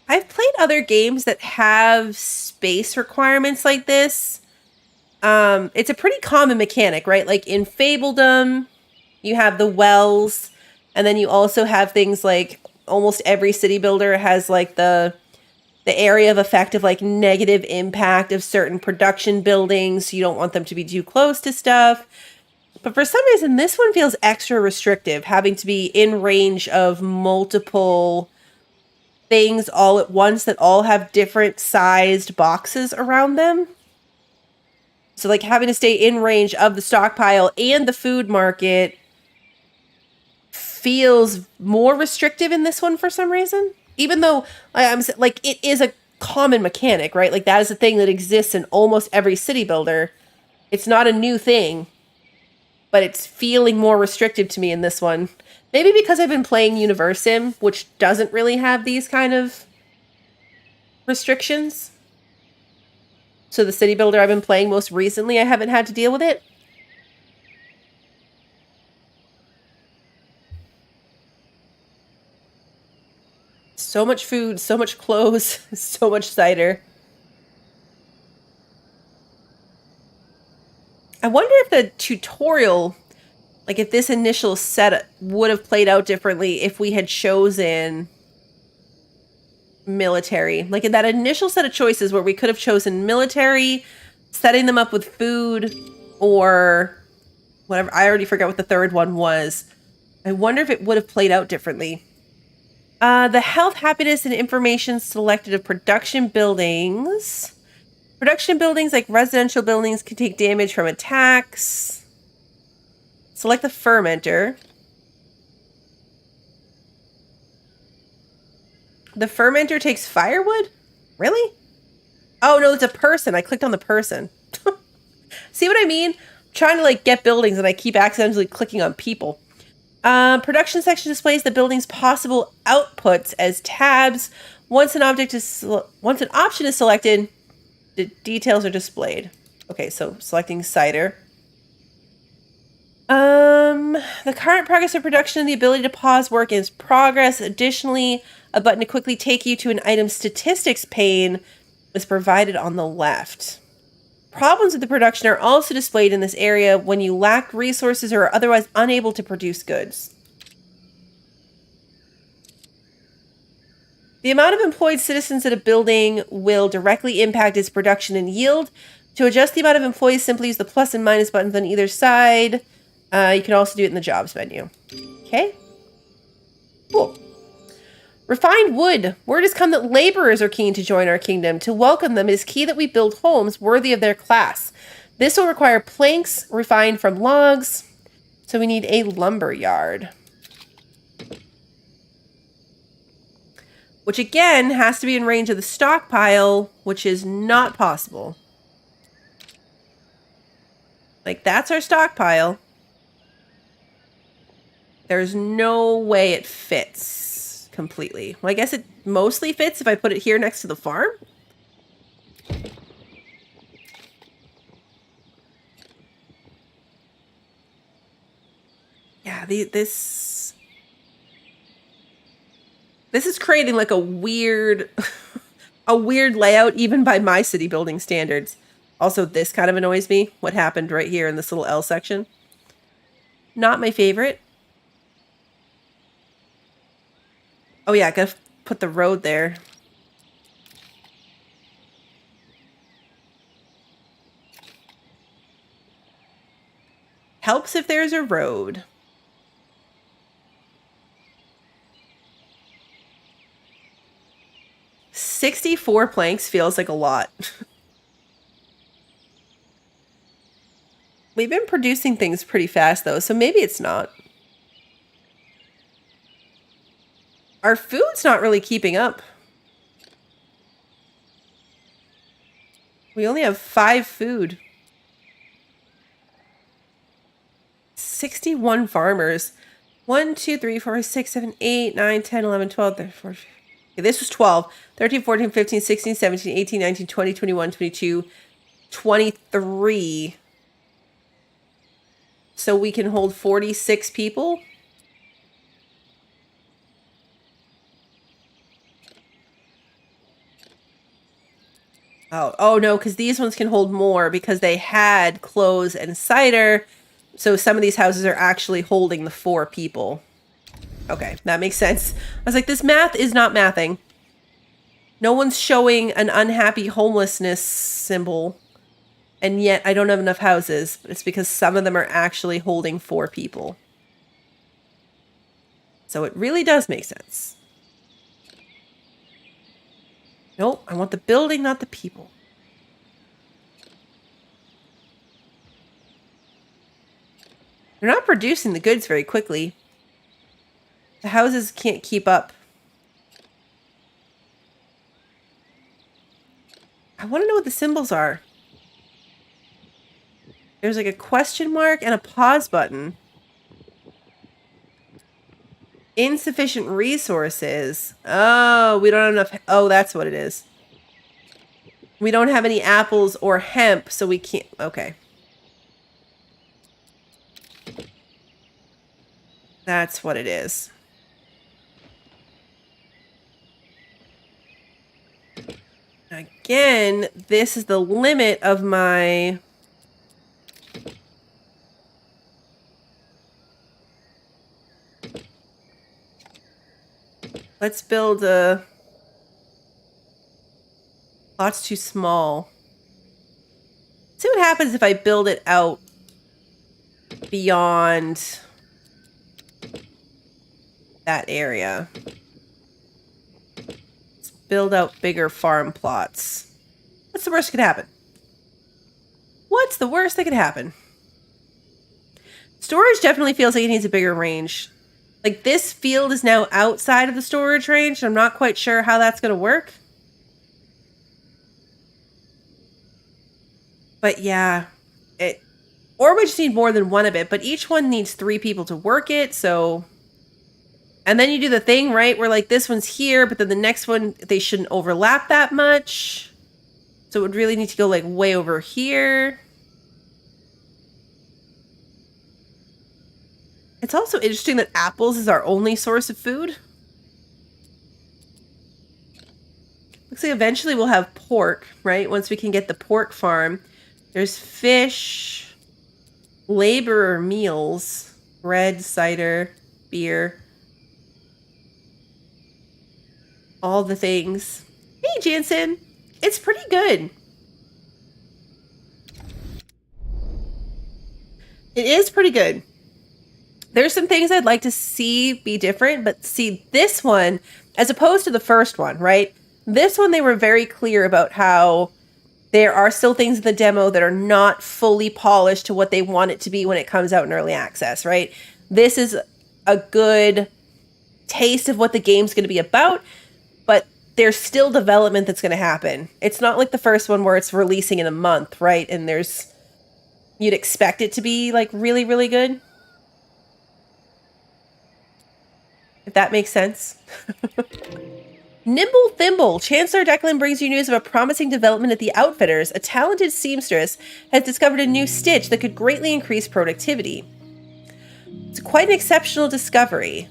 I've played other games that have space requirements like this. It's a pretty common mechanic, right? Like in Fabledom, you have the wells, and then you also have things like almost every city builder has like the area of effect of like negative impact of certain production buildings. You don't want them to be too close to stuff. But for some reason, this one feels extra restrictive, having to be in range of multiple things all at once that all have different sized boxes around them. So like having to stay in range of the stockpile and the food market feels more restrictive in this one for some reason. Even though I'm like, it is a common mechanic, right? Like that is a thing that exists in almost every city builder. It's not a new thing, but it's feeling more restrictive to me in this one. Maybe because I've been playing Universim, which doesn't really have these kind of restrictions. So the city builder I've been playing most recently, I haven't had to deal with it. So much food, so much clothes, so much cider. I wonder if the tutorial, like if this initial setup would have played out differently if we had chosen military. Like in that initial set of choices where we could have chosen military, setting them up with food, or whatever. I already forgot what the third one was. I wonder if it would have played out differently. The health, happiness, and information selected of production buildings. Production buildings, like residential buildings, can take damage from attacks. Select the fermenter. The fermenter takes firewood? Really? Oh, no, it's a person. I clicked on the person. See what I mean? I'm trying to, like, get buildings, and I keep accidentally clicking on people. Production section displays the building's possible outputs as tabs. Once an option is selected, the details are displayed. Okay, so selecting cider. The current progress of production and the ability to pause work is progress. Additionally, a button to quickly take you to an item statistics pane is provided on the left. Problems with the production are also displayed in this area when you lack resources or are otherwise unable to produce goods. The amount of employed citizens at a building will directly impact its production and yield. To adjust the amount of employees, simply use the plus and minus buttons on either side. You can also do it in the jobs menu. Okay. Cool. Refined wood. Word has come that laborers are keen to join our kingdom. To welcome them, it is key that we build homes worthy of their class. This will require planks refined from logs. So we need a lumber yard. Which again has to be in range of the stockpile, which is not possible. Like, that's our stockpile. There's no way it fits completely. Well, I guess it mostly fits if I put it here next to the farm. Yeah, this is creating like a weird a weird layout even by my city building standards. Also, this kind of annoys me. What happened right here in this little L section. Not my favorite. Oh yeah, I gotta put the road there. Helps if there's a road. $64 planks feels like a lot. We've been producing things pretty fast though, so maybe it's not. Our food's not really keeping up. We only have 5 food. 61 farmers. 1, 2, 3, 4, 6, 7, 8, 9, 10, 11, 12, 13, 14. Okay, this was 12. 13, 14, 15, 16, 17, 18, 19, 20, 21, 22, 23. So we can hold 46 people. Oh no, because these ones can hold more because they had clothes and cider. So some of these houses are actually holding the 4 people. Okay, that makes sense. I was like, this math is not mathing. No one's showing an unhappy homelessness symbol. And yet I don't have enough houses. But it's because some of them are actually holding 4 people. So it really does make sense. Nope, I want the building, not the people. They're not producing the goods very quickly. The houses can't keep up. I want to know what the symbols are. There's like a question mark and a pause button. Insufficient resources. Oh, we don't have enough. Oh, that's what it is. We don't have any apples or hemp, so we can't. Okay. That's what it is. Again, this is the limit of my... Let's build a... Lot's too small. See what happens if I build it out beyond that area. Let's build out bigger farm plots. What's the worst that could happen? What's the worst that could happen? Storage definitely feels like it needs a bigger range. Like, this field is now outside of the storage range, and I'm not quite sure how that's going to work. But yeah, or we just need more than one of it, but each one needs 3 people to work it, so... And then you do the thing, right, where like this one's here, but then the next one, they shouldn't overlap that much. So it would really need to go like way over here. It's also interesting that apples is our only source of food. Looks like eventually we'll have pork, right? Once we can get the pork farm. There's fish, laborer meals, bread, cider, beer. All the things. Hey, Jansen. It's pretty good. It is pretty good. There's some things I'd like to see be different, but see this one, as opposed to the first one, right? This one, they were very clear about how there are still things in the demo that are not fully polished to what they want it to be when it comes out in early access, right? This is a good taste of what the game's going to be about, but there's still development that's going to happen. It's not like the first one where it's releasing in a month, right? And you'd expect it to be like really, really good. If that makes sense. Nimble Thimble. Chancellor Declan brings you news of a promising development at the Outfitters. A talented seamstress has discovered a new stitch that could greatly increase productivity. It's quite an exceptional discovery.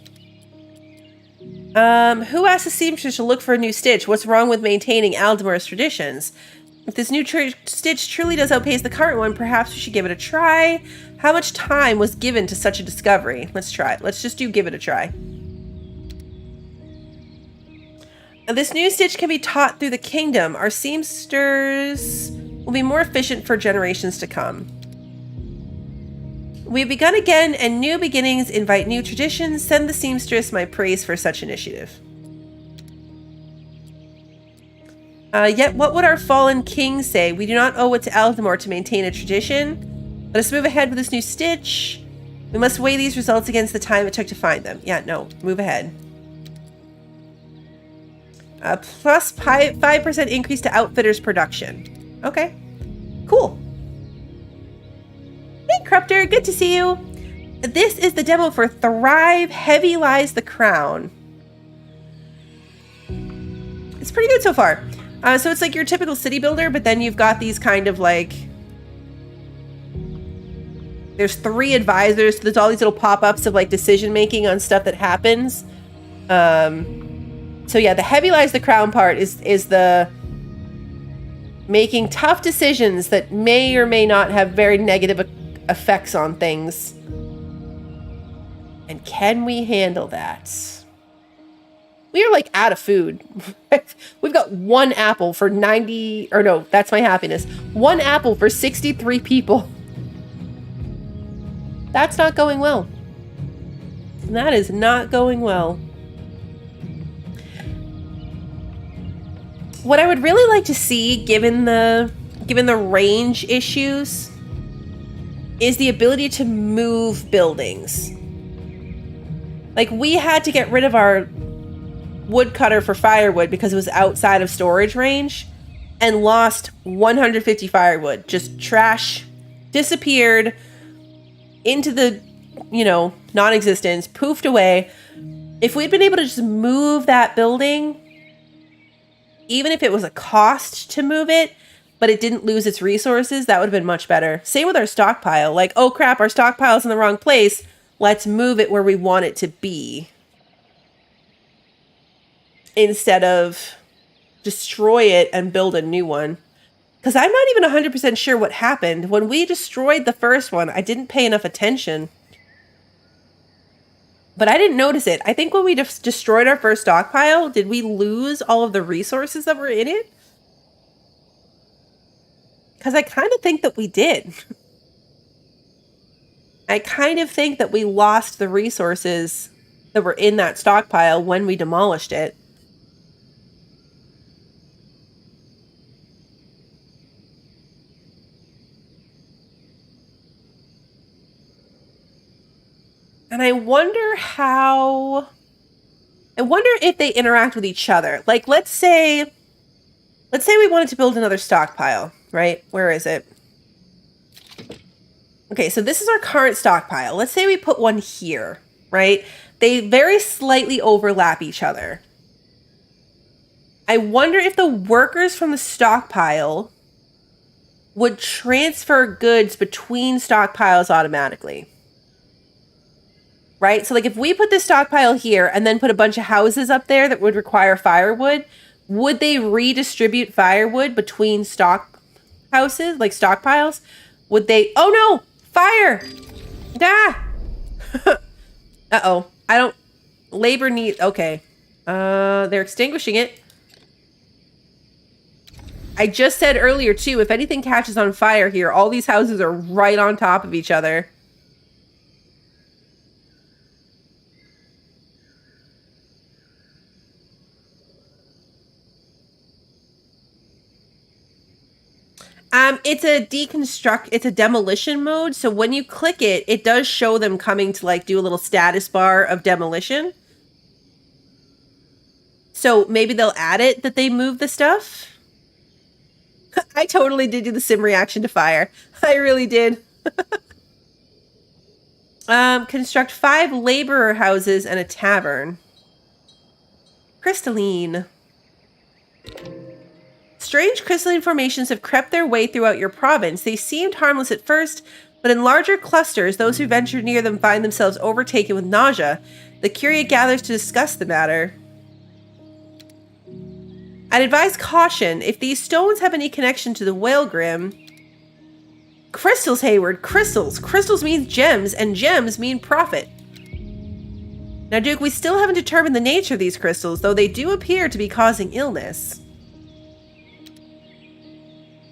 Who asked the seamstress to look for a new stitch? What's wrong with maintaining Aldemar's traditions? If this new stitch truly does outpace the current one, perhaps we should give it a try. How much time was given to such a discovery? Let's try it. Let's just give it a try. This new stitch can be taught through the kingdom. Our seamsters will be more efficient for generations to come. We have begun again, and new beginnings invite new traditions. Send the seamstress my praise for such initiative. Yet what would our fallen king say? We do not owe it to Aldemar to maintain a tradition. Let us move ahead with this new stitch. We must weigh these results against the time it took to find them. Yeah, no, move ahead. Plus 5% increase to Outfitters production. Okay, cool. Hey, Crupter, good to see you. This is the demo for Thrive, Heavy Lies the Crown. It's pretty good so far. So it's like your typical city builder, but then you've got these kind of like... There's 3 advisors, so there's all these little pop-ups of like decision-making on stuff that happens. So yeah, the Heavy Lies the Crown part is the making tough decisions that may or may not have very negative effects on things. And can we handle that? We are like out of food. We've got 1 apple for 90, or no, that's my happiness. 1 apple for 63 people. That's not going well. That is not going well. What I would really like to see, given the range issues, is the ability to move buildings. Like, we had to get rid of our woodcutter for firewood because it was outside of storage range and lost 150 firewood. Just trash, disappeared into the, non-existence, poofed away. If we'd been able to just move that building, even if it was a cost to move it, but it didn't lose its resources, that would have been much better. Same with our stockpile. Like, oh crap, our stockpile's in the wrong place. Let's move it where we want it to be. Instead of destroy it and build a new one. Because I'm not even 100% sure what happened. When we destroyed the first one, I didn't pay enough attention. But I didn't notice it. I think when we destroyed our first stockpile, did we lose all of the resources that were in it? Because I kind of think that we did. I kind of think that we lost the resources that were in that stockpile when we demolished it. And I wonder if they interact with each other. Like, let's say we wanted to build another stockpile, right? Where is it? Okay, so this is our current stockpile. Let's say we put one here, right? They very slightly overlap each other. I wonder if the workers from the stockpile would transfer goods between stockpiles automatically. Right? So like if we put this stockpile here and then put a bunch of houses up there that would require firewood, would they redistribute firewood between stock houses, like stockpiles? Would they? Oh no! Fire! Ah! Uh-oh. I don't... Labor need... Okay. They're extinguishing it. I just said earlier, too, if anything catches on fire here, all these houses are right on top of each other. It's a demolition mode. So when you click it, it does show them coming to like do a little status bar of demolition. So maybe they'll add it that they move the stuff. I totally did do the sim reaction to fire. I really did. Construct 5 laborer houses and a tavern. Crystalline. Strange crystalline formations have crept their way throughout your province. They seemed harmless at first, but in larger clusters, those who venture near them find themselves overtaken with nausea. The curia gathers to discuss the matter. I'd advise caution. If these stones have any connection to the Whalegrim... Crystals, Hayward. Crystals. Crystals means gems, and gems mean profit. Now, Duke, we still haven't determined the nature of these crystals, though they do appear to be causing illness.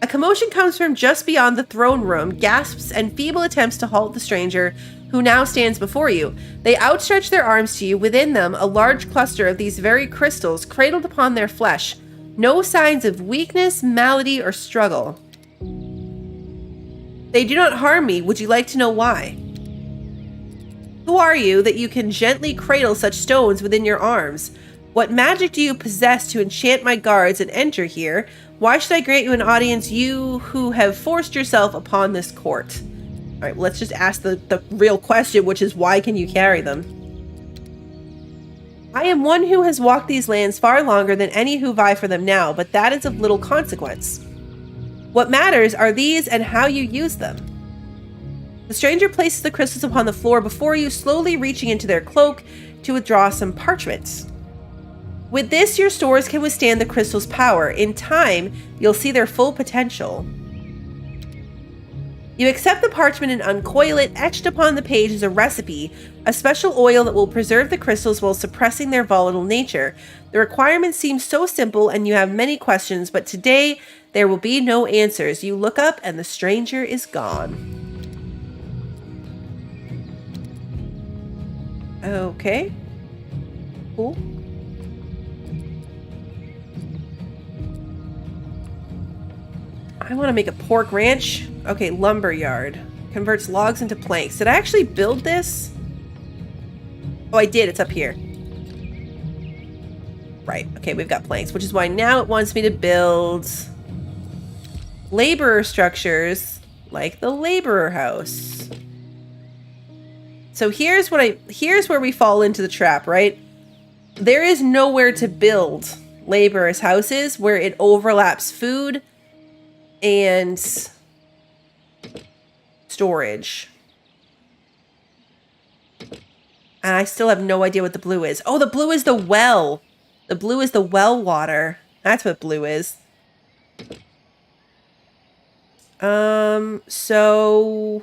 A commotion comes from just beyond the throne room, gasps and feeble attempts to halt the stranger who now stands before you. They outstretch their arms to you, within them a large cluster of these very crystals cradled upon their flesh. No signs of weakness, malady, or struggle. They do not harm me. Would you like to know why? Who are you that you can gently cradle such stones within your arms? What magic do you possess to enchant my guards and enter here? Why should I grant you an audience, you who have forced yourself upon this court? All right, well, let's just ask the real question, which is why can you carry them? I am one who has walked these lands far longer than any who vie for them now, but that is of little consequence. What matters are these and how you use them. The stranger places the crystals upon the floor before you, slowly reaching into their cloak to withdraw some parchments. With this, your stores can withstand the crystal's power. In time, you'll see their full potential. You accept the parchment and uncoil it. Etched upon the page is a recipe, a special oil that will preserve the crystals while suppressing their volatile nature. The requirements seem so simple and you have many questions, but today there will be no answers. You look up and the stranger is gone. Okay. Cool. I want to make a pork ranch. Okay, lumberyard. Converts logs into planks. Did I actually build this? Oh, I did. It's up here. Right. Okay, we've got planks, which is why now it wants me to build laborer structures like the laborer house. So here's where we fall into the trap, right? There is nowhere to build laborers' houses where it overlaps food and storage. And I still have no idea what the blue is. Oh, the blue is the well. The blue is the well water. That's what blue is. So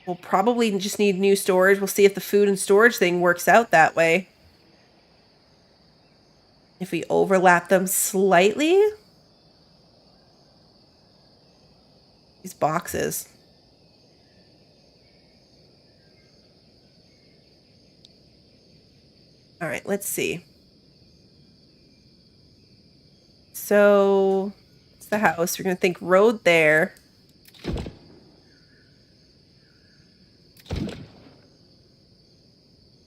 we'll probably just need new storage. We'll see if the food and storage thing works out that way. If we overlap them slightly. These boxes. All right, let's see. So it's the house. We're going to think road there.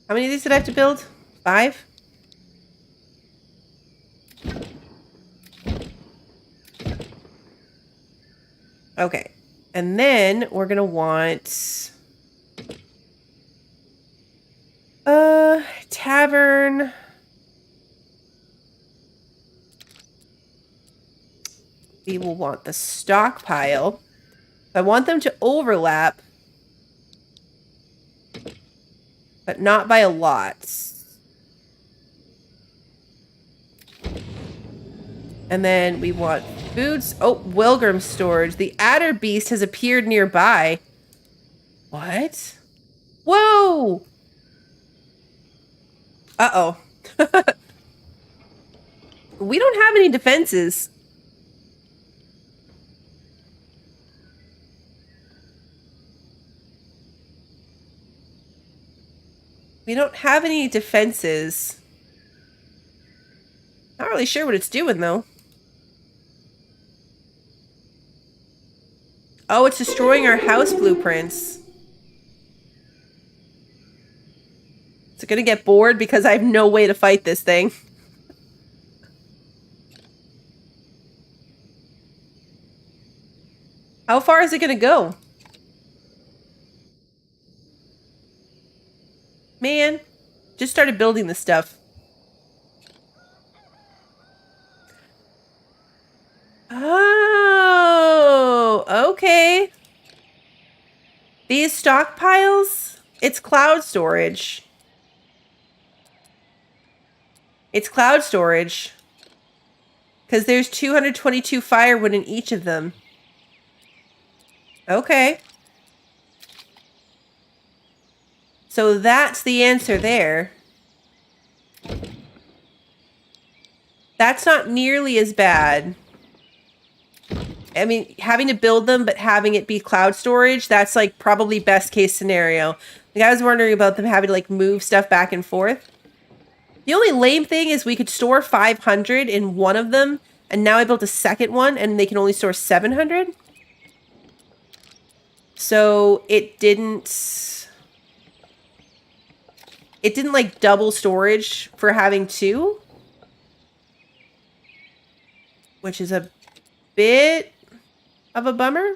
How many of these did I have to build? 5? Okay. And then we're going to want tavern. We will want the stockpile. I want them to overlap, but not by a lot. And then we want foods. Oh, Wilgrim storage. The adder beast has appeared nearby. What? Whoa! Uh-oh. We don't have any defenses. We don't have any defenses. Not really sure what it's doing, though. Oh, it's destroying our house blueprints. Is it gonna get bored because I have no way to fight this thing? How far is it gonna go? Man, just started building this stuff. Oh, okay. These stockpiles, it's cloud storage. It's cloud storage. Because there's 222 firewood in each of them. Okay. So that's the answer there. That's not nearly as bad. I mean, having to build them, but having it be cloud storage, that's like probably best case scenario. Like, I was wondering about them having to like move stuff back and forth. The only lame thing is we could store 500 in one of them, and now I built a second one, and they can only store 700. So it didn't like double storage for having two, which is a bit of a bummer.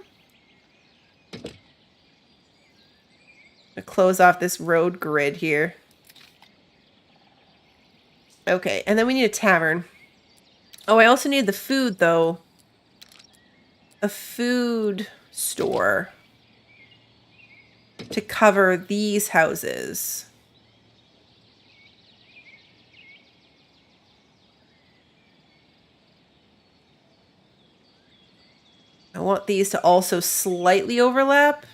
I'll close off this road grid here. Okay, and then we need a tavern. Oh, I also need the food, though. A food store to cover these houses. I want these to also slightly overlap.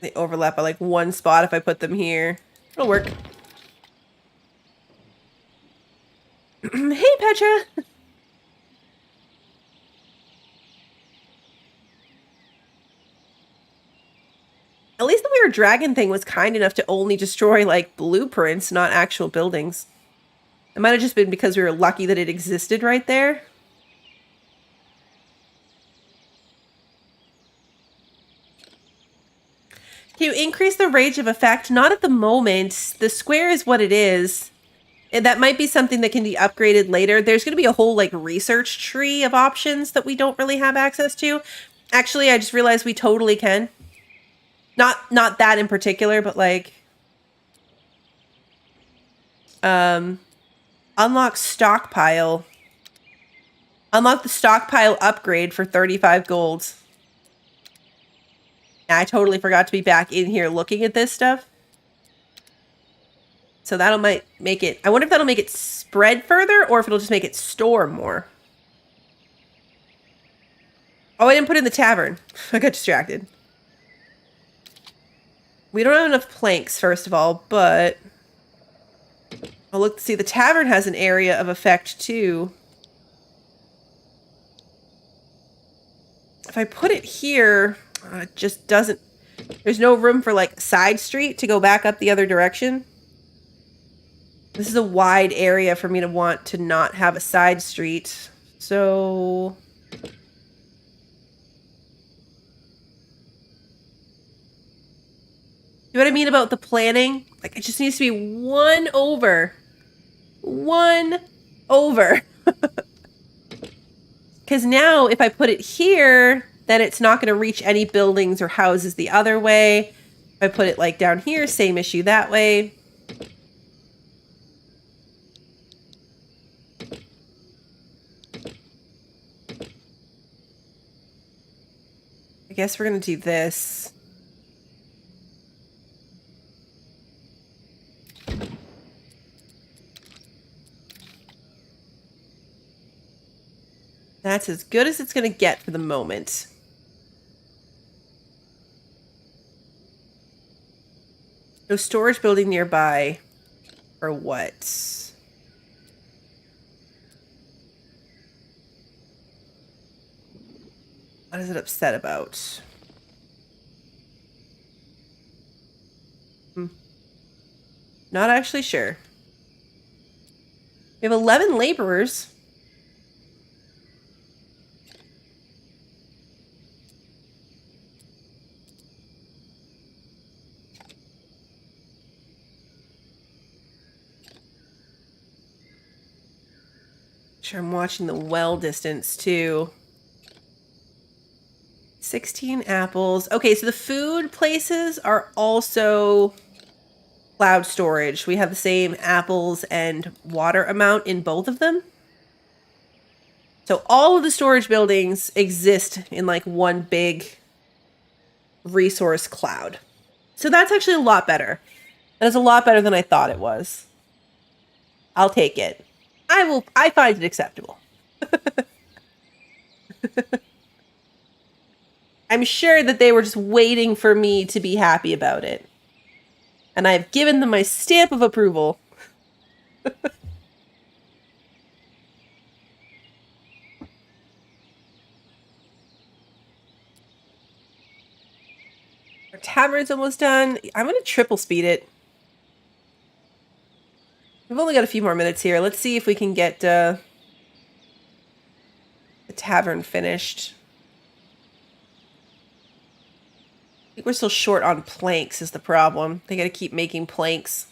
They overlap at like one spot if I put them here. It'll work. Hey, Petra! At least the weird dragon thing was kind enough to only destroy like blueprints, not actual buildings. It might have just been because we were lucky that it existed right there. Can you increase the range of effect? Not at the moment. The square is what it is. And that might be something that can be upgraded later. There's going to be a whole like research tree of options that we don't really have access to. Actually, I just realized we totally can. Not that in particular, but like unlock stockpile. Unlock the stockpile upgrade for 35 gold. I totally forgot to be back in here looking at this stuff. So that'll might make it... I wonder if that'll make it spread further or if it'll just make it store more. Oh, I didn't put in the tavern. I got distracted. We don't have enough planks, first of all, but... Oh, look, see, the tavern has an area of effect, too. If I put it here... it just doesn't... There's no room for, like, side street to go back up the other direction. This is a wide area for me to want to not have a side street. So... You know what I mean about the planning? Like, it just needs to be one over. One over. Because now, if I put it here... then it's not going to reach any buildings or houses the other way. If I put it like down here, same issue that way. I guess we're going to do this. That's as good as it's going to get for the moment. No storage building nearby. Or what? What is it upset about? Not actually sure. We have 11 laborers. Sure, I'm watching the well distance too. 16 apples. Okay, so the food places are also cloud storage. We have the same apples and water amount in both of them. So all of the storage buildings exist in like one big resource cloud. So that's actually a lot better. That is a lot better than I thought it was. I'll take it. I find it acceptable. I'm sure that they were just waiting for me to be happy about it. And I've given them my stamp of approval. Our tavern's almost done. I'm going to triple speed it. We've only got a few more minutes here. Let's see if we can get the tavern finished. I think we're still short on planks is the problem. They got to keep making planks.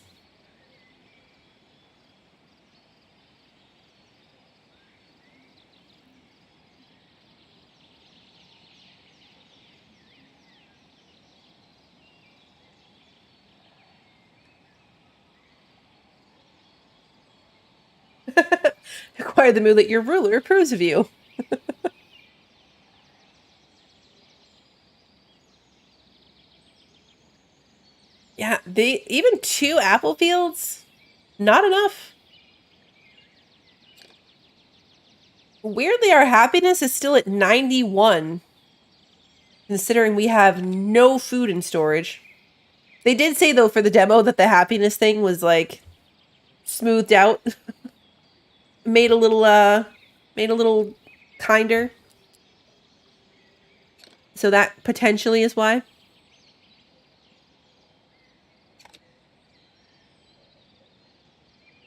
Acquire the mood that your ruler approves of you. Yeah, even 2 apple fields, not enough. Weirdly, our happiness is still at 91, considering we have no food in storage. They did say, though, for the demo that the happiness thing was, like, smoothed out. made a little kinder. So that potentially is why.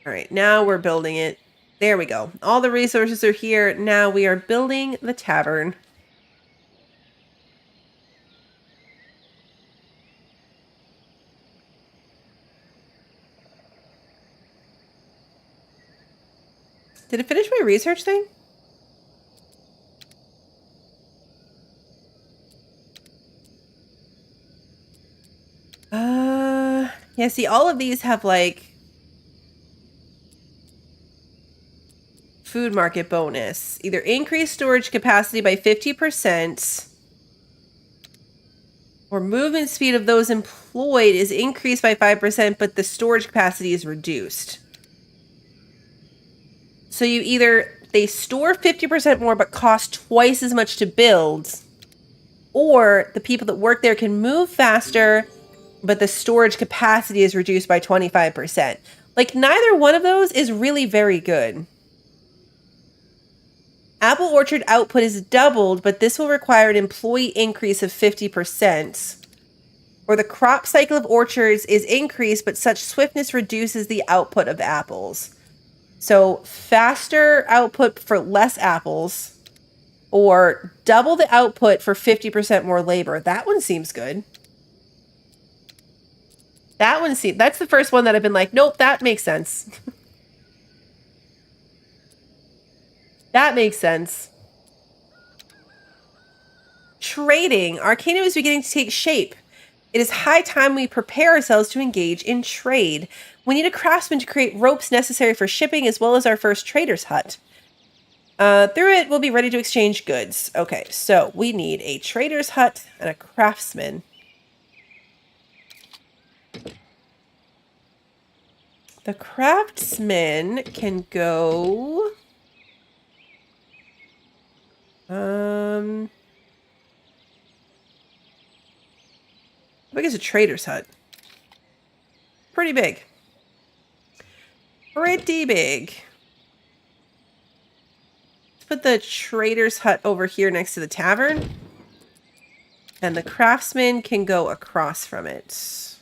All right, now we're building it. There we go. All the resources are here. Now we are building the tavern. Did it finish my research thing? Yeah, see, all of these have, like, food market bonus. Either increase storage capacity by 50%, or movement speed of those employed is increased by 5%, but the storage capacity is reduced. So they store 50% more but cost twice as much to build, or the people that work there can move faster, but the storage capacity is reduced by 25%. Like, neither one of those is really very good. Apple orchard output is doubled, but this will require an employee increase of 50%. Or the crop cycle of orchards is increased, but such swiftness reduces the output of apples. So faster output for less apples, or double the output for 50% more labor. That one seems good. That's the first one that I've been like, nope, that makes sense. That makes sense. Trading. Our kingdom is beginning to take shape. It is high time we prepare ourselves to engage in trade. We need a craftsman to create ropes necessary for shipping, as well as our first trader's hut. Through it, we'll be ready to exchange goods. Okay, so we need a trader's hut and a craftsman. The craftsman can go... How big is a trader's hut? Pretty big. Pretty big. Let's put the trader's hut over here next to the tavern. And the craftsman can go across from it.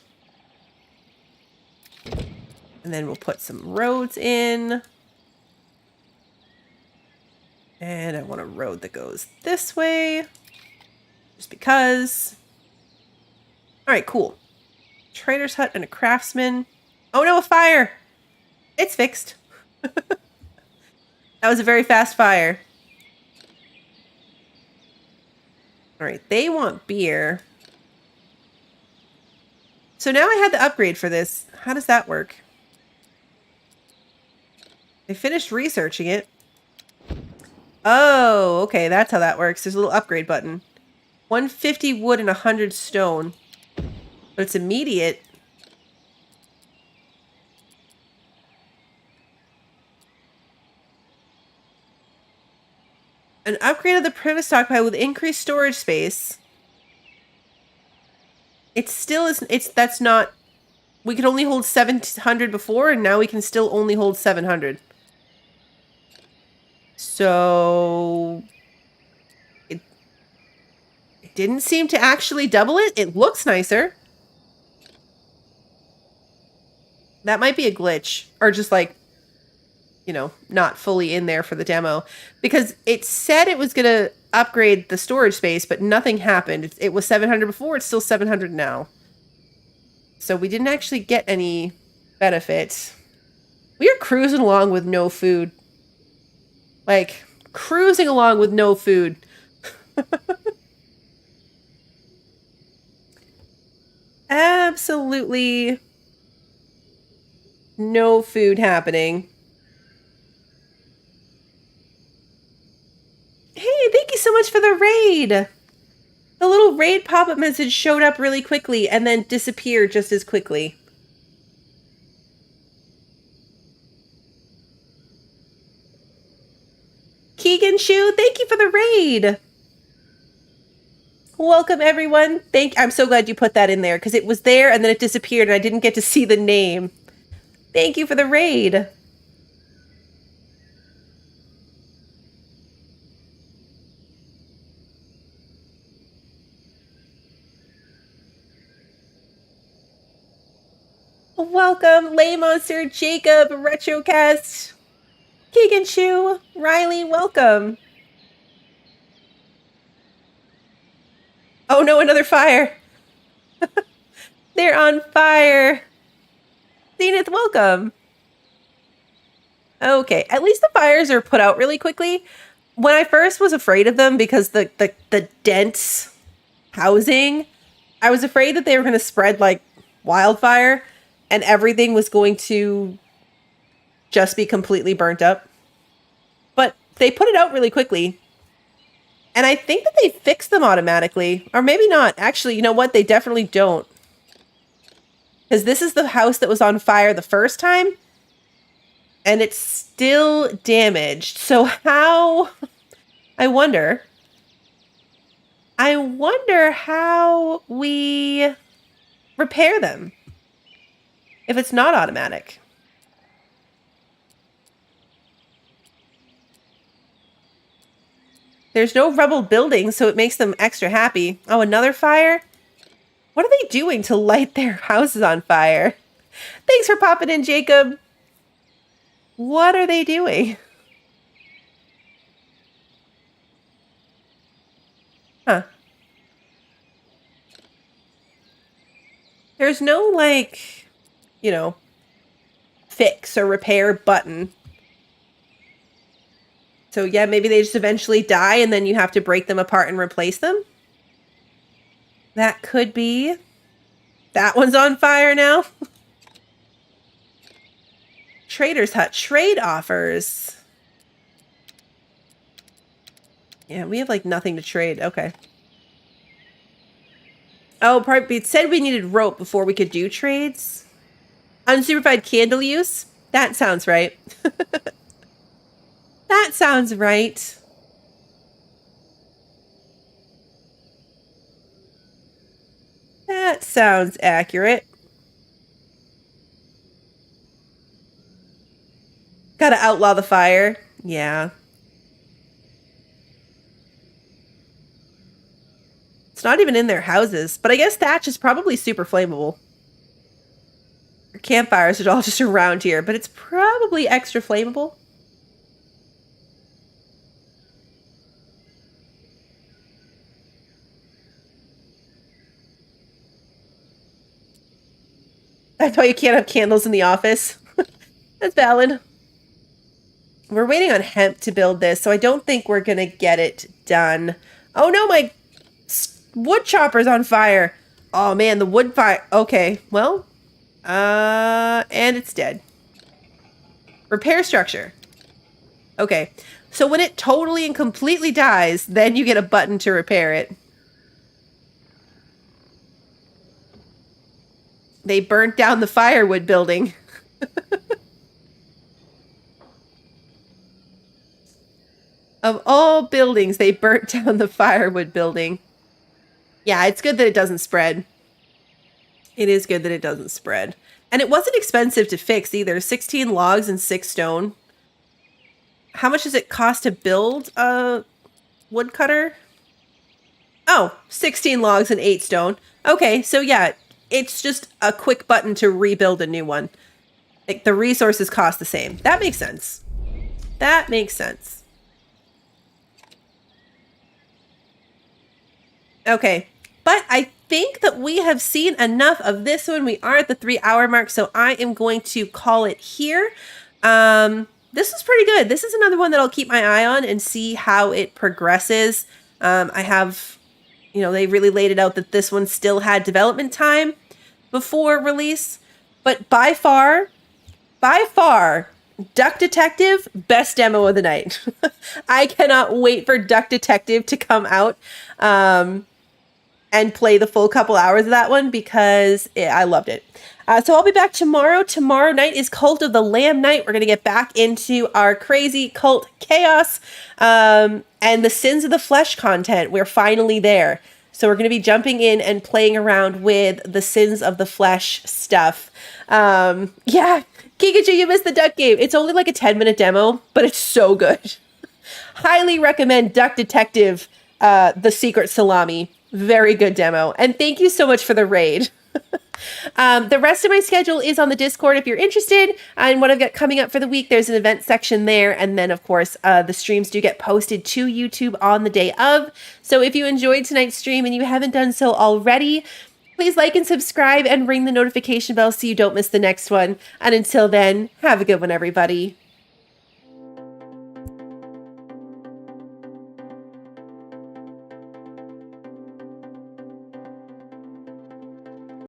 And then we'll put some roads in. And I want a road that goes this way. Just because. Alright, cool. Trader's hut and a craftsman. Oh no, a fire! It's fixed. That was a very fast fire. Alright, they want beer. So now I had the upgrade for this. How does that work? I finished researching it. Oh, okay, that's how that works. There's a little upgrade button. 150 wood and 100 stone. But it's immediate. An upgrade of the primitive stockpile with increased storage space. It still is, that's not, we could only hold 700 before, and now we can still only hold 700. So it didn't seem to actually double it. It looks nicer. That might be a glitch, or just like, you know, not fully in there for the demo, because it said it was going to upgrade the storage space, but nothing happened. It was 700 before, it's still 700 now. So we didn't actually get any benefit. We are cruising along with no food. Like, cruising along with no food. Absolutely no food happening. Hey, thank you so much for the raid. The little raid pop-up message showed up really quickly and then disappeared just as quickly. Keegan Shu, thank you for the raid. Welcome, everyone. I'm so glad you put that in there, because it was there and then it disappeared and I didn't get to see the name. Thank you for the raid. Welcome, Lay Monster, Jacob, Retrocast, Keegan Shu, Riley, welcome. Oh no, another fire. They're on fire. Zenith, welcome. Okay, at least the fires are put out really quickly. When I first was afraid of them because the dense housing, I was afraid that they were going to spread like wildfire and everything was going to just be completely burnt up. But they put it out really quickly. And I think that they fix them automatically. Or maybe not. Actually, you know what? They definitely don't. Because this is the house that was on fire the first time. And it's still damaged. So how... I wonder how we repair them. If it's not automatic. There's no rubble buildings, so it makes them extra happy. Oh, another fire? What are they doing to light their houses on fire? Thanks for popping in, Jacob. What are they doing? Huh. There's no, like, you know, fix or repair button. So yeah, maybe they just eventually die and then you have to break them apart and replace them? That could be. That one's on fire now. Trader's Hut. Trade offers. Yeah, we have like nothing to trade. Okay. Oh, probably it said we needed rope before we could do trades. Unsupervised candle use? That sounds right. That sounds right. That sounds accurate. Gotta outlaw the fire. Yeah. It's not even in their houses, but I guess thatch is probably super flammable. Campfires are all just around here, but it's probably extra flammable. That's why you can't have candles in the office. That's valid. We're waiting on hemp to build this, so I don't think we're gonna get it done. Oh no, my wood chopper's on fire. Oh man, the wood fire. Okay, well, and it's dead. Repair structure. Okay, so when it totally and completely dies, then you get a button to repair it. They burnt down the firewood building. Of all buildings, they burnt down the firewood building. Yeah, it's good that it doesn't spread. It is good that it doesn't spread. And it wasn't expensive to fix either. 16 logs and 6 stone. How much does it cost to build a woodcutter? Oh, 16 logs and 8 stone. Okay, so yeah, it's just a quick button to rebuild a new one. Like, the resources cost the same. That makes sense. That makes sense. Okay, but I think that we have seen enough of this one. We are at the 3-hour mark, so I am going to call it here. This is pretty good. This is another one that I'll keep my eye on and see how it progresses. I have, you know, they really laid it out that this one still had development time before release, but by far, Duck Detective, best demo of the night. I cannot wait for Duck Detective to come out and play the full couple hours of that one because I loved it. So I'll be back tomorrow. Tomorrow night is Cult of the Lamb night. We're going to get back into our crazy cult chaos and the Sins of the Flesh content. We're finally there. So we're going to be jumping in and playing around with the Sins of the Flesh stuff. Yeah, Kikachu, you missed the duck game. It's only like a 10-minute demo, but it's so good. Highly recommend Duck Detective, The Secret Salami. Very good demo. And thank you so much for the raid. The rest of my schedule is on the Discord if you're interested. And what I've got coming up for the week, there's an event section there. And then, of course, the streams do get posted to YouTube on the day of. So if you enjoyed tonight's stream and you haven't done so already, please like and subscribe and ring the notification bell so you don't miss the next one. And until then, have a good one, everybody.